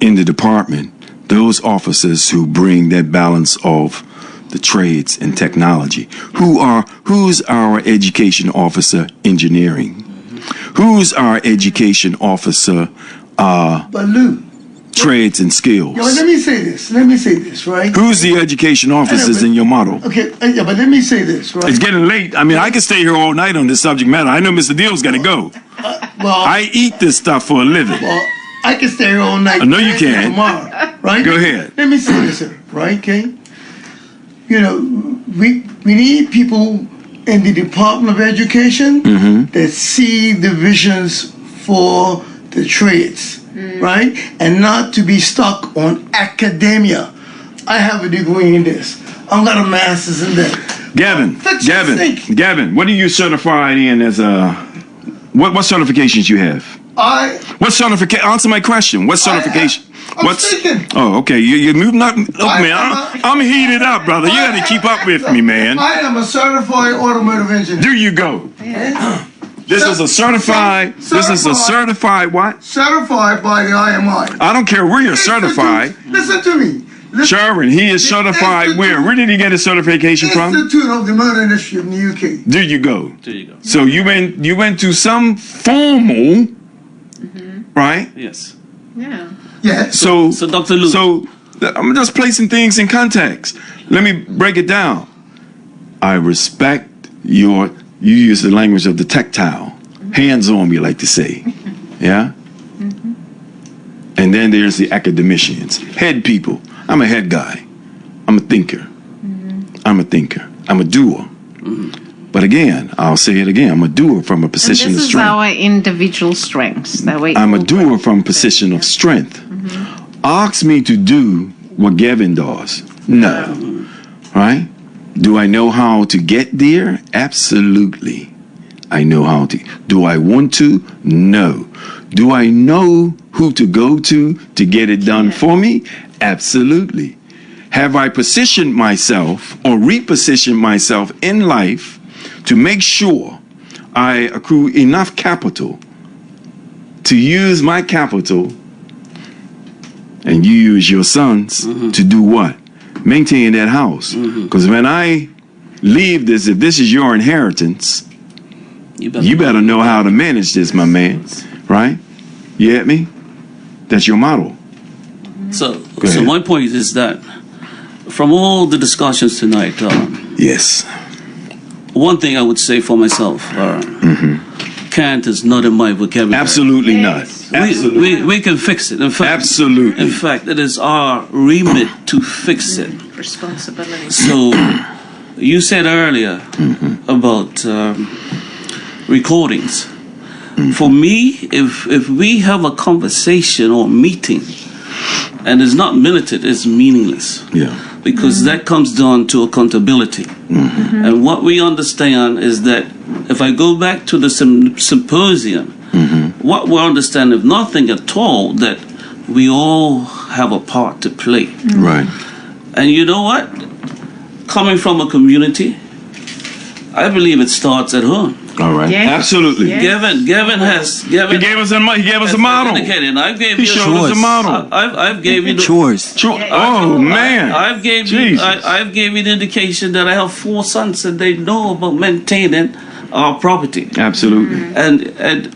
in the department those officers who bring that balance of the trades and technology. Who's our education officer engineering? Who's our education officer trades and skills? Yo, let me say this, right? Who's the education officers in your model? Okay, yeah, but let me say this, right? It's getting late. I mean, I could stay here all night on this subject matter. I know Mr. Deal's got to go. I eat this stuff for a living. Well, I can stay here all night. I know you can. Tomorrow, right? Go ahead. Let me say this, sir, right, okay? You know, we need people in the Department of Education that see the visions for the trades, right? And not to be stuck on academia. I have a degree in this. I've got a master's in that. Gavin, what are you certified in as a, what certifications you have? What certification? Answer my question. What certification? I'm speaking. Oh, okay. You're moving up. Look, man, I'm heated up, brother. You got to keep up with me, man. I am a certified automotive engineer. There you go. This is a certified. This is a certified what? Certified by the IMI. I don't care where you're certified. Listen to me. Sharon, he is certified where? Where did he get his certification from? Institute of the Motor Industry in the UK. There you go. There you go. So you went to some formal, right? Yes. Yeah. Yeah. So Dr. Luke. So I'm just placing things in context. Let me break it down. I respect you use the language of the tactile, hands-on, we like to say. Yeah? And then there's the academicians, head people. I'm a head guy. I'm a thinker. I'm a thinker. I'm a doer. But again, I'll say it again. I'm a doer from a position of strength. This is our individual strengths. I'm a doer from a position of strength. Ask me to do what Gavin does. No. Right? Do I know how to get there? Absolutely. I know how to. Do I want to? No. Do I know who to go to get it done for me? Absolutely. Have I positioned myself or repositioned myself in life to make sure I accrue enough capital to use my capital, and you use your sons to do what? Maintain that house. Because when I leave this, if this is your inheritance, you better know how to manage this, my man. Right? You get me? That's your model. So my point is that from all the discussions tonight, yes, one thing I would say for myself, Kant is not in my vocabulary. Absolutely not. Absolutely. We can fix it. In fact, absolutely. In fact, it is our remit to fix it. Responsibility. So you said earlier about recordings. For me, if we have a conversation or meeting and it's not minuted, it's meaningless. Yeah. Because that comes down to accountability. And what we understand is that if I go back to the symposium, what we understand, if nothing at all, that we all have a part to play. Right. And you know what? Coming from a community, I believe it starts at home. All right. Yes. Absolutely. Yes. Gavin has. He gave us a model. Indicated. I gave He you showed us a model. I've gave you the Chores. Oh man. I've gave you. I've gave you the indication that I have 4 sons and they know about maintaining our property. Absolutely. And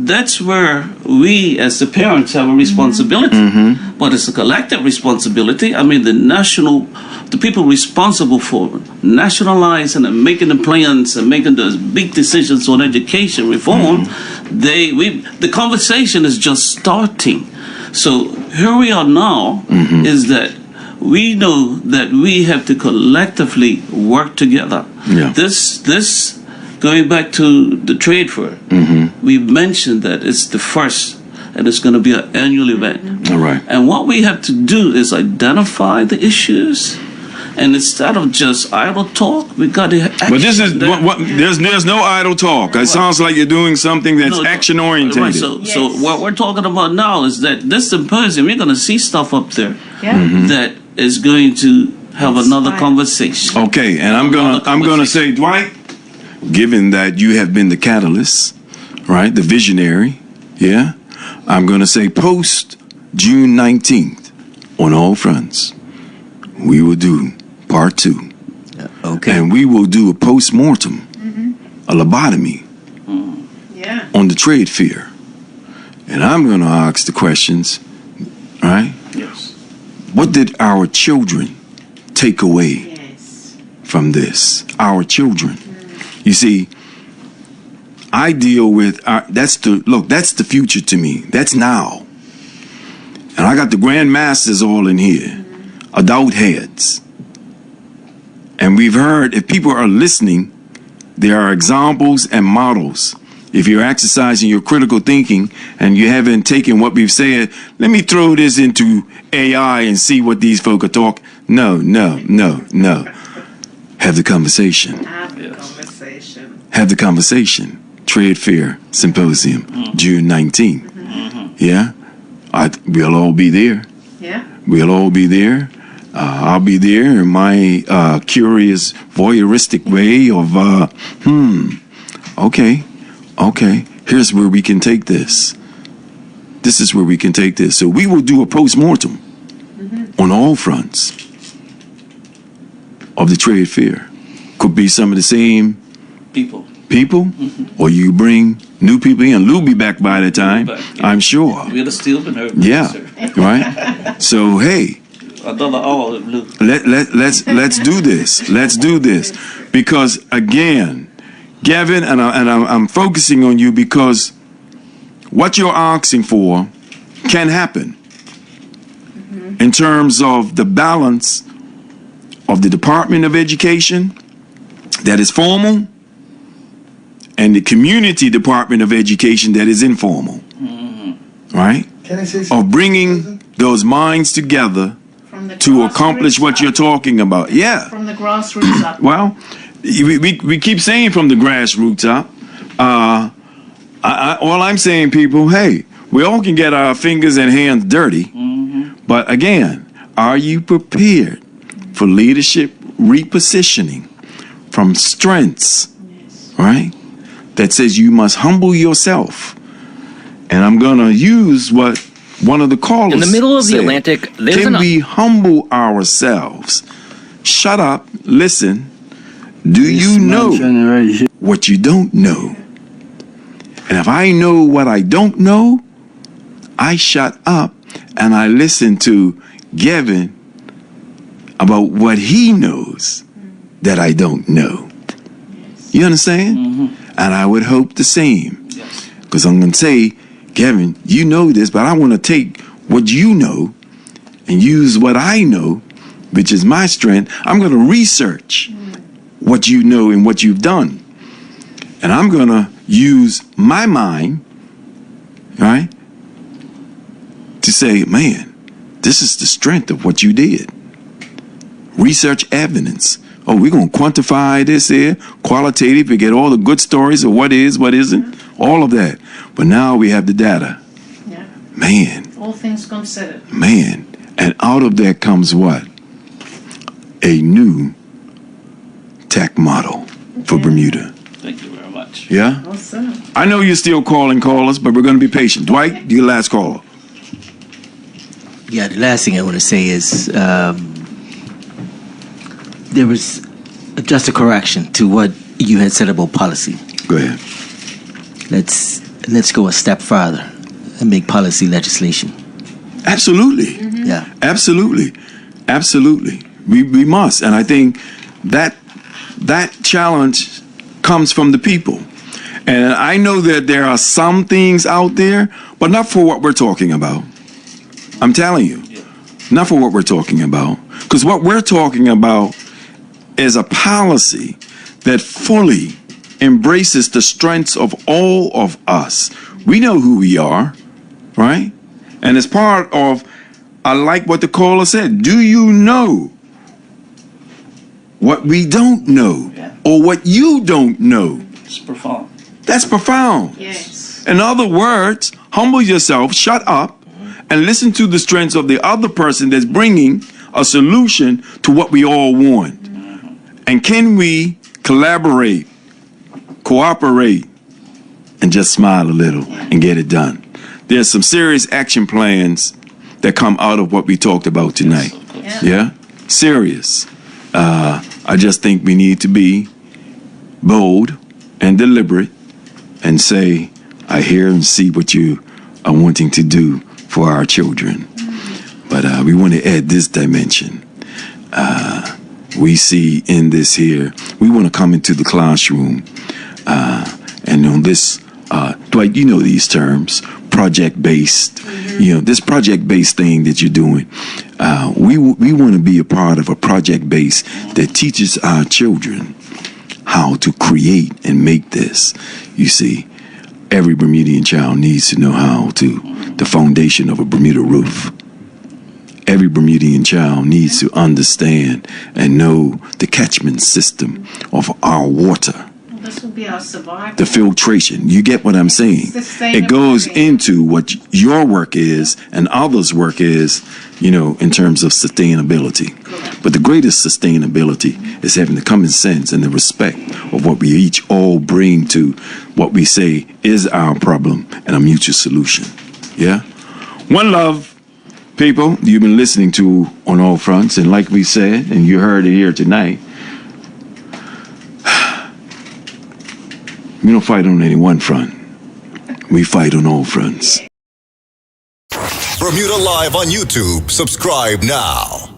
that's where we as the parents have a responsibility. But it's a collective responsibility. I mean, the people responsible for nationalizing and making the plans and making those big decisions on education reform, the conversation is just starting. So here we are now, is that we know that we have to collectively work together. Yeah. This going back to the trade fair, we mentioned that it's the first and it's going to be an annual event. All right. And what we have to do is identify the issues, and instead of just idle talk, we got to. But this is there's no idle talk. It sounds like you're doing something that's action oriented. Right. So what we're talking about now is that this symposium, we're going to see stuff up there that is going to have another conversation. Okay, and I'm gonna say, Dwight, given that you have been the catalyst, right, the visionary, yeah, I'm gonna say post June 19th on all fronts, we will do part 2. Okay. And we will do a post-mortem, a lobotomy on the trade fair. And I'm gonna ask the questions, right? Yes. What did our children take away from this? Our children. You see, I deal with that's the future to me. That's now. And I got the grandmasters all in here, adult heads. And we've heard, if people are listening, there are examples and models. If you're exercising your critical thinking and you haven't taken what we've said, let me throw this into AI and see what these folk are talking. No. Have the conversation. Have the conversation. Trade Fair Symposium, June 19th. Yeah? We'll all be there. Yeah. We'll all be there. I'll be there in my curious, voyeuristic way of, okay, here's where we can take this. This is where we can take this. So we will do a post-mortem on all fronts of the trade fair. Could be some of the same people, or you bring new people in. Lou be back by the time, I'm sure. We'd have still been heard. Yeah, right? So, hey, another hour, Lou. Let's do this. Let's do this. Because, again, Gavin, and I'm focusing on you because what you're asking for can happen in terms of the balance of the Department of Education that is formal and the community Department of Education that is informal. Right? Can I say something? Of bringing those minds together to accomplish what you're talking about. Yeah. From the grassroots up. Well, we keep saying from the grassroots up. All I'm saying, people, hey, we all can get our fingers and hands dirty. But again, are you prepared for leadership repositioning from strengths, right, that says you must humble yourself. And I'm going to use what one of the callers In the middle of the said. Atlantic, there's Can we humble ourselves? Shut up, listen. Do you know what you don't know? And if I know what I don't know, I shut up and I listen to Gavin about what he knows that I don't know. You understand? And I would hope the same. Because I'm going to say, Kevin, you know this, but I want to take what you know and use what I know, which is my strength. I'm going to research what you know and what you've done. And I'm going to use my mind, right, to say, man, this is the strength of what you did. Research evidence. Oh, we're going to quantify this here, qualitative, we get all the good stories of what is, what isn't, all of that. But now we have the data. Yeah. Man. All things considered. Man. And out of that comes what? A new tech model for Bermuda. Thank you very much. Yeah? Awesome. I know you're still calling callers, but we're going to be patient. Dwight, you're the last caller. Yeah, the last thing I want to say is there was just a correction to what you had said about policy. Go ahead. Let's go a step further and make policy legislation. Absolutely. Yeah. Absolutely. Absolutely. We must. And I think that challenge comes from the people. And I know that there are some things out there, but not for what we're talking about. I'm telling you. Not for what we're talking about. Because what we're talking about is a policy that fully embraces the strengths of all of us. We know who we are, right? And as part of, I like what the caller said, do you know what we don't know or what you don't know? It's profound. That's profound. Yes. In other words, humble yourself, shut up, and listen to the strengths of the other person that's bringing a solution to what we all want. And can we collaborate, cooperate, and just smile a little and get it done? There's some serious action plans that come out of what we talked about tonight. Yeah? Serious. I just think we need to be bold and deliberate and say, I hear and see what you are wanting to do for our children. But we want to add this dimension. We see in this here, we want to come into the classroom and on this, Dwight, you know these terms, project-based, you know, this project-based thing that you're doing. We want to be a part of a project base that teaches our children how to create and make this. You see, every Bermudian child needs to know how to, the foundation of a Bermuda roof. Every Bermudian child needs to understand and know the catchment system of our water. This will be our survival. The filtration. You get what I'm saying? It goes into what your work is and others' work is, you know, in terms of sustainability. But the greatest sustainability is having the common sense and the respect of what we each all bring to what we say is our problem and a mutual solution. Yeah? One love. People, you've been listening to On All Fronts, and like we said, and you heard it here tonight, we don't fight on any one front. We fight on all fronts. Bermuda Live on YouTube. Subscribe now.